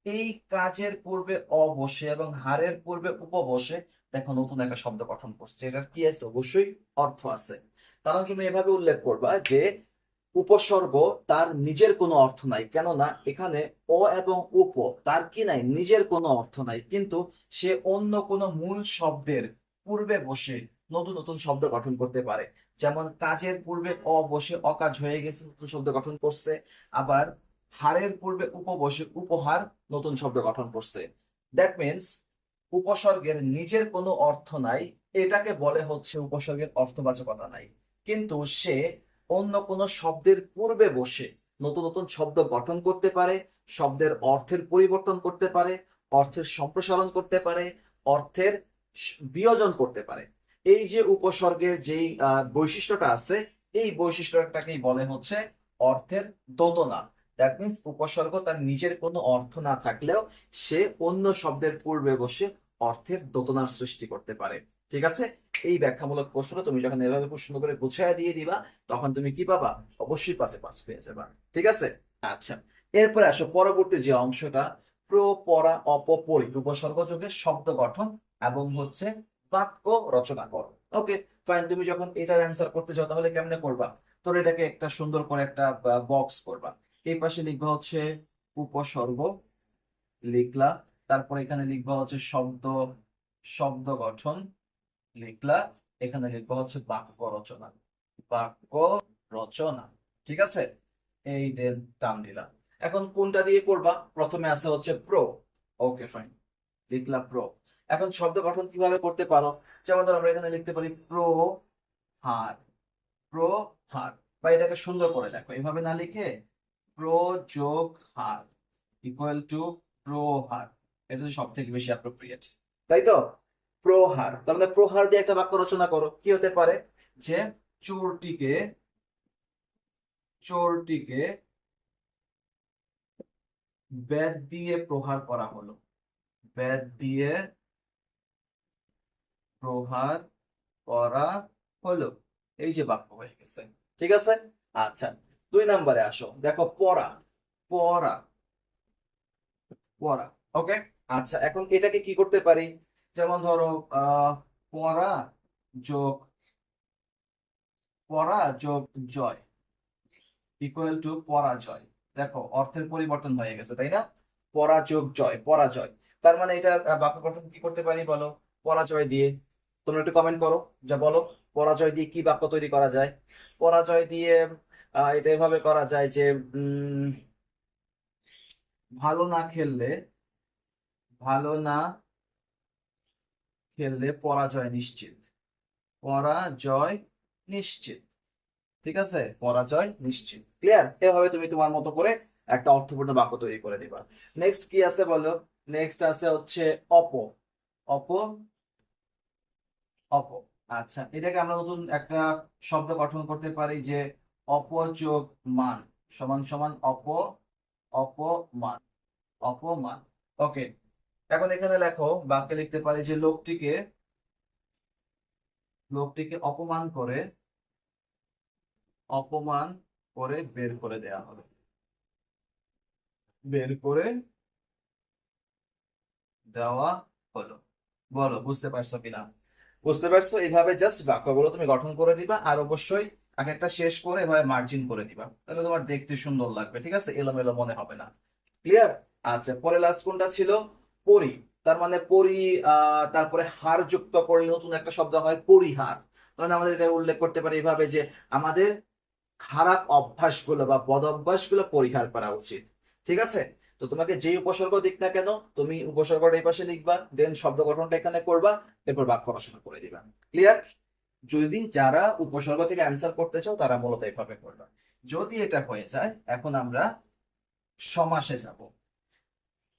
এই কাজের পূর্বে অ বসে এবং হারের পূর্বে উপ বসে দেখো নতুন একটা শব্দ গঠন করছে, এটার কি আছে? অবশ্যই অর্থ আছে। তাহলে তুমি এভাবে উল্লেখ করবা যে উপসর্গ তার নিজের কোনো অর্থ নাই, কেননা এখানে অ এবং উপ তার কি নাই? নিজের কোনো অর্থ নাই, কিন্তু সে অন্য কোনো মূল শব্দের পূর্বে বসে নতুন নতুন শব্দ গঠন করতে পারে। যেমন কাজের পূর্বে অ বসে অকাজ হয়ে গেছে, নতুন শব্দ গঠন করছে। আবার হারের পূর্বে উপ বসে উপহার, নতুন শব্দ গঠন করছে। দ্যাট মিনস উপসর্গের নিজের কোনো অর্থ নাই, এটাকে বলে হচ্ছে উপসর্গের অর্থবাচকতা নাই। কিন্তু সে অন্য কোনো শব্দের পূর্বে বসে নতুন নতুন শব্দ গঠন করতে পারে, শব্দের অর্থের পরিবর্তন করতে পারে, অর্থের সম্প্রসারণ করতে পারে, অর্থের বিয়োজন করতে পারে। এই যে উপসর্গের যেই বৈশিষ্ট্যটা আছে, এই বৈশিষ্ট্যটাকেই বলে হচ্ছে অর্থের দোতনা। দ্যাট মিনস উপসর্গ তার নিজের কোনো অর্থ না থাকলেও সে অন্য শব্দের পূর্বে বসে অর্থের দোতনার সৃষ্টি করতে পারে। ঠিক আছে, এই ব্যাখ্যামূলক প্রশ্ন তুমি যখন এভাবে প্রশ্ন করে গুছিয়ে দিয়ে দিবা, তখন তুমি কি পাবা? অবশ্যই 5-এ 5 পেয়ে যাবা। ঠিক আছে, আচ্ছা, এরপরে আসো পরবর্তী যে অংশটা, প্র পরা অপপরি উপসর্গ যোগে শব্দ গঠন এবং হচ্ছে বাক্য রচনা করো। ওকে ফাইন, তুমি যখন এটার অ্যান্সার করতে যাও তাহলে কেমনে করবা? তোর এটাকে একটা সুন্দর করে একটা বক্স করবা। এই পাশে লিখবা হচ্ছে উপসর্গ, লিখলা। তারপর এখানে লিখবা হচ্ছে শব্দ, শব্দ গঠন, লিখলা। এখানে লিখবা হচ্ছে বাক্য রচনা, বাক্য রচনা। ঠিক আছে, এই দেন টান দিলা। এখন কোনটা দিয়ে করবা? প্রথমে আছে হচ্ছে প্রো। ওকে ফাইন, লিখলা প্রো। এখন শব্দ গঠন কিভাবে করতে পারো? যেমন ধর আমরা এখানে লিখতে পারি প্রো হার, প্রো হার। বা এটাকে সুন্দর করে লেখো, এভাবে না লিখে প্রো যোগ হার ইকুয়াল টু প্রহার। এটা সব থেকে বেশি অ্যাপ্রোপ্রিয়েট, তাই তো? প্রহার, তার মানে প্রহার দিয়ে একটা বাক্য রচনা করো। কি হতে পারে? যে চোরটিকে, চোরটিকে ব্যাট দিয়ে প্রহার করা হলো, ব্যাট দিয়ে প্রহার করা হলো। এই যে বাক্য হয়ে গেছে। ঠিক আছে, আচ্ছা, 2 নম্বরে আসো। দেখো পড়া, পড়া, পড়া। ওকে, আচ্ছা, এখন এটাকে কি করতে পারি? যেমন ধরো পড়া যোগ, পড়া যোগ জয় ইকুয়াল টু পরাজয়। দেখো অর্থের পরিবর্তন হয়ে গেছে, তাই না? পরা যোগ জয়, পরাজয়। তার মানে এটা বাক্য গঠন কি করতে পারি বলো? পরাজয় দিয়ে। তোমরা একটু কমেন্ট করো, যা বলো পরাজয় দিয়ে কি বাক্য তৈরি করা যায়। পরাজয় দিয়ে এটা এভাবে করা যায় যে উম ভালো না খেললে, ভালো না খেললে পরাজয় নিশ্চিত, পরাজয় নিশ্চিত। ঠিক আছে, পরাজয় নিশ্চিত। ক্লিয়ার? এভাবে তুমি তোমার মতো করে একটা অর্থপূর্ণ বাক্য তৈরি করে দিবা। নেক্সট কি আছে বলো? নেক্সট আছে হচ্ছে অপ, অপ, অপ। আচ্ছা, এটাকে আমরা নতুন একটা শব্দ গঠন করতে পারি যে অপযোগ মান সমান সমান অপমান, অপমান। ওকে, এখন এখানে লেখো, বাক্যে লিখতে পারি যে লোকটিকে, লোকটিকে অপমান করে, অপমান করে বের করে দেয়া হবে, বের করে দেওয়া হলো। বলো বুঝতে পারছো কিনা? বুঝতে পারছো? এইভাবে জাস্ট বাক্যগুলো তুমি গঠন করে দিবা, আর অবশ্যই আগে একটা শেষ করে এভাবে মার্জিন করে দিবা, তাহলে তোমার দেখতে সুন্দর লাগবে। ঠিক আছে, এলোমেলো মনে হবে না। ক্লিয়ার? আচ্ছা, পরে লাস্ট কোনটা ছিল? পরি। তার মানে পরি, তারপরে হার যুক্ত করলে নতুন একটা শব্দ হয় পরিহার। তাহলে আমাদের এটা উল্লেখ করতে পারি এভাবে যে আমাদের খারাপ অভ্যাসগুলো বা বদ অভ্যাসগুলো পরিহার করা উচিত। ঠিক আছে, তো তোমাকে যে উপসর্গ দিক না কেন, তুমি উপসর্গটা এই পাশে লিখবা, দেন শব্দ গঠনটা এখানে করবা, এরপর বাক্য রচনা করে দিবা। ক্লিয়ার? যদি যারা উপসর্গ থেকে অ্যান্সার করতে চাও তারা মূলত এইভাবে করবা। যদি এটা হয়ে যায়, এখন আমরা সমাসে যাব।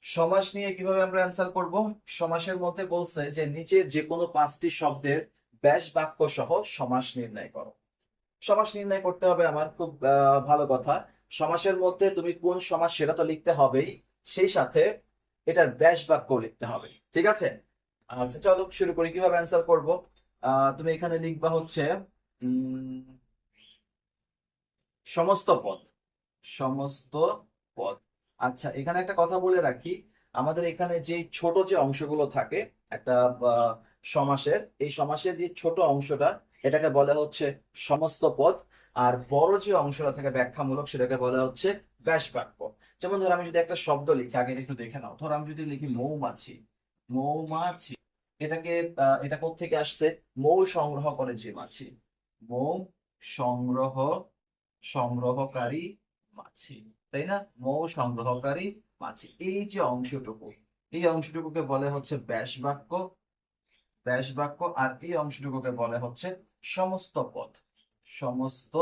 সমাস নিয়ে কিভাবে আমরা অ্যান্সার করব? সমাসের মধ্যে বলছে যে নিচে যে কোনো 5টি শব্দের ব্যাস বাক্য সহ সমাস নির্ণয় করো। সমাস নির্ণয় করতে হবে আমার, খুব ভালো কথা। সমাসের মধ্যে তুমি কোন সমাস সেটা তো লিখতে হবেই, সেই সাথে এটার ব্যাস বাক্য লিখতে হবে। ঠিক আছে, আচ্ছা চলো শুরু করি। কিভাবে অ্যান্সার করব? তুমি এখানে লিখবা হচ্ছে উম সমস্ত পদ, সমস্ত পদ। আচ্ছা, এখানে একটা কথা বলে রাখি, আমাদের এখানে যে ছোট যে অংশগুলো থাকে একটা সমাসের, এই সমাসের যে ছোট অংশটা এটাকে বলা হচ্ছে সমস্ত পদ। আর বড় যে অংশটা থাকে ব্যাখ্যামূলক, সেটাকে বলা হচ্ছে ব্যাস বাক্য। যেমন ধর আমি যদি একটা শব্দ লিখি, আগে একটু দেখে নাও। ধর আমি যদি লিখি মৌমাছি, মৌমাছি। এটাকে এটা কোত্থেকে আসছে? মৌ সংগ্রহ করে যে মাছি, মৌ সংগ্রহ সংগ্রহকারী মাছি, তাই না? মৌ সংগ্রহকারী মাছি, এই যে অংশটুকু, এই অংশটুকুকে বলে হচ্ছে ব্যাস বাক্য, ব্যাস বাক্য। আর এই অংশটুকুকে বলে হচ্ছে সমস্ত পদ, সমস্ত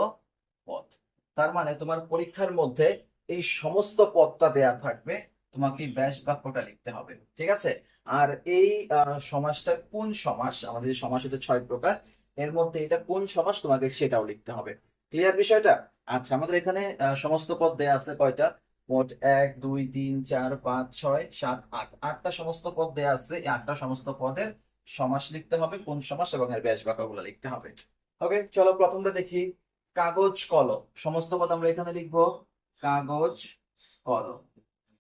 পদ। তার মানে তোমার পরীক্ষার মধ্যে এই সমস্ত পদটা দেয়া থাকবে, তোমাকে এই ব্যাস বাক্যটা লিখতে হবে, ঠিক আছে? আর এই সমাসটা কোন সমাস, আমাদের যে সমাস হচ্ছে 6 প্রকার, এর মধ্যে এটা কোন সমাস তোমাকে সেটাও লিখতে হবে। ক্লিয়ার বিষয়টা? আচ্ছা, আমাদের এখানে সমস্ত পদ দেয়া আছে কয়টা? মোট 1 2 3 4 5 6 7 8, 8টা সমস্ত পদ দেয়া আছে। এই 8টা সমস্ত পদের সমাস লিখতে হবে, কোন সমাস, এবং এর ব্যাস বাক্যগুলো লিখতে হবে। ওকে, চলো প্রথমটা দেখি। কাগজ কলম, সমস্ত পদ আমরা এখানে লিখবো কাগজ কলম।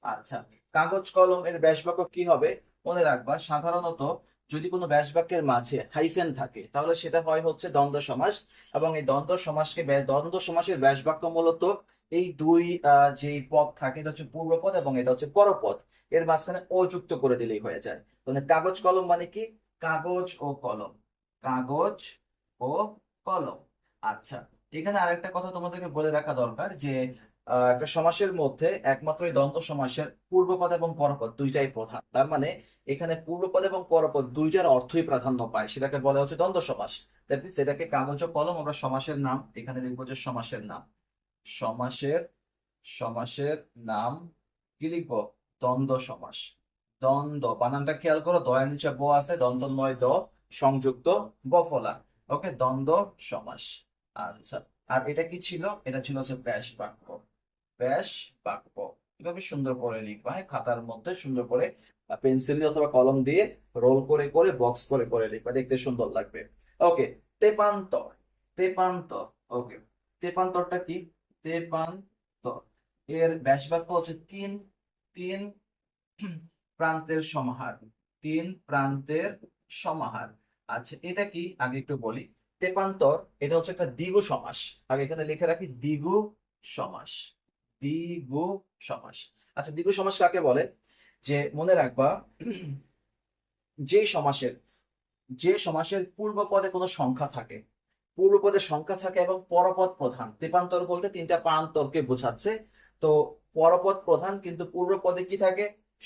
আচ্ছা, কাগজ কলম এর ব্যাস বাক্য কি হবে? মনে রাখবা, সাধারণত যদি কোনো ব্যাস বাক্যের মাঝে হাইফেন থাকে তাহলে সেটা হয় হচ্ছে দ্বন্দ্ব সমাস। এবং এই দ্বন্দ্ব সমাসকে দ্বন্দ্ব সমাসের ব্যাস বাক্য মূলত এই দুই যে পদ থাকে, এটা হচ্ছে পূর্বপদ এবং এটা হচ্ছে পরপদ, এর মাঝখানে ও যুক্ত করে দিলেই হয়ে যায়। তাহলে কাগজ কলম মানে কি? কাগজ ও কলম, কাগজ ও কলম। আচ্ছা, এখানে আরেকটা কথা তোমাদেরকে বলে রাখা দরকার যে একটা সমাসের মধ্যে একমাত্র এই দ্বন্দ্ব সমাসের পূর্বপদ এবং পরপদ দুইটাই প্রধান। তার মানে এখানে পূর্বপদ এবং পরপদ দুইটার অর্থই প্রাধান্য পায়, সেটাকে বলা হচ্ছে দ্বন্দ্ব সমাস। দ্যাট মিনস এটাকে কাগজ ও কলম আমরা সমাসের নাম এখানে লিখবো যে সমাসের নাম, সমাসের সমাসের নাম কি লিখবো? দ্বন্দ্ব সমাস। দ্বন্দ্ব বানানটা খেয়াল করো, দয়ের নিচে ব আছে, দন্ত নয় দ সংযুক্ত বফলা। ওকে, দ্বন্দ্ব সমাস। আচ্ছা, আর এটা কি ছিল? এটা ছিল হচ্ছে ব্যাস বাক্য, ব্যাস বাক্য। এভাবে সুন্দর করে লিখবা, হ্যাঁ, খাতার মধ্যে সুন্দর করে পেন্সিল দিয়ে অথবা কলম দিয়ে রোল করে করে বক্স করে করে লিখবা, দেখতে সুন্দর লাগবে। ওকে, তেপান্তর, তেপান্তর। ওকে, তেপান্তরটা কি? তেপান্তর এর ব্যাস বাক্য হচ্ছে তিন, তিন প্রান্তের সমাহার, তিন প্রান্তের সমাহার। আচ্ছা, এটা কি আগে একটু বলি। তেপান্তর এটা হচ্ছে একটা দ্বিগু সমাস, আগে এখানে লিখে রাখি দ্বিগু সমাস, দ্বিগু সমাস। আচ্ছা, দ্বিগু সমাস কাকে বলে? যে মনে রাখবা, যে সমাসের যে সমাসের পূর্ব পদে কোনো সংখ্যা থাকে, পূর্ব পদে সংখ্যা থাকে এবং পরপদ প্রধান। তেপান্তর বলতে তিনটা প্রান্তরকে বোঝাচ্ছে। তো পরপদ প্রধান কিন্তু পূর্ব পদে কি থাকে?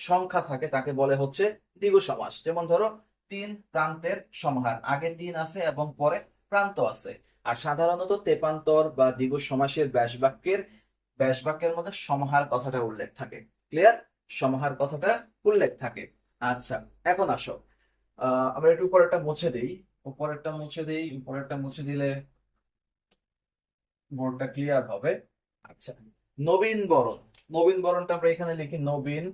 সংখ্যা থাকে, তাকে বলে হচ্ছে দ্বিগু সমাস। যেমন ধরো, তিন প্রান্তের সমাহার, আগে তিন আছে এবং পরে প্রান্ত আছে। আর সাধারণত তেপান্তর বা দ্বিগু সমাসের ব্যাস বাক্যের মধ্যে সমাহার কথাটা উল্লেখ থাকে। ক্লিয়ার? সমাহার কথাটা উল্লেখ থাকে। আচ্ছা, এখন আসো, আমরা একটু উপরেরটা মুছে দেই, উপরেরটা মুছে দেই, উপরেরটা মুছে দিলে বোর্ডটা ক্লিয়ার হবে। আচ্ছা, নবীন বরণ, নবীন বরণটা আমরা এখানে লিখি নবীন,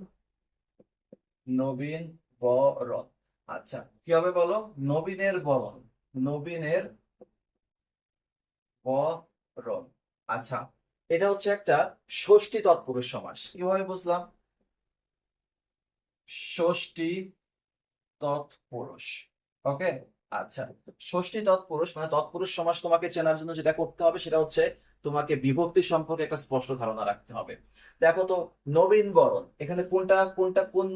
নবীন বরণ। আচ্ছা, কি হবে বলো? নবীনের বরণ, নবীনের বরণ। আচ্ছা, এটা হচ্ছে একটা ষষ্ঠী তৎপুরুষ সমাস। কিভাবে বুঝলাম? ষষ্ঠী তৎপুরুষ। ওকে, আচ্ছা, ষষ্ঠী তৎপুরুষ মানে তৎপুরুষ সমাস তোমাকে চেনার জন্য যেটা করতে হবে সেটা হচ্ছে তোমাকে বিভক্তি সম্পর্কে একটা স্পষ্ট ধারণা রাখতে হবে। দেখো তো, নবীন বরণ, এখানে কোনটা কোনটা কোন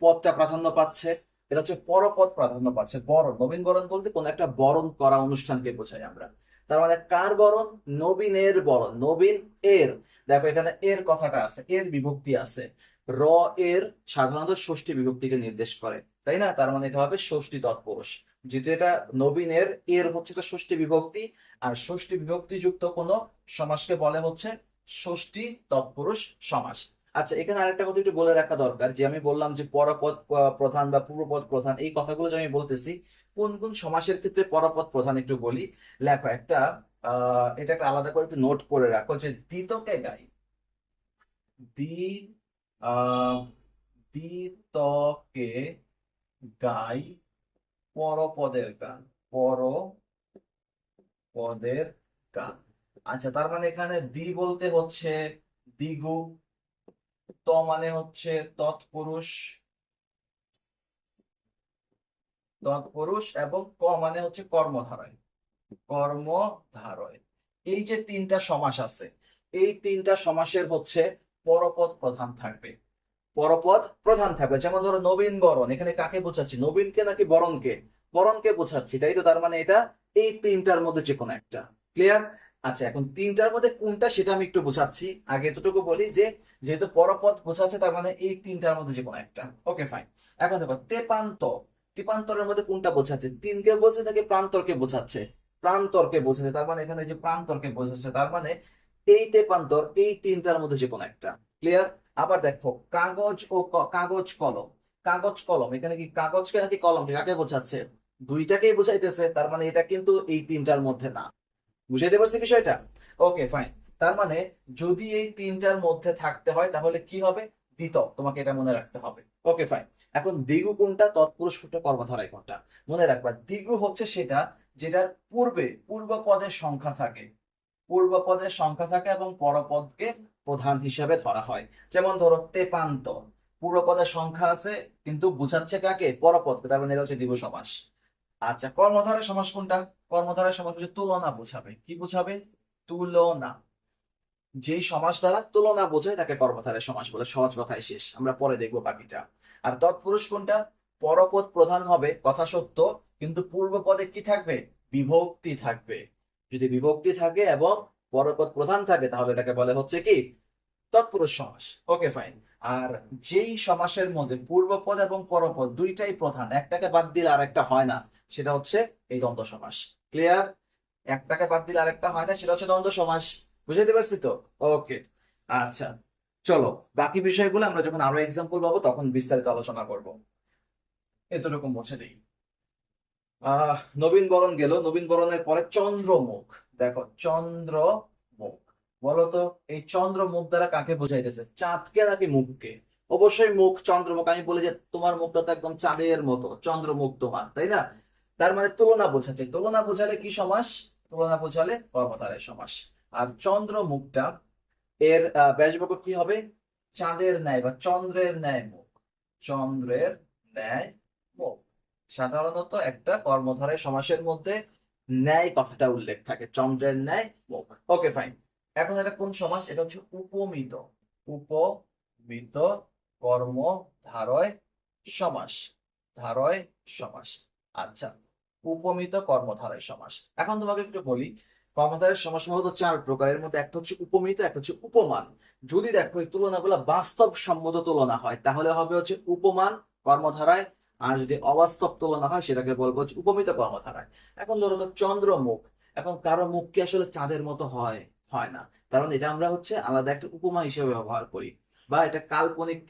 পদটা প্রাধান্য পাচ্ছে? এটা হচ্ছে পরপদ প্রাধান্য পাচ্ছে। বরণ, নবীন বরণ বলতে কোন একটা বরণ করা অনুষ্ঠানকে বোঝাই আমরা। তার মানে কার বরণ? নবীনের বরণ, নবীন এর। দেখো এখানে এর কথাটা আছে, এর বিভক্তি আছে। র এর সাধারণত ষষ্ঠী বিভক্তিকে নির্দেশ করে, তাই না? তার মানে এটা হবে ষষ্ঠী তৎপুরুষ। যেহেতু এটা নবীনের, এর হচ্ছে তো ষষ্ঠী বিভক্তি, আর ষষ্ঠী বিভক্তি যুক্ত কোন সমাসকে বলে হচ্ছে ষষ্ঠী তৎপুরুষ সমাস। আচ্ছা, এখানে আরেকটা কথা একটু বলে রাখা দরকার, যে আমি বললাম যে পরপদ প্রধান বা পূর্বপদ প্রধান, এই কথাগুলো যে আমি বলতেছি, কোন কোন সমাসের ক্ষেত্রে পরপদ প্রধান একটু বলি। লেখো একটা, এটা একটা আলাদা করে একটু নোট করে রাখো, যে দিতকে গাই, দি আহ দিতকে গাই পরপদের গান, পরপদের গান। আচ্ছা, তার মানে এখানে দি বলতে হচ্ছে দিগু, ত মানে হচ্ছে তৎপুরুষ, তৎপুরুষ, এবং ক মানে হচ্ছে কর্মধারয়, কর্মধারয়। এই যে তিনটা সমাস আছে, এই তিনটা সমাসের হচ্ছে পরপদ প্রধান থাকবে। পরপদ প্রধান থাকবে। যেমন ধরো নবীন বরণ, এখানে কাকে বোঝাচ্ছি, নবীনকে নাকি বরণকে? বরণকে বোঝাচ্ছি, তাই তো? তার মানে এটা এই তিনটার মধ্যে যে কোনো একটা। ক্লিয়ার? আচ্ছা, এখন তিনটার মধ্যে কোনটা সেটা আমি একটু বোঝাচ্ছি। আগে এতটুকু বলি যে যেহেতু পরপদ বোঝাচ্ছে তার মানে এই তিনটার মধ্যে যে কোনো একটা। Okay fine. এখন দেখো তেপান্তর, তেপান্তরের মধ্যে কোনটা বোঝাচ্ছে? তিনকে বোঝাচ্ছে নাকি প্রান্তরকে বোঝাচ্ছে? প্রান্তরকে বোঝাচ্ছে, তার মানে এখানে যে প্রান্তরকে বোঝাচ্ছে তার মানে এই তেপান্তর এই তিনটার মধ্যে যে কোনো একটা। ক্লিয়ার? আবার দেখো কাগজ ও কাগজ কলম, কাগজ কলম, এখানে কি কাগজকে নাকি কলমকে, কাকে বোঝাচ্ছে? দুইটাকেই বোঝাইতেছে, তার মানে এটা কিন্তু এই তিনটার মধ্যে না। বুঝাইতে পারছি বিষয়টা? Okay fine. তার মানে যদি এই তিনটার মধ্যে থাকতে হয় তাহলে কি হবে? দ্বিতক, তোমাকে এটা মনে রাখতে হবে। Okay fine. এখন দ্বিগু কোনটা, তৎপুরুষ কোনটা, কর্মধারয় কোনটা? মনে রাখবা দ্বিগু হচ্ছে সেটা যেটার পূর্বে পূর্ব পদের সংখ্যা থাকে, পূর্ব পদের সংখ্যা থাকে এবং পরপদকে প্রধান হিসাবে ধরা হয়। যেমন ধরো তেপান্তর, পূর্ব পদের সংখ্যা আছে কিন্তু বুঝাচ্ছে কাকে? পরপদকে, তার মানে এটা হচ্ছে দ্বিগু সমাস। আচ্ছা, কর্মধারয় সমাস কোনটা? কর্মধারয় সমাস হচ্ছে তুলনা বোঝাবে। কি বোঝাবে? তুলনা। যেই সমাস দ্বারা তুলনা বোঝায় তাকে কর্মধারয় সমাস বলে। সহজ কথায় শেষ, আমরা পরে দেখবো বাকিটা। আর তৎপুরুষ কোনটা? পরপদ প্রধান হবে কথা সত্য, কিন্তু পূর্ব পদে কি থাকবে? বিভক্তি থাকবে। যদি বিভক্তি থাকে এবং পরপদ প্রধান থাকে তাহলে এটাকে বলে হচ্ছে কি? তৎপুরুষ সমাস। Okay fine. আর যেই সমাসের মধ্যে পূর্বপদ এবং পরপদ দুইটাই প্রধান, একটাকে বাদ দিলে আরেকটা হয় না, সেটা হচ্ছে এই দ্বন্দ্ব সমাস। ক্লিয়ার? একটাকে বাদ দিলে আরেকটা হয় না, সেটা হচ্ছে দ্বন্দ্ব সমাস। বুঝাইতে পারছি তো? ওকে। আচ্ছা, চলো বাকি বিষয়গুলো আমরা যখন আরো এক্সাম্পল পাবো তখন বিস্তারিত আলোচনা করব। এতটুকু মুছে দিই। নবীন বরণ গেল, নবীন বরণের পরে চন্দ্রমুখ। দেখো চন্দ্রমুখ, বলতো এই চন্দ্রমুখ দ্বারা কাকে বোঝাইতেছে? চাঁদকে নাকি মুখকে? অবশ্যই মুখ, চন্দ্রমুখ। আমি বলি যে তোমার মুখটা তো একদম চাঁদের মতো, চন্দ্রমুখ তোমার, তাই না? তার মানে তুলনা বোঝাচ্ছে। তুলনা বোঝালে কি সমাস? তুলনা বোঝালে কর্মধারয় সমাস। আর চন্দ্রমুখটা এর ব্যাসবাক্য কি হবে? চাঁদের ন্যায় বা চন্দ্রের ন্যায় মুখ, চন্দ্রের ন্যায় মুখ। সাধারণত একটা কর্মধারয় সমাসের মধ্যে ন্যায় কথাটা উল্লেখ থাকে, চন্দ্রের ন্যায় মুখ। Okay fine. এখন এটা কোন সমাস? এটা হচ্ছে উপমিত, উপমিত কর্মধারয় সমাস, ধারয় সমাস। আচ্ছা, উপমিত কর্মধারয় সমাস। এখন তোমাকে একটু বলি, কর্মধারয় সমাস মূলত চার প্রকারের মধ্যে একটা হচ্ছে উপমিত, একটা হচ্ছে উপমান। যদি দেখো এই তুলনাগুলো বাস্তবসম্মত তুলনা হয় তাহলে হবে হচ্ছে উপমান কর্মধারায়, আর যদি অবাস্তব তুলনা হয় সেটাকে বলবো হচ্ছে উপমিত কর্মধারায়। এখন ধরো তো চন্দ্রমুখ, এখন কারো মুখ কি আসলে চাঁদের মতো হয়? হয় না। কারণ এটা আমরা হচ্ছে আলাদা একটা উপমা হিসেবে ব্যবহার করি, বা এটা কাল্পনিক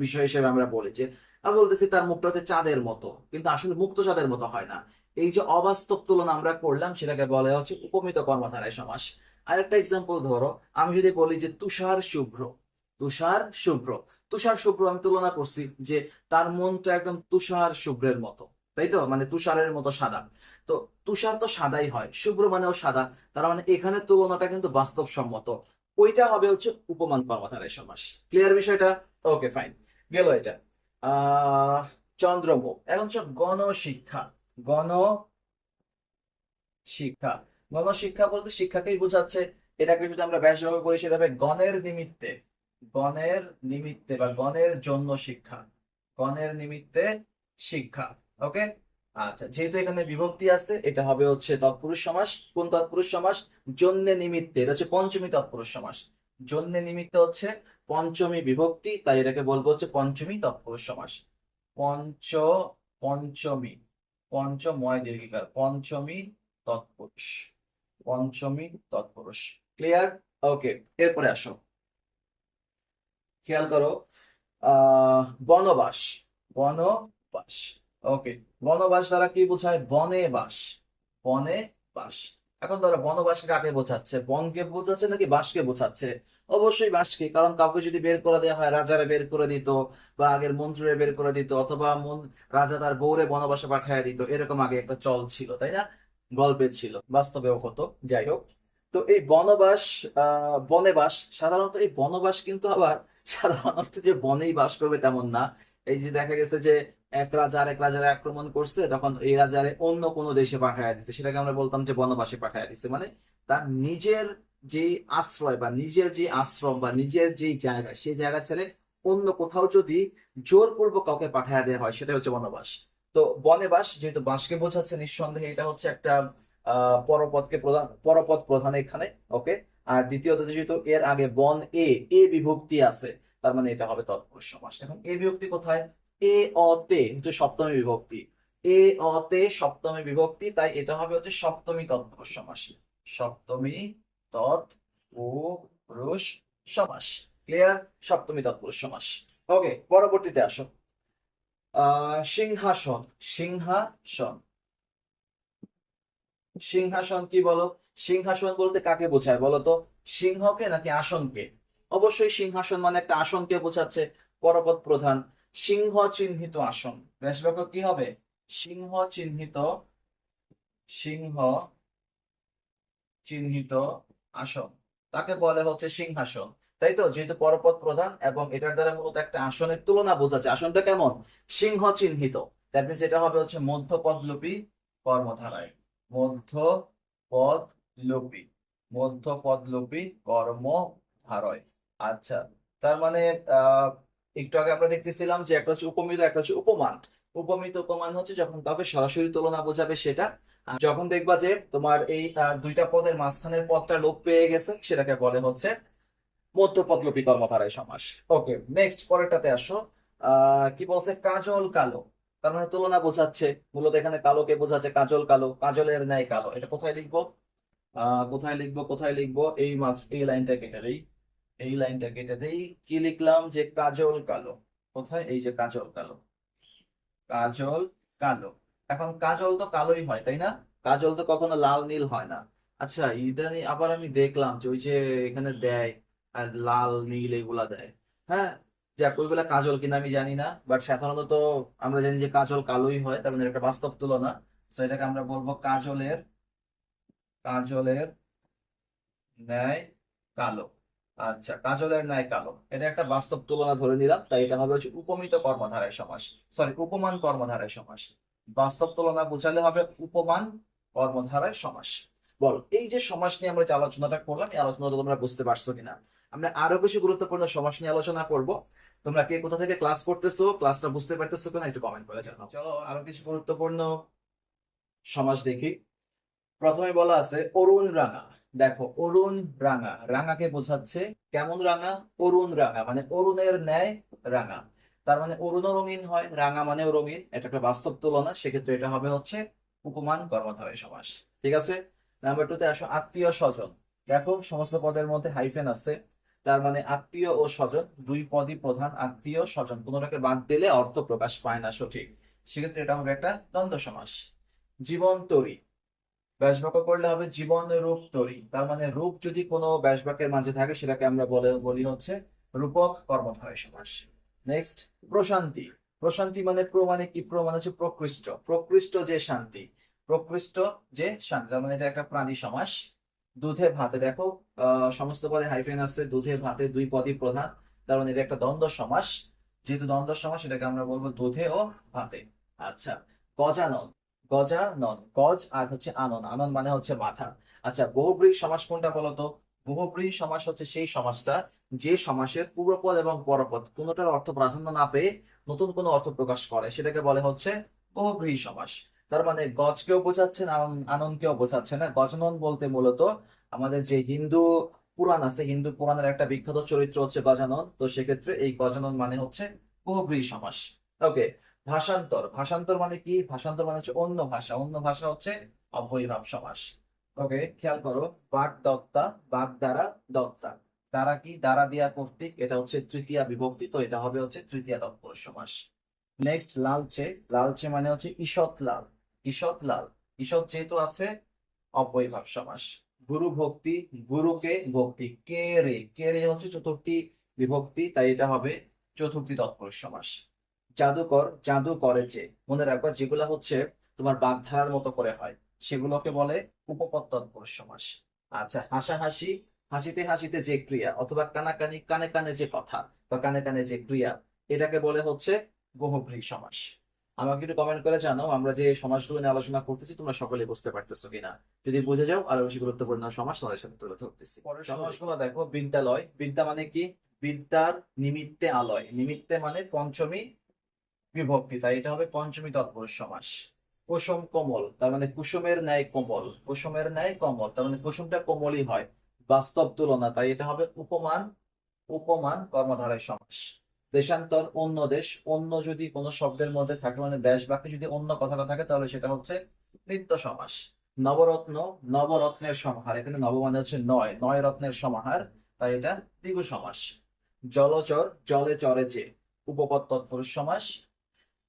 বিষয় হিসেবে আমরা বলি যে আমি বলতেছি তার মুখটা হচ্ছে চাঁদের মতো, কিন্তু আসলে মুখ তো চাঁদের মতো হয় না। এই যে অবাস্তব তুলনা আমরা করলাম সেটাকে বলা হচ্ছে উপমিত কর্মধারয় সমাস। আরেকটা এক্সাম্পল ধরো, আমি যদি বলি যে তুষার শুভ্র, তুষার শুভ্র, তুষার শুভ্র আমি তুলনা করছি যে তার মনটা একদম তুষার শুভ্রের মতো, তাই তো? মানে তুষারের মতো সাদা। তো তুষার তো সাদাই হয়, শুভ্র মানেও সাদা, তার মানে এখানে তুলনাটা কিন্তু বাস্তবসম্মত। ওইটা হবে হচ্ছে উপমান কর্মধারয় সমাস। ক্লিয়ার বিষয়টা? ওকে ফাইন, গেল এটা। আহ চন্দ্রমুখ। এখন হচ্ছে গণশিক্ষা, গণ শিক্ষা। গণশিক্ষা বলতে শিক্ষাকেই বোঝাচ্ছে। এটাকে যদি আমরা ব্যাসভাবে করি সেটা হবে গণের নিমিত্তে, গণের নিমিত্তে বা গণের জন্য শিক্ষা, গণের নিমিত্তে শিক্ষা। ওকে। আচ্ছা, যেহেতু এখানে বিভক্তি আছে এটা হবে হচ্ছে তৎপুরুষ সমাস। কোন তৎপুরুষ সমাস? জন্যে নিমিত্তে, এটা হচ্ছে পঞ্চমী তৎপুরুষ সমাস। জন্যে নিমিত্তে হচ্ছে পঞ্চমী বিভক্তি, তাই এটাকে বলবো হচ্ছে পঞ্চমী তৎপুরুষ সমাস। পঞ্চ পঞ্চমী, পঞ্চময় দীর্ঘিকার, পঞ্চমী তৎপুরুষ, পঞ্চমী তৎপুরুষ। ক্লিয়ার? ওকে, এরপরে আসো, খেয়াল করো। বনবাস, বনবাস। ওকে, বনবাস দ্বারা কি বোঝায়? বনে বাস, বনে বাস। এখন ধরো বনবাস কাকে বোঝাচ্ছে? বনকে বোঝাচ্ছে নাকি বাসকে বোঝাচ্ছে? অবশ্যই বাসকে, কারণ কাউকে যদি বের করে দেওয়া হয়, রাজারে বের করে দিত বা আগের মন্ত্রীরে বের করে দিত, অথবা রাজা তার বউরে বনবাসে পাঠিয়ে দিত, এরকম আগে একটা চল ছিল, তাই না? গল্পে ছিল, বাস্তবেও হতো। যাই হোক, তো এই বনবাস, বনে বাস, সাধারণত এই বনবাস কিন্তু আবার সাধারণ অর্থে যে বনেই বাস করবে তেমন না। এই যে দেখা গেছে যে এক রাজা আরেক রাজারে আক্রমণ করছে, তখন এই রাজারে অন্য কোনো দেশে পাঠায় দিচ্ছে, সেটাকে আমরা বলতাম যে বনবাসে পাঠায় দিচ্ছে। মানে তার নিজের যে আশ্রয় বা নিজের যে আশ্রম বা নিজের যে জায়গা, সেই জায়গা ছেড়ে অন্য কোথাও যদি জোরপূর্বক কাউকে পাঠায় দেওয়া হয় সেটা হচ্ছে বনবাস। তো বনে বাস যেহেতু বাসকে বোঝাচ্ছে, নিঃসন্দেহে এটা হচ্ছে একটা পরপদ প্রধান এখানে। ওকে। আর দ্বিতীয়ত যেহেতু এর আগে বন এ বিভক্তি আছে, তার মানে এটা হবে তৎপুরুষ সমাস। এখন এ বিভক্তি কোথায়? এ অতে হচ্ছে সপ্তমী বিভক্তি। এ অতে সপ্তমী বিভক্তি, তাই এটা হবে হচ্ছে সপ্তমী তৎপুরুষ সমাস। সপ্তমী তৎপুরুষ সমাস। ক্লিয়ার? সপ্তমী তৎপুরুষ সমাস। ওকে, পরবর্তীতে আসো। সিংহাসন। সিংহাসন। সিংহাসন কি বলো? সিংহাসন বলতে কাকে বোঝায় বলো তো? সিংহকে নাকি আসনকে? অবশ্যই সিংহাসন মানে একটা আসনকে বোঝাচ্ছে, পরপদ প্রধান। সিংহ চিহ্নিত আসন। ব্যাস বাক্য কি হবে? সিংহ চিহ্নিত, সিংহ চিহ্নিত আসন, তাকে বলে হচ্ছে সিংহাসন। তাই তো? যেহেতু পরপদ প্রধান এবং এটার দ্বারা মূলত একটা আসনের তুলনা বোঝাচ্ছে। আসনটা কেমন? সিংহ চিহ্নিত। দ্যাট মিনস এটা হবে হচ্ছে মধ্যপদলোপী কর্মধারায়। মধ্যপদলোপী, মধ্যপদলোপী কর্মধারয়। আচ্ছা, তার মানে আহ একটু আগে আমরা দেখতেছিলাম যে একটা হচ্ছে উপমিত, একটা হচ্ছে উপমান। উপমিত উপমান হচ্ছে যখন কাউকে সরাসরি তুলনা বোঝাবে সেটা। আর যখন দেখবা যে তোমার এই দুইটা পদের মাঝখানের পদটা লোপ পেয়ে গেছে, সেটাকে বলে হচ্ছে মধ্যপদলোপী কর্মধারয় সমাস। ওকে, নেক্সট পরেরটাতে আসো। কি বলছে? কাজল কালো। তার মানে তুলনা বোঝাচ্ছে। মূলত এখানে কালোকে বোঝাচ্ছে, কাজল কালো, কাজলের ন্যায় কালো। এটা কোথায় লিখবো? কোথায় লিখবো? এই লাইনটা কেটে দেই। এই লাইনটা কেটে দেই। কি লিখলাম? যে কাজল কালো। কোথায়? এই যে কাজল কালো। কাজল কালো। এখন কাজল তো কালোই হয়, তাই না? কাজল তো কখনো লাল নীল হয় না। আচ্ছা, ইদানিং আবার আমি দেখলাম যে ওই যে এখানে দেয় আর লাল নীল এগুলা দেয়। হ্যাঁ, যাক, ওইগুলা কাজল কিনা আমি জানি না, বাট সাধারণত আমরা জানি যে কাজল কালোই হয়, তার মানে একটা বাস্তব তুলনা। তো এটাকে আমরা বলবো কাজলের, কাজলের ন্যায় কালো। আচ্ছা, কাজলের ন্যায় কালো, এটা একটা বাস্তব তুলনা ধরে নিলাম, তাই এটা হবে হচ্ছে উপমিত কর্মধারয় সমাস। সরি, উপমান কর্মধারয় সমাস। বাস্তব তুলনা বোঝালে হবে উপমান কর্মধারয় সমাস। বলো, এই যে সমাস নিয়ে আমরা যে আলোচনাটা করলাম, এই আলোচনাটা তোমরা বুঝতে পারছো কিনা? আমরা আরো কিছু গুরুত্বপূর্ণ সমাস নিয়ে আলোচনা করব। তোমরা কে কোথা থেকে ক্লাস করতেছো, ক্লাসটা বুঝতে পারতেছো কিনা একটু কমেন্ট করে জানাও। চলো আরো কিছু গুরুত্বপূর্ণ সমাস দেখি। প্রথমে বলা আছে অরুণ রাঙা। দেখো, অরুণ রাঙা, রাঙাকে বোঝাচ্ছে কেমন রাঙা? অরুণ রাঙা মানে অরুণের ন্যায় রাঙা। তার মানে অরুণও রঙিন হয়, রাঙা মানেও রঙিন। এটা একটা বাস্তব তুলনা, সেক্ষেত্রে এটা হবে হচ্ছে উপমান কর্মধারয় সমাস। ঠিক আছে। নাম্বার টু তে আসো, আত্মীয় স্বজন। দেখো, সমস্ত পদের মধ্যে হাইফেন আছে, তার মানে আত্মীয় ও স্বজন দুই পদই প্রধান। আত্মীয় স্বজন কোনোটাকে বাদ দিলে অর্থ প্রকাশ পায় না সঠিক, সেক্ষেত্রে এটা হবে একটা দ্বন্দ্ব সমাস। জীবন তরী, ব্যাসবাক্য করলে হবে জীবন রূপ তরী। তার মানে রূপ যদি কোনো ব্যাসবাক্যের মাঝে থাকে সেটাকে আমরা বলি হচ্ছে রূপক কর্মধারয় সমাস। নেক্সট, প্রশান্তি। প্রশান্তি মানে প্র মানে কি? প্র মানে হচ্ছে প্রকৃষ্ট, প্রকৃষ্ট যে শান্তি, প্রকৃষ্ট যে শান্তি, তার মানে এটা একটা প্রাণী সমাস। দুধে ভাতে, দেখো সমস্ত পদে হাইফেন আছে, দুধে ভাতে দুই পদই প্রধান, তার মানে এটা একটা দ্বন্দ্ব সমাস। যেহেতু দ্বন্দ্ব সমাস, এটাকে আমরা বলবো দুধে ও ভাতে। আচ্ছা, গজানন। গজানন, গজ আর হচ্ছে আনন, আনন মানে হচ্ছে মাথা। আচ্ছা, বহুব্রীহি সমাস কোনটা বলতো? বহুব্রীহি সমাস হচ্ছে সেই সমাসটা যে সমাসের পূর্বপদ এবং পরপদ কোনোটার অর্থ প্রাধান্য না পেয়ে নতুন কোনো অর্থ প্রকাশ করে, সেটাকে বলে হচ্ছে বহুব্রীহি সমাস। তার মানে গজকেও বোঝাচ্ছে না, আননকেও বোঝাচ্ছে না। গজানন বলতে মূলত আমাদের যে হিন্দু পুরাণ আছে, হিন্দু পুরাণের একটা বিখ্যাত চরিত্র হচ্ছে গজানন। তো সেক্ষেত্রে এই গজানন মানে হচ্ছে বহুব্রীহি সমাস। ওকে। ভাষান্তর। ভাষান্তর মানে কি? ভাষান্তর মানে হচ্ছে অন্য ভাষা, অন্য ভাষা হচ্ছে অব্যয়ীভাব সমাস। ওকে, খেয়াল করো। বাগদত্তা, বাগ দ্বারা, দত্তা, দ্বারা কি? দ্বারা দিয়া কর্তৃক, এটা হচ্ছে তৃতীয়া বিভক্তি, তো এটা হবে হচ্ছে তৃতীয়া তৎপুরুষ সমাস। নেক্সট, লালচে। লালচে মানে হচ্ছে ঈষৎ লাল, ঈষৎ লাল, ঈষৎ যেহেতু আছে অব্যয়ীভাব সমাস। গুরু ভক্তি, গুরুকে ভক্তি, কে রে, কে রে হচ্ছে চতুর্থী বিভক্তি, তাই এটা হবে চতুর্থী তৎপুরুষ সমাস। জাদুকর, জাদু করেছে। মনে রাখবা, যেগুলা হচ্ছে তোমার বাগধারার মতো করে হয় সেগুলোকে বলে উপপদ তৎপুরুষ সমাস। আচ্ছা, হাসাহাসি, হাসিতে হাসিতে যে ক্রিয়া, অথবা কানাকানি, কানে কানে যে কথা বা কানে কানে যে ক্রিয়া, এটাকে বলে হচ্ছে বহুব্রীহি সমাস। আমাকে একটু কমেন্ট করে জানাও, আমরা যে সমাসগুলো নিয়ে আলোচনা করতেছি তোমরা সকলে বুঝতে পারতেছো কিনা। যদি বুঝে যাও, আরো বেশি গুরুত্বপূর্ণ সমাস তোমাদের সাথে তুলে ধরতেছি। পরের সমাসগুলো দেখো। বিদ্যালয়, বিদ্যা মানে কি? বিদ্যার নিমিত্তে আলয়, নিমিত্তে মানে পঞ্চমী বিভক্তি, তাই এটা হবে পঞ্চমী তৎপুরুষ সমাস। কুসুম কোমল, তার মানে কুসুমের ন্যায় কোমল, কুসুমের ন্যায় কোমল, তার মানে কুসুমটা কোমলই হয়, বাস্তব তুলনা, তাই এটা হবে উপমান, উপমান কর্মধারয় সমাস। দেশান্তর, অন্য দেশ, অন্য যদি কোনো শব্দের মধ্যে থাকে মানে ব্যাস বাক্যে যদি অন্য কথাটা থাকে তাহলে সেটা হচ্ছে নিত্য সমাস। নবরত্ন, নবরত্নের সমাহার, এখানে নব মানে হচ্ছে নয়, নয় রত্নের সমাহার, তাই এটা দ্বিগু সমাস। জলচর, জলে চরে যে, উপপদ তৎপুরুষ সমাস।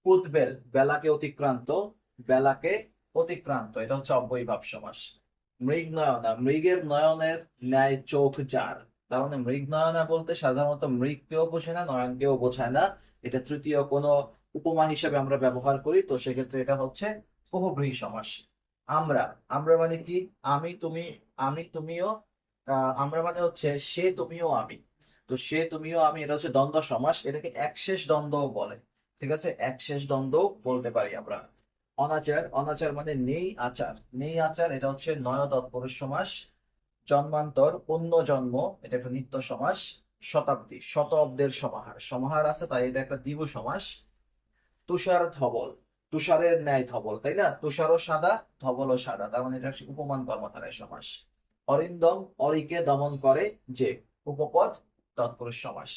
উদ্বেল, বেলাকে অতিক্রান্ত, বেলাকে অতিক্রান্ত, এটা হচ্ছে অব্যয়ীভাব সমাস। মৃগ নয়না, মৃগের নয়নের ন্যায় চোখ যার, তার মানে মৃগ নয়না বলতে সাধারণত মৃগকেও বোঝে না, নয়নকেও বোঝায় না, এটা তৃতীয় কোনো উপমা হিসেবে আমরা ব্যবহার করি, তো সেক্ষেত্রে এটা হচ্ছে বহুব্রীহি সমাস। আমরা, আমরা মানে কি, আমি তুমি, আমি তুমিও, আমরা মানে হচ্ছে সে তুমিও আমি, তো সে তুমিও আমি, এটা হচ্ছে দ্বন্দ্ব সমাস, এটাকে একশেষ দ্বন্দ্বও বলে, ঠিক আছে, একশেষ দ্বন্দ্ব বলতে পারি আমরা। অনাচার, অনাচার মানে নেই আচার, নেই আচার, এটা হচ্ছে নয় তৎপুরুষ সমাস। জন্মান্তর, অন্য জন্ম, এটা একটা নিত্য সমাস। শতাব্দী, শতাব্দের সমাহার, সমাহার আছে তাই এটা একটা দ্বিগু সমাস। তুষার ধবল, তুষারের ন্যায় ধবল, তাই না, তুষারও সাদা, ধবলও সাদা, তার মানে এটা হচ্ছে উপমান কর্মধারয় সমাস। অরিন্দম, অরিকে দমন করে যে, উপপদ তৎপুরুষ সমাস।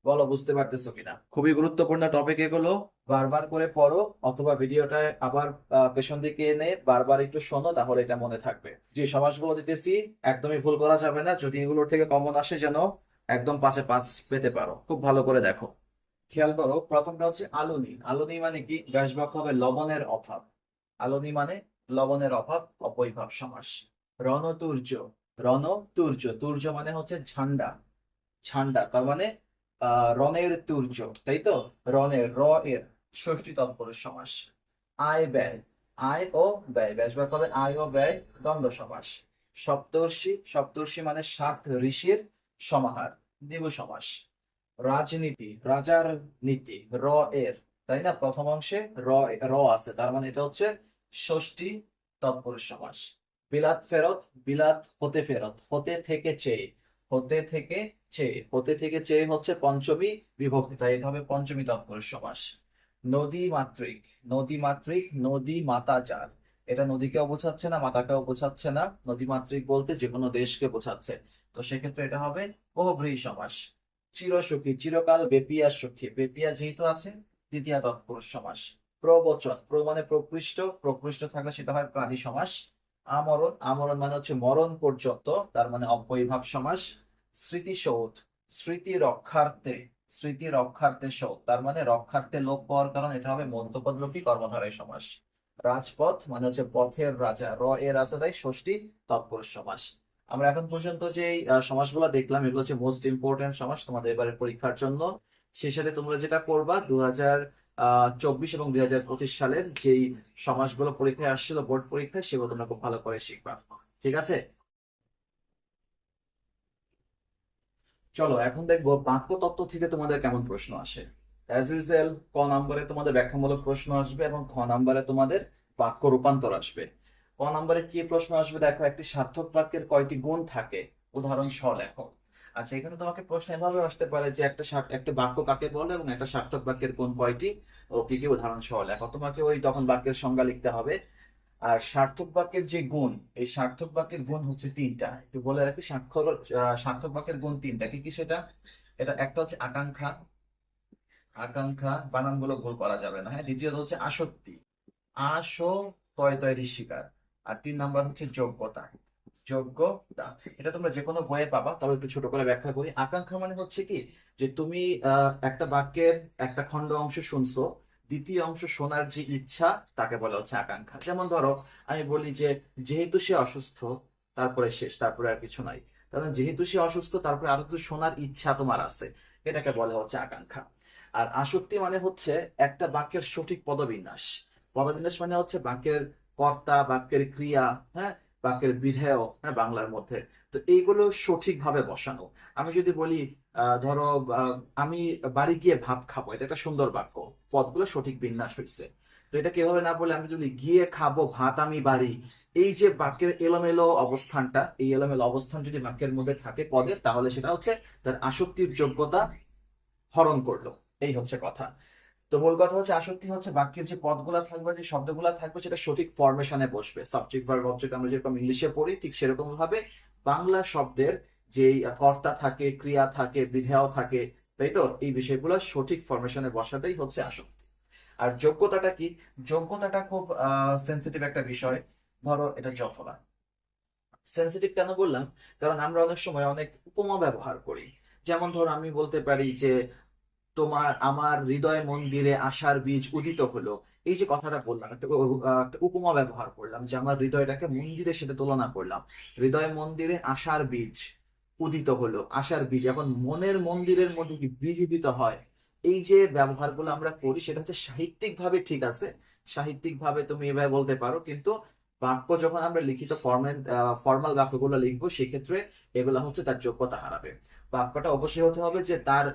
বলো বুঝতে পারতেছো কিনা? খুবই গুরুত্বপূর্ণ টপিক এগুলো, বারবার করে পড়ো অথবা ভিডিওটা আবার পেছন দিকে এনে বারবার একটু শোনো, তাহলে এটা মনে থাকবে। যে সমাসগুলো দিতেছি একদমই ভুল করা যাবে না, যদি এগুলোর থেকে কমন আসে যেন একদম 5-এ 5 পেতে পারো, খুব ভালো করে দেখো। খেয়াল করো, প্রথমটা হচ্ছে আলুনি, আলুনি মানে কি, ব্যাস বাক্য হবে লবণের অভাব, আলুনি মানে লবণের অভাব, অপরিভাব সমাস। রণতুর্য, রণতুর্য, তুর্য মানে হচ্ছে ঝান্ডা, ঝান্ডা, তার মানে রণের তুর্য, তাই তো, রণের, র এর ষষ্ঠী তৎপুরুষ সমাস। আয় ব্যয়, আয় ও ব্যয়, ব্যাস বাক্য হবে আয় ও ব্যয়, দ্বন্দ্ব সমাস। সপ্তর্ষি, সপ্তর্ষি মানে 7 ঋষির সমাহার, দ্বিগু সমাস। রাজনীতি, রাজার নীতি, র এর, তাই না, প্রথম অংশে র, র আছে, তার মানে এটা হচ্ছে ষষ্ঠী তৎপুরুষ সমাস। বিলাত ফেরত, বিলাত হতে ফেরত, হতে থেকে চেয়ে, হতে থেকে চেয়ে, হতে থেকে চেয়ে হচ্ছে পঞ্চমী বিভক্তি, তাই এটা হবে পঞ্চমী তৎপুরুষ সমাস। নদী মাতৃক, নদী মাতৃক, নদী মাতা যার, এটা নদীকেও বোঝাচ্ছে না মাতাকেও বোঝাচ্ছে না, নদী মাতৃক বলতে যে কোনো দেশকে বোঝাচ্ছে, তো সেক্ষেত্রে এটা হবে বহুব্রীহি সমাস। চিরসুখী, চিরকাল বেপিয়া সুখী, বেপিয়া যেহেতু আছে দ্বিতীয় তৎপুরুষ সমাস। প্রবচন, প্র মানে প্রকৃষ্ট, প্রকৃষ্ট থাকলে সেটা হয় প্রাণী সমাস। আমরণ, আমরণ মানে হচ্ছে মরণ পর্যন্ত, তার মানে অব্যয়ীভাব সমাস। স্মৃতিসৌধ, স্মৃতি রক্ষার্থে, স্মৃতি রক্ষার্থে সৌধ, তার মানে রক্ষার্থে লোপ পাওয়ার কারণ, এটা হবে মধ্যপদলোপী কর্মধারয় সমাস। রাজপথ মানে হচ্ছে পথের রাজা, র এর আছে তাই ষষ্ঠী তৎপুরুষ সমাস। আমরা এখন পর্যন্ত যে সমাসগুলো দেখলাম এগুলো হচ্ছে মোস্ট ইম্পর্টেন্ট সমাস তোমাদের এবারের পরীক্ষার জন্য। সেই সাথে তোমরা যেটা করবা 2024 এবং 2025 সালের যেই সমাসগুলো পরীক্ষায় আসছিল বোর্ড পরীক্ষায়, সেগুলো তোমরা খুব ভালো করে শিখবা, ঠিক আছে। চলো এখন দেখবো বাক্যতত্ত্ব থেকে তোমাদের কেমন প্রশ্ন আসে। অ্যাজ ইউজুয়াল ক নম্বরে তোমাদের ব্যাখ্যামূলক প্রশ্ন আসবে এবং খ নম্বরে তোমাদের বাক্য রূপান্তর আসবে। ক নম্বরে কি প্রশ্ন আসবে দেখো, একটি সার্থক বাক্যের কয়টি গুণ থাকে, উদাহরণ সহ লেখো। আচ্ছা, এখানে তোমাকে প্রশ্ন এভাবে আসতে পারে যে একটা বাক্য কাকে বলে এবং একটা সার্থক বাক্যের গুণ কয়টি, ও কি কি উদাহরণ সহ লেখো। তোমাকে ওই তখন বাক্যের সংজ্ঞা লিখতে হবে। আর সার্থক বাক্যের যে গুণ, এই সার্থক বাক্যের গুণ হচ্ছে 3টা, একটু বলে রাখি। সার্থক বাক্যের গুণ 3টা, কি কি সেটা, এটা একটা হচ্ছে আকাঙ্ক্ষা, আকাঙ্ক্ষা বানানগুলো ভুল করা যাবে না, হ্যাঁ। দ্বিতীয়ত হচ্ছে আসক্তি, আসো তয় তয় ঋষিকার। আর 3 নাম্বার হচ্ছে যোগ্যতা, যোগ্যতা। এটা তোমরা যে কোনো বইয়ে পাবা, তবে একটু ছোট করে ব্যাখ্যা করি। আকাঙ্ক্ষা মানে হচ্ছে কি, যে তুমি একটা বাক্যের একটা খণ্ড অংশ শুনছো, দ্বিতীয় অংশ শোনার যে ইচ্ছা, তাকে বলা হচ্ছে আকাঙ্ক্ষা। যেমন ধরো আমি বলি যে যেহেতু সে অসুস্থ, তারপরে শেষ, তারপরে আর কিছু নাই, কারণ যেহেতু সে অসুস্থ তারপরে আরো কিছু শোনার ইচ্ছা তোমার আছে, এটাকে বলা হচ্ছে আকাঙ্ক্ষা। আর আসক্তি মানে হচ্ছে একটা বাক্যের সঠিক পদবিন্যাস, পদবিন্যাস মানে হচ্ছে বাক্যের কর্তা, বাক্যের ক্রিয়া, হ্যাঁ, বাক্যের বিধেয়, হ্যাঁ, বাংলার মধ্যে। তো এইগুলো সঠিকভাবে বসানো। আমি যদি বলি ধরো আমি বাড়ি গিয়ে ভাত খাবো, এটা একটা সুন্দর বাক্য, পদগুলো সঠিক বিন্যাস হয়েছে। তো এটা কিভাবে না বলে আমি যদি গিয়ে খাবো ভাত আমি বাড়ি, এই যে বাক্যের এলোমেলো অবস্থানটা, এই এলোমেলো অবস্থান যদি বাক্যের মধ্যে থাকে পদের, তাহলে সেটা হচ্ছে তার আসক্তির যোগ্যতা হরণ করলো। এই হচ্ছে কথা। তো মূল কথা হচ্ছে আসক্তি হচ্ছে বাক্যের যে পদগুলা থাকবে, যে শব্দগুলা থাকবে, সেটা সঠিক ফরমেশনে বসবে। সাবজেক্ট ভার্ব অবজেক্ট আমরা যেরকম ইংলিশে পড়ি, ঠিক সেরকম ভাবে বাংলা শব্দের যে কর্তা থাকে, ক্রিয়া থাকে, বিধেয় থাকে, তাই তো, এই বিষয়গুলো সঠিক ফরমেশনে বসাটাই হচ্ছে আসক্তি। আর যোগ্যতাটা কি? যোগ্যতাটা খুব সেন্সিটিভ একটা বিষয়। ধরো এটা জফলা। সেন্সিটিভ কেন বললাম? কারণ আমরা অনেক সময় অনেক উপমা ব্যবহার করি। যেমন ধরো আমি বলতে পারি যে তোমার আমার হৃদয় মন্দিরে আশার বীজ উদিত হলো। এই যে কথাটা বললাম, একটা উপমা ব্যবহার করলাম যে আমার হৃদয়টাকে মন্দিরের সাথে তুলনা করলাম। হৃদয় মন্দিরে আশার বীজ উদিত হলো, আশার বীজ। এখন মনের মন্দিরের মধ্যে কি বীজ উদিত হয়? এই যে ব্যবহারগুলো আমরা করি সেটা হচ্ছে সাহিত্যিক ভাবে ঠিক আছে, সাহিত্যিক ভাবে তুমি এভাবে বলতে পারো, কিন্তু বাক্য যখন আমরা লিখিত ফর্মাল বাক্যগুলো লিখবো, সেক্ষেত্রে এগুলো হচ্ছে তার যোগ্যতা হারাবে। বাক্যটা অবশ্যই হতে হবে যে তার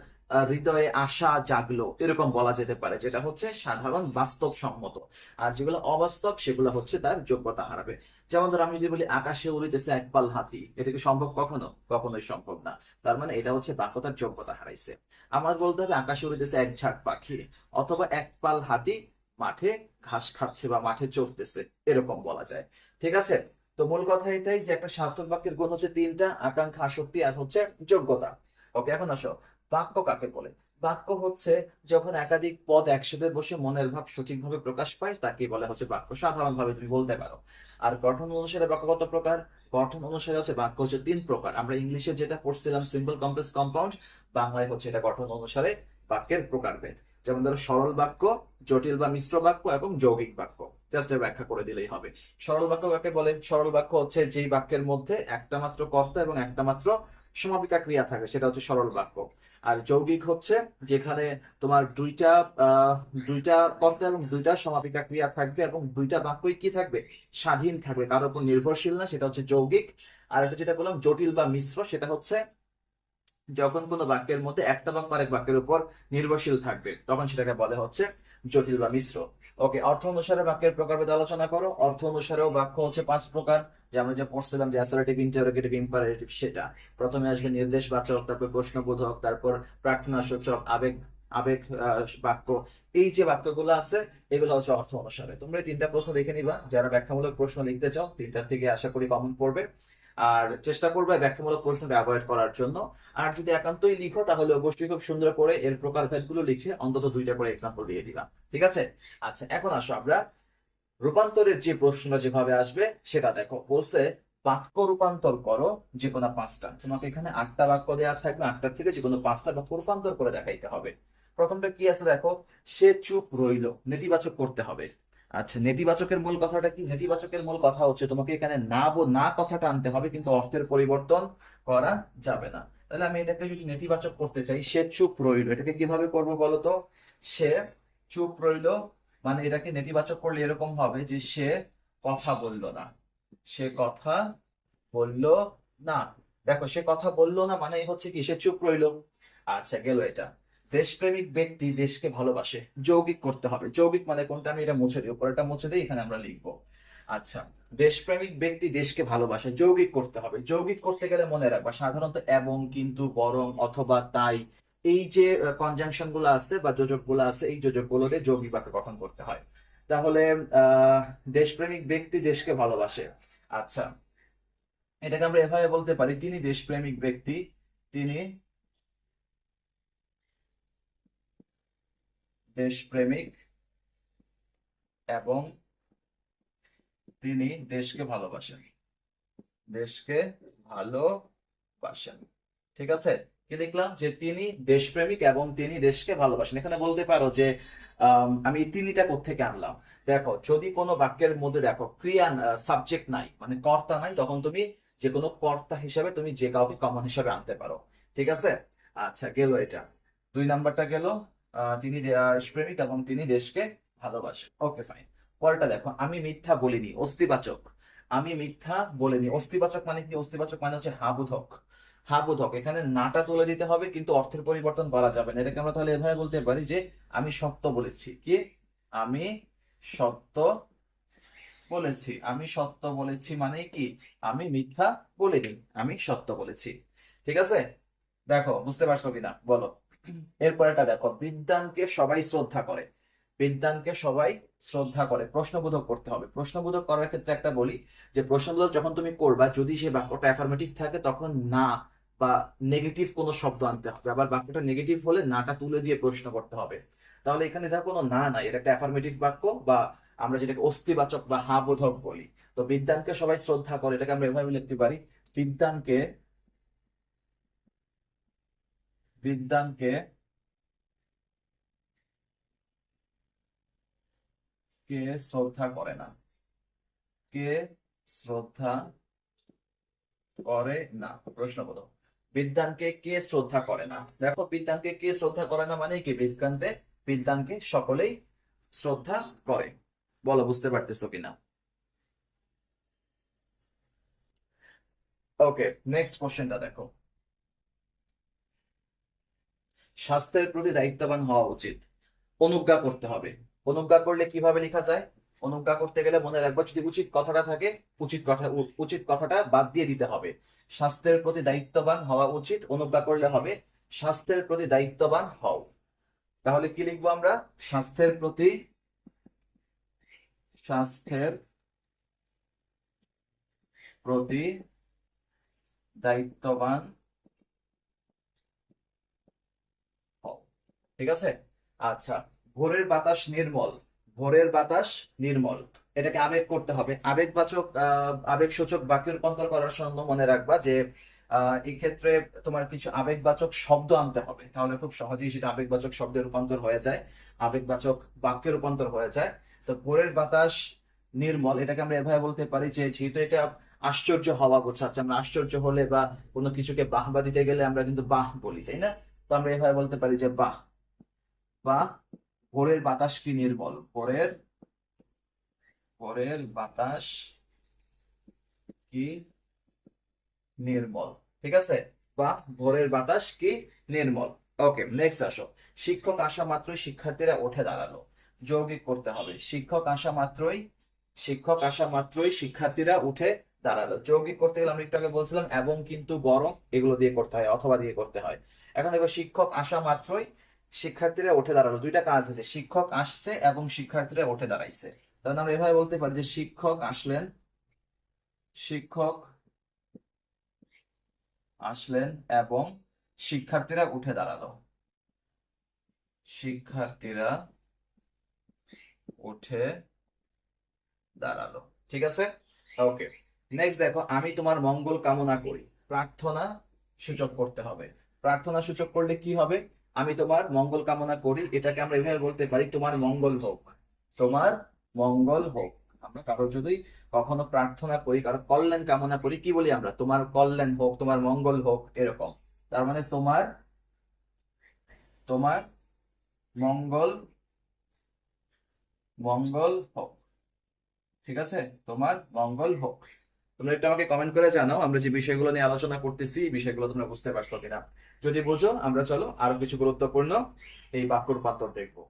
হৃদয়ে আশা জাগলো, এরকম বলা যেতে পারে, যেটা হচ্ছে সাধারণ বাস্তবসম্মত। আর যেগুলো অবাস্তব সেগুলো হচ্ছে তার যোগ্যতা হারাবে। যেমন ধর আমি যদি বলি আকাশে উড়িতেছে একপাল হাতি, এটা কি সম্ভব? কখনো কখনোই সম্ভব না। তার মানে এটা হচ্ছে বাক্য তার যোগ্যতা হারাইছে। আমার বলতে হবে আকাশে উড়িতেছে এক ঝাঁক পাখি, অথবা একপাল হাতি মাঠে ঘাস খাচ্ছে বা মাঠে চড়তেছে, এরকম বলা যায়। ঠিক আছে। তো মূল কথা এটাই যে একটা সার্থক বাক্যের গুণ হচ্ছে তিনটা: আকাঙ্ক্ষা, আসক্তি, আর হচ্ছে যোগ্যতা। ওকে, এখন আসো বাক্য কাকে বলে। বাক্য হচ্ছে যখন একাধিক পদ একসাথে বসে মনের ভাব সঠিকভাবে প্রকাশ পায়, তাকে বলে হচ্ছে বাক্য, সাধারণভাবে তুমি বলতে পারো। আর গঠন অনুসারে বাক্য কত প্রকার? গঠন অনুসারে হচ্ছে বাক্য হচ্ছে তিন প্রকার। আমরা ইংলিশে যেটা পড়ছিলাম সিম্পল, কমপ্লেক্স, কম্পাউন্ড, বাংলায় হচ্ছে এটা গঠন অনুসারে বাক্যের প্রকারভেদ। যেমন ধরো সরল বাক্য, জটিল বা মিশ্র বাক্য এবং যৌগিক বাক্য। জাস্ট ব্যাখ্যা করে দিলেই হবে। সরল বাক্য কাকে বলে? সরল বাক্য হচ্ছে যেই বাক্যের মধ্যে একটা মাত্র কর্তা এবং একটা মাত্র সমাপিকা ক্রিয়া থাকে, সেটা হচ্ছে সরল বাক্য। আর যৌগিক হচ্ছে যেখানে তোমার দুইটা কর্তা এবং দুইটা সমাপিকা ক্রিয়া থাকবে, এবং দুইটা বাক্যই কি থাকবে? স্বাধীন থাকবে, কারোর উপর নির্ভরশীল না, সেটা হচ্ছে যৌগিক। আর এটা যেটা বললাম জটিল বা মিশ্র, সেটা হচ্ছে যখন কোনো বাক্যের মধ্যে একটা বাক্য আরেক বাক্যের উপর নির্ভরশীল থাকবে, তখন সেটাকে বলে হচ্ছে জটিল বা মিশ্র। ওকে, অর্থ অনুসারে বাক্যের প্রকারভেদ আলোচনা করো। অর্থ অনুসারেও বাক্য হচ্ছে পাঁচ প্রকার, যে আমরা যে পড়ছিলাম যে অ্যাসার্টিভ, ইন্টারোগেটিভ, ইম্পারেটিভ, সেটা। প্রথমে আসবে নির্দেশবাচক, তারপর প্রশ্নবোধক, তারপর প্রার্থনাসূচক, আবেগ আবেগ বাক্য। এই যে বাক্যগুলো আছে, এগুলো হচ্ছে অর্থ অনুসারে। তোমরা এই তিনটা প্রশ্ন দেখে নিবা, যারা ব্যাখ্যামূলক প্রশ্ন লিখতে চাও, তিনটার থেকে আশা করি কমন পড়বে। আর চেষ্টা করবে ব্যাখ্যামূলক প্রশ্নটা অ্যাভয়েড করার জন্য। আর যদি একান্তই লিখো, তাহলে অবশ্যই খুব সুন্দর করে এর প্রকারভেদগুলো লিখে অন্তত দুইটা করে এক্সাম্পল দিয়ে দিবা। ঠিক আছে। আচ্ছা, এখন আসো আমরা রূপান্তরের যে প্রশ্নটা যেভাবে আসবে সেটা দেখো। বলছে বাক্য রূপান্তর করো যে কোনো পাঁচটা। তোমাকে এখানে আটটা বাক্য দেওয়া থাকবে, আটটার থেকে যে কোনো পাঁচটা বাক্য রূপান্তর করে দেখাইতে হবে। প্রথমটা কি আছে দেখো, সে চুপ রইলো, নেতিবাচক করতে হবে। আচ্ছা, নেতিবাচকের মূল কথাটা কি? নেতিবাচকের মূল কথা হচ্ছে তোমাকে এখানে না কথাটা আনতে হবে, কিন্তু অর্থের পরিবর্তন করা যাবে না। তাহলে আমি এটাকে যদি নেতিবাচক করতে চাই, সে চুপ রইলো, এটাকে কিভাবে করবো বলো তো? সে চুপ রইলো, মানে এটাকে নেতিবাচক করলে এরকম হবে যে সে কথা বলল না, সে কথা বলল না। দেখো, সে কথা বললো না মানে হচ্ছে কি, সে চুপ রইলো। আচ্ছা, গেল এটা। দেশপ্রেমিক ব্যক্তি দেশকে ভালোবাসে, যৌগিক করতে হবে। যৌগিক মানে কোনটা? আমি এটা মুছে দিই, পরেরটা মুছে দিই, এখানে আমরা লিখবো। আচ্ছা, দেশপ্রেমিক ব্যক্তি দেশকে ভালোবাসে, যৌগিক করতে হবে। যৌগিক করতে গেলে মনে রাখবা সাধারণত এবং, কিন্তু, বরং, অথবা, তাই, এই যে কনজাংশন গুলো আছে বা যোজক গুলো আছে, এই যোজক গুলো দিয়ে যৌগিক বাক্য গঠন করতে হয়। তাহলে আহ দেশপ্রেমিক ব্যক্তি দেশকে ভালোবাসে। আচ্ছা, এটাকে আমরা এভাবে বলতে পারি, তিনি দেশপ্রেমিক ব্যক্তি, তিনি দেশপ্রেমিক এবং তিনি দেশকে ভালোবাসেন, দেশকে ভালোবাসেন। ঠিক আছে। কি লিখলাম? যে তিনি দেশপ্রেমিক এবং তিনি দেশকে ভালোবাসেন। এখানে বলতে পারো যে আমি এই তিনিটা কোত্থেকে আনলাম। দেখো, যদি কোনো বাক্যের মধ্যে দেখো ক্রিয়া, সাবজেক্ট নাই, মানে কর্তা নাই, তখন তুমি যে কোনো কর্তা হিসাবে তুমি যে কাউকে কমন হিসাবে আনতে পারো। ঠিক আছে। আচ্ছা, গেল এটা। দুই নাম্বারটা গেল, তিনি দেশপ্রেমিক এবং তিনি দেশকে ভালোবাসেন। ওকে, ফাইন। পরেরটা দেখো, আমি মিথ্যা বলিনি, অস্তিবাচক। আমি মিথ্যা বলিনি, অস্তিবাচক মানে কি? অস্তিবাচক মানে হচ্ছে হাবোধক। হাবোধক, এখানে নাটা তুলে দিতে হবে, কিন্তু অর্থের পরিবর্তন করা যাবে না। এটাকে আমরা তাহলে এভাবে বলতে পারি যে আমি সত্য বলেছি। কি? আমি সত্য বলেছি, আমি সত্য বলেছি মানে কি, আমি মিথ্যা বলিনি, আমি সত্য বলেছি। ঠিক আছে, দেখো বুঝতে পারছো কিনা বলো। এরপরেটা দেখো, বিদ্বানকে সবাই শ্রদ্ধা করে। বিদ্বানকে সবাই শ্রদ্ধা করে, প্রশ্নবোধক করতে হবে। প্রশ্নবোধক করার ক্ষেত্রে একটা বলি, যে প্রশ্নবোধক যখন তুমি করবা, যদি সেই বাক্যটা অ্যাফার্মেটিভ থাকে তখন না বা নেগেটিভ কোনো শব্দ আনতে হবে, আবার বাক্যটা নেগেটিভ হলে নাটা তুলে দিয়ে প্রশ্ন করতে হবে। তাহলে এখানে দেখো কোনো না নাই, এটা একটা অ্যাফার্মেটিভ বাক্য, বা আমরা যেটাকে অস্তিবাচক বা হা বোধক বলি। তো বিদ্বানকে সবাই শ্রদ্ধা করে, এটাকে আমরা এভাবে লিখতে পারি, বিদ্বানকে বিদ্বানকে কে শ্রদ্ধা করে না, কে শ্রদ্ধা করে না, প্রশ্নবোধক। বিদ্বানকে কে শ্রদ্ধা করে না, দেখো বিদ্বানকে কে শ্রদ্ধা করে না মানে কি, বিদ্বানকে সকলেই শ্রদ্ধা করে। বলো বুঝতে পারতেছো কিনা। ওকে, নেক্সট কোশ্চেনটা দেখো, স্বাস্থ্যের প্রতি দায়িত্ববান হওয়া উচিত, অনুজ্ঞা করতে হবে। অনুজ্ঞা করলে কিভাবে লেখা যায়, অনুজ্ঞা করতে গেলে মনে রাখবো, যদি উচিত কথাটা থাকে, উচিত কথাটা বাদ দিয়ে দিতে হবে। স্বাস্থ্যের প্রতি দায়িত্ববান হওয়া উচিত, অনুজ্ঞা করলে হবে স্বাস্থ্যের প্রতি দায়িত্ববান হও। তাহলে কি লিখবো আমরা, স্বাস্থ্যের প্রতি স্বাস্থ্যের প্রতি দায়িত্ববান হও। ঠিক আছে, আচ্ছা। ভোরের বাতাস নির্মল, ভোরের বাতাস নির্মল, এটাকে আবেগ করতে হবে, আবেগবাচক আবেগ সূচক বাক্য রূপান্তর করার জন্য মনে রাখবা যে এই ক্ষেত্রে তোমার কিছু আবেগবাচক শব্দ আনতে হবে, তাহলে খুব সহজেই সেটা আবেগবাচক শব্দে রূপান্তর হয়ে যায়, আবেগবাচক বাক্যে রূপান্তর হয়ে যায়। তো ভোরের বাতাস নির্মল, এটাকে আমরা এভাবে বলতে পারি যে, যেহেতু এটা আশ্চর্য হওয়া বোঝাচ্ছে, আমরা আশ্চর্য হলে বা কোনো কিছুকে বাহবা দিতে গেলে আমরা কিন্তু বাহ বলি, তাই না? তো আমরা এভাবে বলতে পারি যে বাহ, বা ভোরের বাতাস কি নির্মল, ভোরের ভোরের বাতাস কি নির্মল। ঠিক আছে, বা ভোরের বাতাস কি নির্মল। ওকে, নেক্সট আসো, শিক্ষক আসা মাত্রই শিক্ষার্থীরা উঠে দাঁড়ালো, যৌগিক করতে হবে, শিক্ষক আসা মাত্রই শিক্ষার্থীরা উঠে দাঁড়ালো। যৌগিক করতে গেলে আমরা একটু আগে বলছিলাম এবং, কিন্তু, বরং, এগুলো দিয়ে করতে হয়, অথবা দিয়ে করতে হয়। এখন দেখো, শিক্ষক আসা মাত্রই শিক্ষার্থীরা উঠে দাঁড়ালো, দুইটা কাজ হয়েছে, শিক্ষক আসছে এবং শিক্ষার্থীরা উঠে দাঁড়াইছে। তাহলে আমরা এভাবে বলতে পারি যে, শিক্ষক আসলেন এবং শিক্ষার্থীরা উঠে দাঁড়ালো, শিক্ষার্থীরা উঠে দাঁড়ালো। ঠিক আছে, ওকে। নেক্সট দেখো, আমি তোমার মঙ্গল কামনা করি, প্রার্থনা সূচক করতে হবে। প্রার্থনা সূচক করলে কি হবে, আমি তোমার মঙ্গল কামনা করি, এটাকে আমরা এভাবে বলতে পারি, তোমার মঙ্গল হোক, তোমার মঙ্গল হোক। আমরা কারো যদি কখনো প্রার্থনা করি, কারো কল্যাণ কামনা করি, কি বলি আমরা, তোমার কল্যাণ হোক, তোমার মঙ্গল হোক, এরকম। তার মানে তোমার তোমার মঙ্গল মঙ্গল হোক। ঠিক আছে, তোমার মঙ্গল হোক। তোমরা একটু আমাকে কমেন্ট করে জানাও, আমরা যে বিষয়গুলো নিয়ে আলোচনা করতেছি এই বিষয়গুলো তোমরা বুঝতে পারছো কিনা। যদি বুঝো, আমরা চলো আরো কিছু গুরুত্বপূর্ণ এই বাক্য রূপান্তর দেখবো।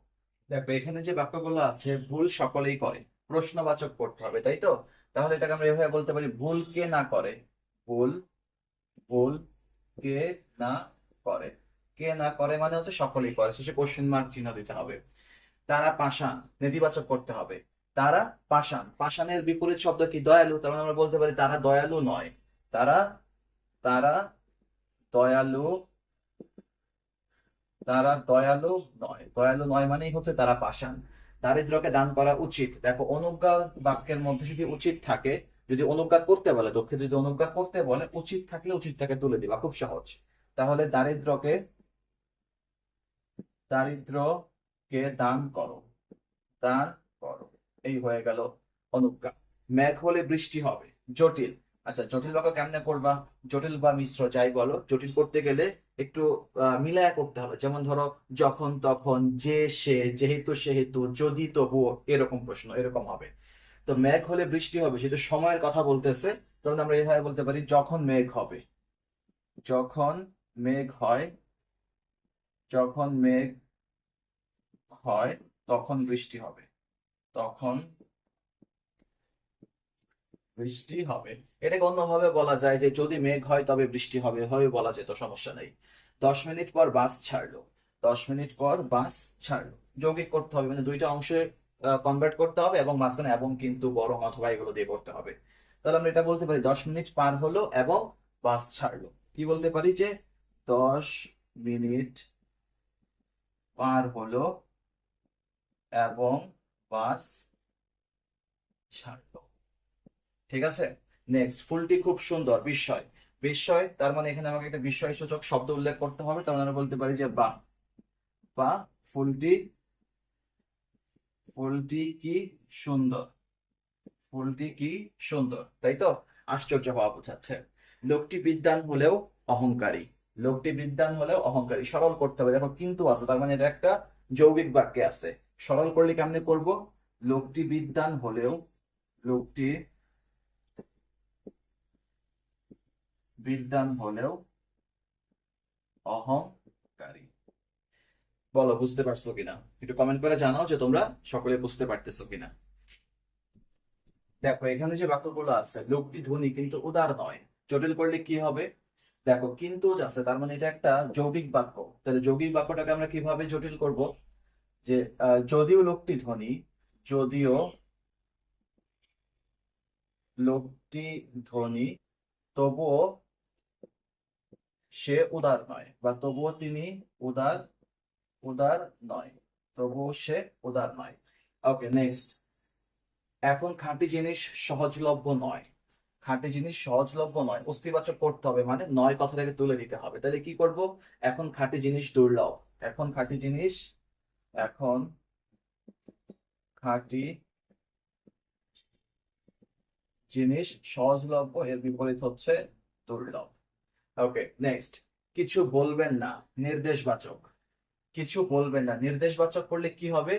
দেখো, এখানে যে বাক্যগুলো আছে, ভুল সকলেই করে, প্রশ্নবাচক করতে হবে, তাই তো? তাহলে এটাকে আমরা এভাবে বলতে পারি, ভুল কে না করে, ভুল ভুল কে না করে। কে না করে মানে হচ্ছে সকলেই করে, শেষে কোশ্চেন মার্ক চিহ্ন দিতে হবে। তারা পাষাণ, নেতিবাচক করতে হবে, তারা পাষাণ। পাষাণের বিপরীত শব্দ কি, দয়ালু, তার মানে আমরা বলতে পারি তারা দয়ালু নয়, তারা তারা দয়ালু তারা দয়ালু নয়, দয়ালু নয় মানেই হচ্ছে তারা পাষাণ। দারিদ্রকে দান করা উচিত, দেখো অনুজ্ঞা বাক্যের মধ্যে যদি উচিত থাকে, যদি অনুজ্ঞা করতে বলে, দুঃখিত, যদি অনুজ্ঞা করতে বলে, উচিত থাকলে উচিতটাকে তুলে দিবা, খুব সহজ। তাহলে দারিদ্রকে দান করো, দান করো, এই হয়ে গেল অনুজ্ঞা। মেঘ হলে বৃষ্টি হবে, জটিল। আচ্ছা, জটিল বাক্য কেমনে করবা, জটিল বা মিশ্র যাই বলো, জটিল করতে গেলে একটু মিলায়া করতে হবে, যেমন ধরো, যখন তখন, যে সে, যেহেতু সেহেতু, যদি তবুও, এরকম প্রশ্ন এরকম হবে। তো মেঘ হলে বৃষ্টি হবে, যেহেতু সময়ের কথা বলতেছে, তখন আমরা এইভাবে বলতে পারি, যখন মেঘ হবে, যখন মেঘ হয়, যখন মেঘ হয় তখন বৃষ্টি হবে, তখন বৃষ্টি হবে। এটাকে অন্যভাবে বলা যায় যে যদি মেঘ হয় তবে বৃষ্টি হবে, হবে বলা যেত, সমস্যা নেই। 10 মিনিট পর বাস ছাড়লো। 10 মিনিট পর বাস ছাড়লো, যৌগিক করতে হবে, মানে দুইটা অংশে কনভার্ট করতে হবে এবং মাঝখানে এবং কিন্তু বরং অথবা এগুলো দিয়ে করতে হবে। তাহলে আমরা এটা বলতে পারি 10 মিনিট পার হলো এবং বাস ছাড়লো। কি বলতে পারি যে 10 মিনিট পার হলো এবং বাস ছাড়লো। ঠিক আছে। নেক্সট, ফুলটি খুব সুন্দর, বিস্ময়। বিস্ময় তার মানে এখানে আমাকে একটা বিস্ময় সূচক শব্দ উল্লেখ করতে হবে, তার মানে আমরা বলতে পারি যে বাহ, বা ফুলটি, ফুলটি কি সুন্দর, ফুলটি কি সুন্দর, তাই তো? আশ্চর্য হওয়া বোঝাচ্ছে। লোকটি বিদ্বান হলেও অহংকারী। লোকটি বিদ্বান হলেও অহংকারী, সরল করতে হবে, দেখো কিন্তু আছে, তার মানে এটা একটা যৌগিক বাক্যে আছে। সরল করলে কেমনে করব? লোকটি বিদ্বান হলেও, লোকটি বিদ্বান হলেও অহংকারী। বলো বুঝতে পারছো কিনা, একটু কমেন্ট করে জানাও যে তোমরা সকলে বুঝতে পারতেছো কিনা। দেখো এখানে যে বাক্যগুলো আছে, লোকটি ধনী কিন্তু উদার নয়, জটিল করলে কি হবে? দেখো কিন্তু আছে, তার মানে এটা একটা যৌগিক বাক্য। তাহলে যৌগিক বাক্যটাকে আমরা কিভাবে জটিল করব? যে যদিও লোকটি ধনী, যদিও লোকটি ধনী, তবুও সে উদার নয়, বা তবুও তিনি উদার, উদার নয়, তবুও সে উদার নয়। ওকে, নেক্সট। এখন খাঁটি জিনিস সহজলভ্য নয়। খাঁটি জিনিস সহজলভ্য নয়, অস্তিবাচক করতে হবে, মানে নয় কথাটাকে তুলে দিতে হবে। তাহলে কি করব? এখন খাঁটি জিনিস দুর্লভ। এখন খাঁটি জিনিস, এখন খাঁটি জিনিস সহজলভ্য, এর বিপরীত হচ্ছে দুর্লভ। ওকে, নেক্সট। কিছু বলবেন না, নির্দেশবাচক। কিছু বলবেন না, নির্দেশবাচক করলে কি হবে?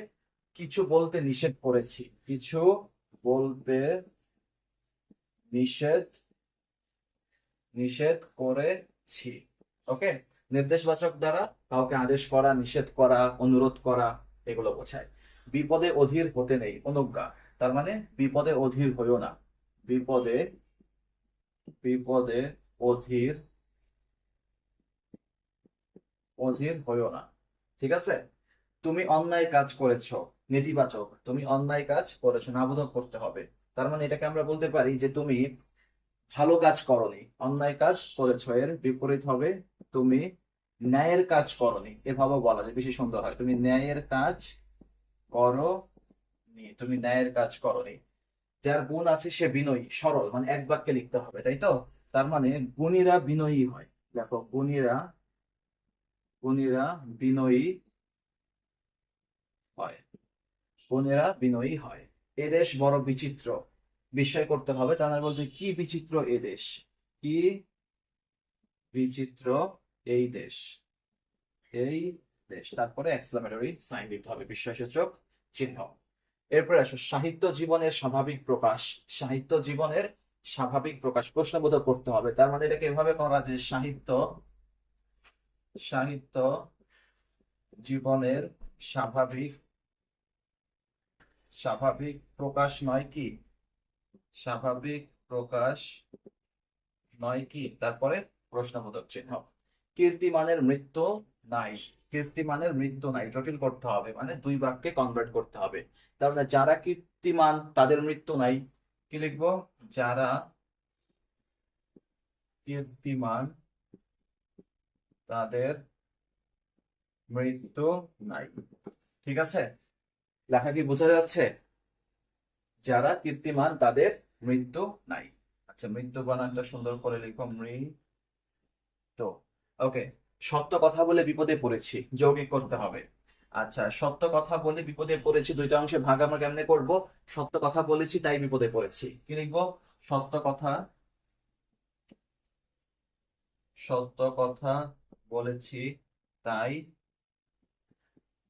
কিছু বলতে নিষেধ করেছি, কিছু বলতে নিষেধ, নিষেধ করেছি। ওকে, নির্দেশবাচক দ্বারা কাউকে আদেশ করা, নিষেধ করা, অনুরোধ করা, এগুলো বোঝায়। বিপদে অধীর হতে নেই, অনুজ্ঞা। তার মানে বিপদে অধীর হইও না, বিপদে, বিপদে অধীর, অধীর হইও না। ঠিক আছে। তুমি অন্যায় কাজ করেছো, নেতিবাচক, তুমি অন্যায় কাজ করেছো, নাবোধক করতে হবে। তার মানে এটাকে আমরা বলতে পারি যে তুমি ভালো কাজ করনি, অন্যায় কাজ করেছো, এর বিপরীত হবে তুমি ন্যায়ের কাজ করনি। এভাবে বলা যায়, বেশি সুন্দর হয়, তুমি ন্যায়ের কাজ করনি, তুমি ন্যায়ের কাজ করনি। যার গুণ আছে সে বিনয়ী, সরল, মানে এক বাক্যে লিখতে হবে, তাই তো? তার মানে গুণীরা বিনয়ী হয়। দেখো গুণীরা, গুণীরা বিনয়ী হয়, গুণীরা বিনয়ী হয়। এদেশ বড় বিচিত্র, বিস্ময় করতে হবে, তা না বলতে কি বিচিত্র এদেশ, কি বিচিত্র এই দেশ, এই দেশ, তারপরে এক্সক্লেমেটরি সাইন দিতে হবে, বিস্ময়সূচক চিহ্ন। এরপরে আসো সাহিত্য জীবনের স্বাভাবিক প্রকাশ। সাহিত্য জীবনের স্বাভাবিক প্রকাশ, প্রশ্নবোধক করতে হবে। তার মানে এটাকে এভাবে করা যে সাহিত্য, সাহিত্য জীবনের স্বাভাবিক, স্বাভাবিক প্রকাশ নয় কি, স্বাভাবিক প্রকাশ নয় কি, তারপরে প্রশ্নবোধক চিহ্ন। কীর্তিমানের মৃত্যু নাই, কীর্তিমানের মৃত্যু নাই, জটিল করতে হবে, মানে দুই বাক্যে কনভার্ট করতে হবে। তার মানে যারা কীর্তিমান তাদের মৃত্যু নাই, কি লিখবো? যারা কীর্তিমান তাদের মৃত্যু নাই। ঠিক আছে, লেখা কি বোঝা যাচ্ছে? যারা কীর্তিমান তাদের মৃত্যু নাই। আচ্ছা, মৃত্যু বানানটা সুন্দর করে লিখো, মৃত্যু। ওকে, সত্য কথা বলে বিপদে পড়েছি, যৌগিক করতে হবে। আচ্ছা, সত্য কথা বলে বিপদে পড়েছি, দুইটা অংশে ভাগ আমরা কেমনে করব? সত্য কথা বলেছি তাই বিপদে পড়েছি, কি লিখবো? সত্য কথা, সত্য কথা বলেছি তাই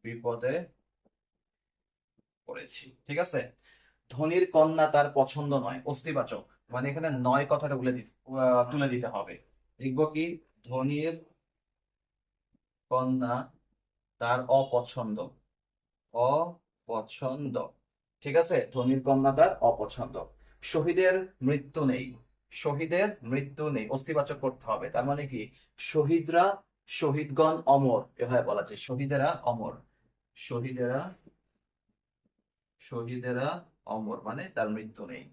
বিপদে পড়েছি। ঠিক আছে। ধনীর কন্যা তার পছন্দ নয়, অস্তিবাচক, মানে এখানে নয় কথাটা তুলে দিতে হবে। লিখবো কি? ধনীর কন্যা তার অপছন্দ, অপছন্দ। ঠিক আছে, ধনীর কন্যা তার অপছন্দ। শহীদের মৃত্যু নেই, শহীদের মৃত্যু নেই, অস্তিবাচক করতে হবে। তার মানে কি শহীদরা, শহীদগণ অমর, এভাবে বলা যায় শহীদেরা অমর, শহীদেরা, শহীদেরা অমর মানে তার মৃত্যু নেই।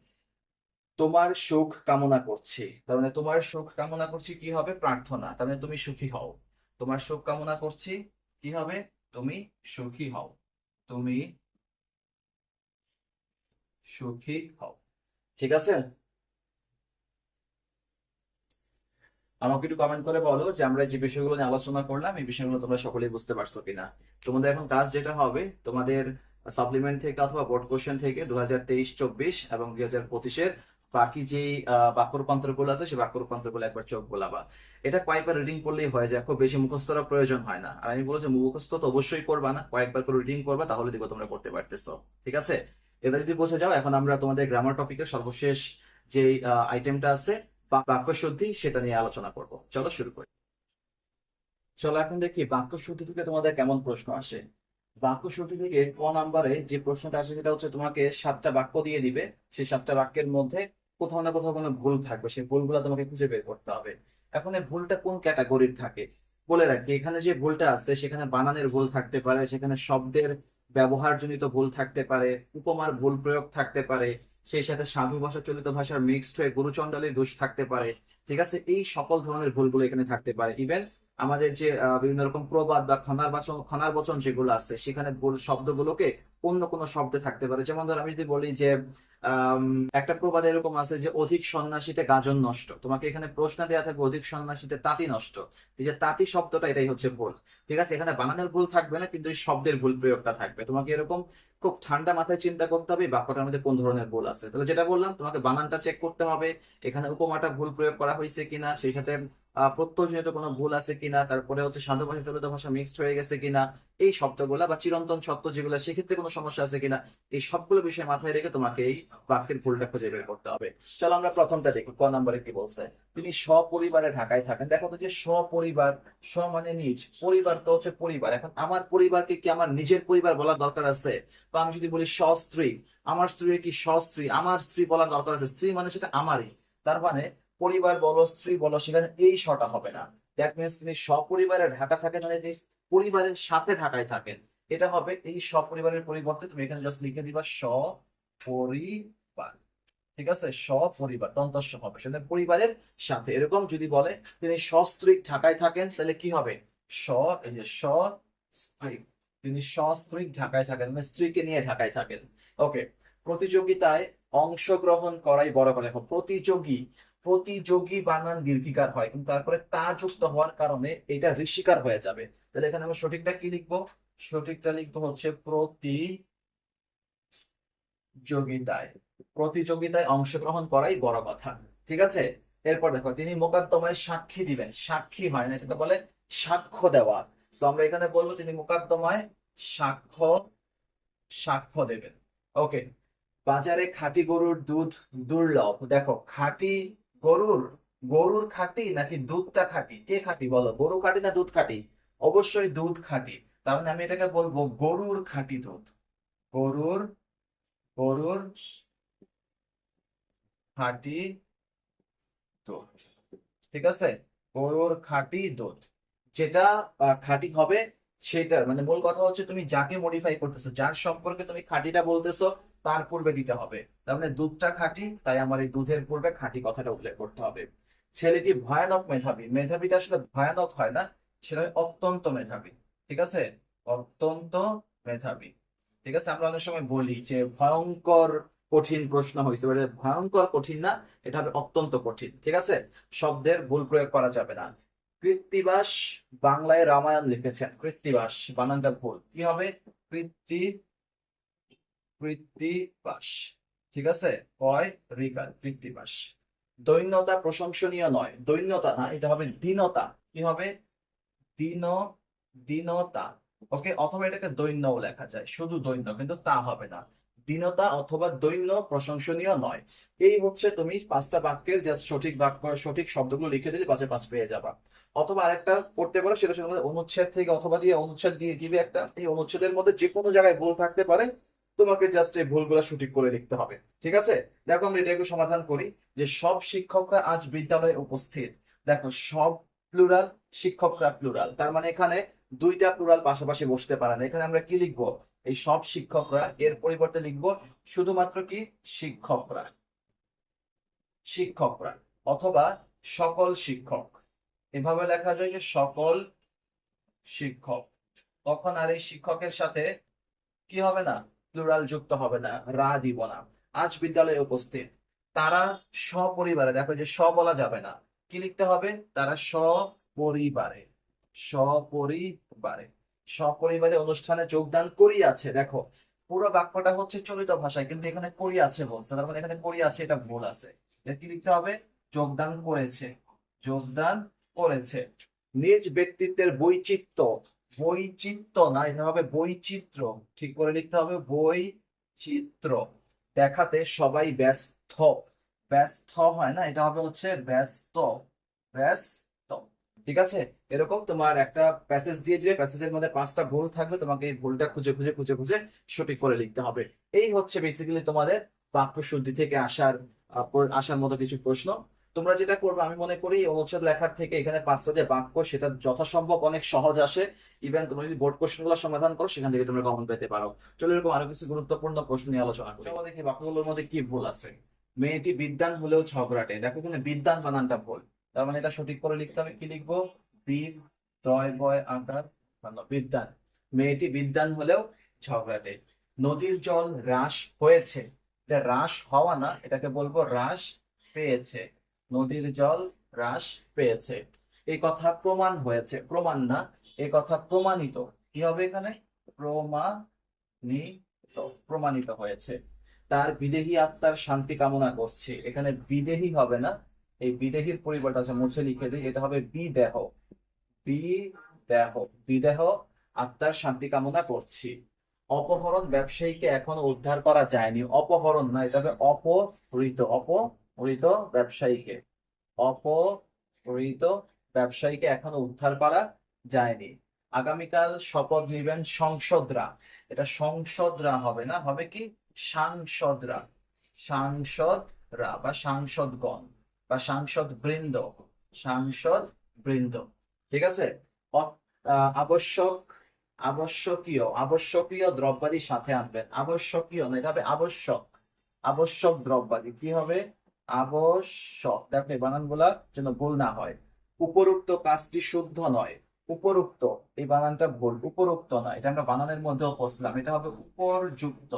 তোমার সুখ কামনা করছি, তার মানে তোমার সুখ কামনা করছি কি হবে, প্রার্থনা, তার মানে তুমি সুখী হও। তোমার সুখ কামনা করছি কি হবে, তুমি সুখী হও, তুমি সুখী হও। ঠিক আছে, আমাকে একটু কমেন্ট করে বলো যে আমরা যে বিষয়গুলো নিয়ে আলোচনা করলাম এই বিষয়গুলো তোমরা সকলেই বুঝতে পারছো কিনা। তোমাদের এখন কাজ যেটা হবে, তোমাদের সাপ্লিমেন্ট থেকে অথবা বোর্ড কোশ্চেন থেকে 2023-24 এবং 2025-এর বাকি যে বাক্য রূপান্তর গুলো আছে সেই বাক্য রূপান্তর গুলো একবার চোখ বোলাবা। এটা কয়েকবার রিডিং করলেই হয়ে যায়, খুব বেশি মুখস্থর প্রয়োজন হয় না। আর আমি বলবো যে মুখস্থ তো অবশ্যই করবা না, কয়েকবার করে রিডিং করবা, তাহলে দেখো তোমরা করতে পারতেছো। ঠিক আছে, এটা যদি বুঝে যাও, এখন আমরা তোমাদের গ্রামার টপিকের সর্বশেষ যে আইটেমটা আছে বাক্য শুদ্ধি সেটা নিয়ে আলোচনা করব। চলো শুরু করি। চলো এখন দেখি বাক্য শুদ্ধি থেকে তোমাদের কেমন প্রশ্ন আসে। বাক্য শুদ্ধি থেকে ক নাম্বারে যে প্রশ্নটা আসে সেটা হচ্ছে তোমাকে 7টা বাক্য দিয়ে দিবে, সেই 7টা বাক্যের মধ্যে কোথাও না কোথাও কোনো ভুল থাকবে, সেই ভুলগুলো তোমাকে খুঁজে বের করতে হবে। এখন এই ভুলটা কোন ক্যাটাগরির থাকে বলে রাখি, এখানে যে ভুলটা আছে সেখানে বানানের ভুল থাকতে পারে, সেখানে শব্দের ব্যবহারজনিত ভুল থাকতে পারে, উপমার ভুল প্রয়োগ থাকতে পারে, সেই সাথে সাধু ভাষা চলিত ভাষার মিক্সড হয়ে গুরুচণ্ডালীর দোষ থাকতে পারে। ঠিক আছে, এই সকল ধরনের ভুলগুলো এখানে থাকতে পারে। ইভেন আমাদের যে বিভিন্ন রকম প্রবাদ বা খনার বচন যেগুলো আছে সেখানে ভুল শব্দগুলোকে অন্য কোনো শব্দে থাকতে পারে। যেমন ধর আমি যদি বলি যে আম, একটা প্রবাদ এরকম আছে যে অধিক সন্ন্যাসীতে গাজন নষ্ট, তোমাকে এখানে প্রশ্ন দেওয়া থাকবে অধিক সন্ন্যাসীতে তাঁতি নষ্ট। এই যে তাঁতি শব্দটা এটাই হচ্ছে ভুল। ঠিক আছে, এখানে বানানের ভুল থাকবে না কিন্তু এই শব্দের ভুল প্রয়োগটা থাকবে। তোমাকে এরকম খুব ঠান্ডা মাথায় চিন্তা করতে হবে এই বাক্যটার মধ্যে কোন ধরনের ভুল আছে। তাহলে যেটা বললাম, তোমাকে বানানটা চেক করতে হবে, এখানে উপমাটা ভুল প্রয়োগ করা হয়েছে কিনা, সেই সাথে প্রত্যয়জনিত কোনো ভুল আছে কিনা, তারপরে হচ্ছে সাধু ভাষা চলিত ভাষা মিক্সড হয়ে গেছে কিনা, এই শব্দগুলা বা চিরন্তন সত্য যেগুলো সেক্ষেত্রে কোনো সমস্যা আছে কিনা, এই সবগুলো বিষয় মাথায় রেখে তোমাকে এই বাক্যের ভুলটা খুঁজে বের করতে হবে। চলো আমরা প্রথমটা দেখি, ক নম্বরে কি বলছে। তিনি সপরিবারে ঢাকায় থাকেন। দেখো তো যে সপরিবার, স মানে নিজ, পরিবার তো হচ্ছে পরিবার। এখন আমার পরিবারকে কি আমার নিজের পরিবার বলার দরকার আছে? বা আমি যদি বলি সস্ত্রী, আমার স্ত্রী কি সস্ত্রী, আমার স্ত্রী বলার দরকার আছে? স্ত্রী মানে সেটা আমারই। তার মানে পরিবার বলো স্ত্রী বলো সেখানে এই শটা হবে না। দ্যাট মিনস তিনি সপরিবারে ঢাকা থাকেন মানে তিনি পরিবারের সাথে ঢাকায় থাকেন। এটা হবে এই সপরিবারের পরিবর্তে তুমি এখানে জাস্ট লিখে দিবা সপরিবার। ঠিক আছে, সপরিবার দন্তস্ব হবে, সেটা পরিবারের সাথে। এরকম যদি বলে তিনি সস্ত্রীক ঢাকায় থাকেন তাহলে কি হবে, স, এই যে সস্ত্রীক, তিনি সস্ত্রীক ঢাকায় থাকেন মানে স্ত্রীকে নিয়ে ঢাকায় থাকেন। ওকে, প্রতিযোগিতায় অংশগ্রহণ করাই বড় কথা। দেখো প্রতিযোগী, প্রতিযোগী বানান দীর্ঘিকার হয় কিন্তু তারপরে তা যুক্ত হওয়ার কারণে এটা ঋষিকার হয়ে যাবে। তাহলে এখানে আমরা সঠিকটা কি লিখবো, সঠিকটা লিখবো হচ্ছে প্রতিযোগিতায়, প্রতিযোগিতায় অংশগ্রহণ করাই বড় কথা। ঠিক আছে, এরপর দেখো তিনি মোকদ্দমায় সাক্ষী দিবেন, সাক্ষী হয় না, এটা বলে সাক্ষ্য দেওয়া। তো আমরা এখানে বলবো তিনি মোকদ্দমায় সাক্ষ্য, সাক্ষ্য দেবেন। ওকে, বাজারে খাঁটি গরুর দুধ দুর্লভ। দেখো খাঁটি গরুর, গরুর খাঁটি নাকি দুধটা খাঁটি, কে খাঁটি বলো, গরু খাঁটি না দুধ খাঁটি? অবশ্যই দুধ খাঁটি। তার মানে আমি এটাকে বলবো গরুর খাঁটি দুধ, গরুর, গরুর খাঁটি দুধ। ঠিক আছে, গরুর খাঁটি দুধ, যেটা খাঁটি হবে সেটার মানে মূল কথা হচ্ছে তুমি যাকে মডিফাই করতেছো, যার সম্পর্কে তুমি খাঁটিটা বলতেছো তার পূর্বে দিতে হবে। তার মানে দুধটা খাঁটি, তাই আমার এই দুধের পূর্বে খাঁটি কথাটা উল্লেখ করতে হবে। ছেলেটি ভয়ানক মেধাবী, মেধাবীটা আসলে ভয়ানক হয় না, সেটা হয় অত্যন্ত মেধাবী। ঠিক আছে, অত্যন্ত মেধাবী। ঠিক আছে, আমরা অনেক সময় বলি যে ভয়ঙ্কর কঠিন প্রশ্ন হয়েছে, ভয়ঙ্কর কঠিন না, এটা হবে অত্যন্ত কঠিন। ঠিক আছে, শব্দের ভুল প্রয়োগ করা যাবে না। কৃত্তিবাস বাংলায় রামায়ণ লিখেছেন, কৃত্তিবাস বানানটা ভুল, কি হবে কৃত্তি, কৃত্তিবাস। ঠিক আছে, কয় রিকার কৃত্তিবাস। দৈন্যতা প্রশংসনীয় নয়, দৈন্যতা না, এটা হবে দীনতা। কি হবে, দীন, দীনতা। ওকে, অথবা এটাকে দৈন্যও লেখা যায়, শুধু দৈন্য কিন্তু তা হবে না, দীনতা অথবা দৈন্য প্রশংসনীয় নয়। এই হচ্ছে তুমি 5টা বাক্যের জাস্ট সঠিক বাক্য, সঠিক শব্দগুলো লিখে দিলে পাশে পাঁচ পেয়ে যাবা। অথবা আরেকটা করতে পারো, সেটা হচ্ছে অনুচ্ছেদ থেকে অথবা দিয়ে অনুচ্ছেদ দিয়ে দিবে একটা, এই অনুচ্ছেদের মধ্যে যে কোনো জায়গায় ভুল থাকতে পারে তোমাকে জাস্ট এই ভুলগুলো সঠিক করে লিখতে হবে। ঠিক আছে, দেখো আমরা এটা একটু সমাধান করি। যে সব শিক্ষকরা আজ বিদ্যালয়ে উপস্থিত, দেখো সব প্লুরাল, শিক্ষকরা প্লুরাল, তার মানে এখানে দুইটা প্লুরাল পাশাপাশি বসতে পারে না। এখানে আমরা কি লিখবো? এই সব শিক্ষকরা, এর পরিবর্তে লিখবো শুধুমাত্র কি শিক্ষকরা, শিক্ষকরা, অথবা সকল শিক্ষক। এভাবে লেখা যায় যে সকল শিক্ষক। তখন আর এই শিক্ষকের সাথে কি হবে না, প্লুরাল যুক্ত হবে না, রা দিব না। আজ বিদ্যালয়ে উপস্থিত তারা সপরিবারে, দেখো যে স বলা যাবে না, কি লিখতে হবে? তারা সপরিবারে, সপরিবারে, সপরিবারে অনুষ্ঠানে যোগদান করিয়াছে। দেখো পুরো বাক্যটা হচ্ছে চলিত ভাষায়, কিন্তু এখানে করিয়াছে বলছে, তার মানে এখানে করিয়াছে এটা ভুল আছে। এর কি লিখতে হবে? যোগদান করেছে, যোগদান করেছে। নিজ ব্যক্তিত্বের বৈচিত্র্য, বৈচিত্র্য না, এটা হবে বৈচিত্র্য, ঠিক করে লিখতে হবে বৈচিত্র্য দেখাতে সবাই ব্যস্ত, ব্যস্ত হয় না, এটা হবে হচ্ছে ব্যস্ত, ব্যস্ত। ঠিক আছে, এরকম তোমার একটা প্যাসেজ দিয়ে দিবে, প্যাসেজের মধ্যে 5টা ভুল থাকবে, তোমাকে এই ভুলটা খুঁজে খুঁজে খুঁজে খুঁজে সঠিক করে লিখতে হবে। এই হচ্ছে বেসিক্যালি তোমাদের বাক্য শুদ্ধি থেকে আসার মতো কিছু প্রশ্ন। তোমরা যেটা করবে, আমি মনে করি অনুচ্ছেদ লেখার থেকে এখানে 5টা যে বাক্য, সেটা যথাসম্ভব অনেক সহজ আসে। ইভেন তুমি যদি বোর্ড কোশ্চেন গুলো সমাধান করো, সেখান থেকে তোমরা কমন পেতে পারো। চলো এরকম আরো কিছু গুরুত্বপূর্ণ প্রশ্ন নিয়ে আলোচনা করি। চলো দেখি বাক্যগুলোর মধ্যে কি ভুল আছে। মেয়েটি বিদ্বান হলেও ঝগড়াটে, দেখো এখানে বিদ্বান বানানটা ভুল, তার মানে এটা সঠিক করে লিখতে হবে। কি লিখবো? বিদ, দয় বয় আকার, বিদ্বান। মেয়েটি বিদ্বান হলেও ঝগড়াটে। নদীর জল হ্রাস হয়েছে, এটা হ্রাস হওয়া না, এটাকে বলবো হ্রাস পেয়েছে। নদীর জল হ্রাস পেয়েছে। এই কথা প্রমাণ হয়েছে, প্রমাণ না, এই কথা প্রমাণিত। কি হবে এখানে? প্রমাণিত, প্রমাণিত হয়েছে। তার বিদেহী আত্মার শান্তি কামনা করছি, এখানে বিদেহী হবে না, এই বিদেহীর পরিবর্তে আছে মুছে লিখে দিই, এটা হবে বিদেহ, বিদেহ, বিদেহ আত্মার শান্তি কামনা করছি। অপহরণ ব্যবসায়ীকে এখনো উদ্ধার করা যায়নি, অপহরণ না, এটা হবে অপহৃত, অপহৃত ব্যবসায়ীকে, অপহৃত ব্যবসায়ীকে এখনো উদ্ধার করা যায়নি। আগামীকাল শপথ নিবেন সংসদরা, এটা সংসদরা হবে না, হবে কি সাংসদরা, সাংসদরা বা সাংসদগণ বা সাংসদ বৃন্দ, সাংসদ বৃন্দ। ঠিক আছে, আবশ্যক, আবশ্যকীয়, আবশ্যকীয় দ্রব্যাদি সাথে আনবেন, আবশ্যকীয় না, এটা হবে আবশ্যক, আবশ্যক দ্রব্যাদি। কি হবে? আবশ্যক। দেখো এই বানানগুলা যেন ভুল না হয়। উপরোক্ত কাজটি শুদ্ধ নয়, উপরোক্ত এই বানানটা ভুল, উপরোক্ত না, এটা আমরা বানানের মধ্যেও পড়ছিলাম, এটা হবে উপরযুক্ত,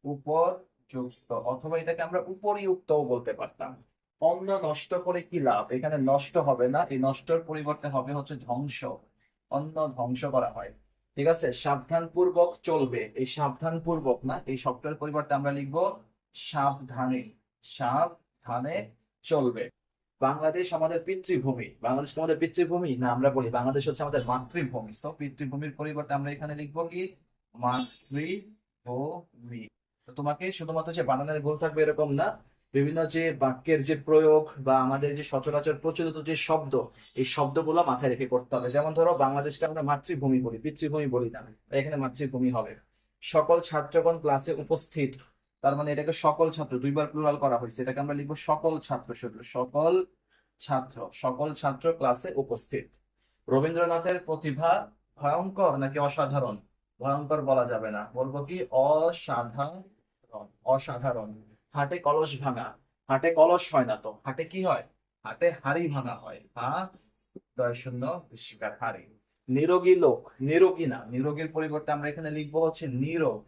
উপরযুক্ত, অথবা এটাকে আমরা উপরিউক্তও বলতে পারতাম। অন্ন নষ্ট করে কি লাভ, এখানে নষ্ট হবে না, এই নষ্টর পরিবর্তে হবে হচ্ছে ধ্বংস, অন্ন ধ্বংস করা হয়। ঠিক আছে, সাবধানপূর্বক চলবে, এই সাবধানপূর্বক না, এই শব্দের পরিবর্তে আমরা লিখবো সাবধানে, সাবধানে চলবে। বাংলাদেশ আমাদের পিতৃভূমি, বাংলাদেশ আমাদের পিতৃভূমি না, আমরা বলি বাংলাদেশ হচ্ছে আমাদের মাতৃভূমি। সো পিতৃভূমির পরিবর্তে আমরা এখানে লিখবো কি মাতৃভূমি। তো তোমাকে শুধুমাত্র যে বানানের ভুল থাকবে এরকম না, বিভিন্ন যে বাক্যের যে প্রয়োগ বা আমাদের যে সচরাচর প্রচলিত যে শব্দ, এই শব্দগুলো মাথায় রেখে করতে হবে। যেমন ধরো বাংলাদেশকে আমরা মাতৃভূমি বলি, পিতৃভূমি বলি না, তাই এখানে মাতৃভূমি হবে। সকল ছাত্রগণ ক্লাসে উপস্থিত, তার মানে এটাকে সকল ছাত্র, দুইবার প্লুরাল করা হয়েছে, এটাকে আমরা লিখবো সকল ছাত্র, শুধু সকল ছাত্র, সকল ছাত্র ক্লাসে উপস্থিত। রবীন্দ্রনাথের প্রতিভা ভয়ঙ্কর নাকি অসাধারণ? ভয়ঙ্কর বলা যাবে না, বলবো কি অসাধারণ, অসাধারণ। হাটে কলস ভাঙা, হাটে কলস হয় না তো, হাটে কি হয়? হাটে হাড়ি ভাঙা হয়, দয় শূন্য শিকার হাড়ি। নিরোগী লোক, নিরোগী না, নিরোগীর পরিবর্তে আমরা এখানে লিখবো হচ্ছে নিরোগ,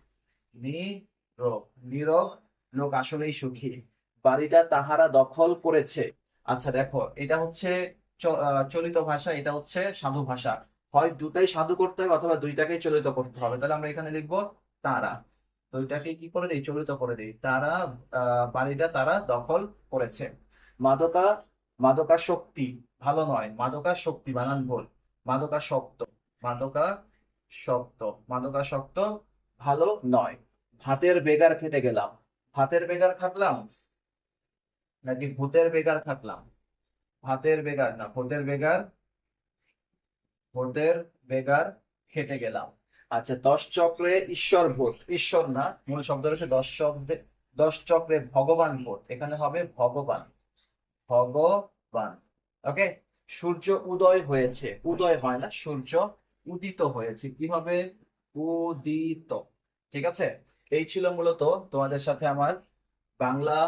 নিরোগ, নিরোগ লোক আসলেই সুখী। বাড়িটা তাহারা দখল করেছে। আচ্ছা দেখো, এটা হচ্ছে চলিত ভাষা, এটা হচ্ছে সাধু ভাষা, হয় দুটাই সাধু করতে হবে অথবা দুইটাকেই চলিত করতে হবে। তাহলে আমরা এখানে লিখবো তারা, দুইটাকে কি করে দিই? চলিত করে দিই। তারা বাড়িটা তারা দখল করেছে। মাদকা, মাদকাসক্তি ভালো নয়, মাদকাসক্তি বানান ভুল, মাদকাসক্ত, মাদকাসক্ত, মাদকাসক্ত ভালো নয়। ভাতের বেগার খেতে গেলাম, ভাতের বেগার খাটলাম নাকি ভূতের বেগার খাটলাম? ভাতের বেগার না, ভূতের বেগার, ভূতের বেগার খেতে গেলাম। আচ্ছা, 10 চক্রে ঈশ্বর বোধ, ঈশ্বর না, মূল শব্দ রয়েছে 10 শব্দে, 10 চক্রে ভগবান বোধ, এখানে হবে ভগবান, ভগবান। ওকে। সূর্য উদয় হয়েছে, উদয় হয় না, সূর্য উদিত হয়েছে, কি হবে? উদিত। ঠিক আছে। এই ছিল মূলত তোমাদের সাথে আমার বাংলা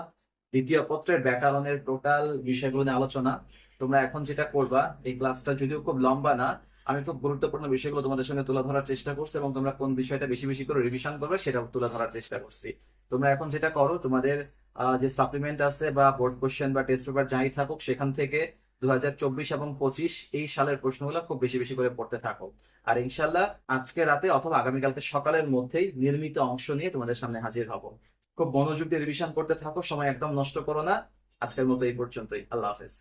দ্বিতীয় পত্রের ব্যাকরণের টোটাল বিষয়গুলো নিয়ে আলোচনা। তোমরা এখন যেটা করবা, এই ক্লাসটা যদিও খুব লম্বা না, আমি খুব গুরুত্বপূর্ণ বিষয়গুলো তোমাদের সঙ্গে তুলে ধরার চেষ্টা করছি এবং তোমরা কোন বিষয়টা বেশি বেশি করে রিভিশন করবে সেটাও তুলে ধরার চেষ্টা করছি। তোমরা এখন যেটা করো, তোমাদের যে সাপ্লিমেন্ট আছে বা বোর্ড কোশ্চেন বা টেস্ট পেপার যাই থাকুক, সেখান থেকে 2024 এবং 25 এই সালের প্রশ্নগুলো খুব বেশি বেশি করে পড়তে থাকো। আর ইনশাল্লাহ আজকে রাতে অথবা আগামীকালকে সকালের মধ্যেই নির্মিত অংশ নিয়ে তোমাদের সামনে হাজির হব। খুব মনোযোগ দিয়ে রিভিশন করতে থাকো, সময় একদম নষ্ট করো না। আজকের মতো এই পর্যন্তই, আল্লাহ হাফেজ।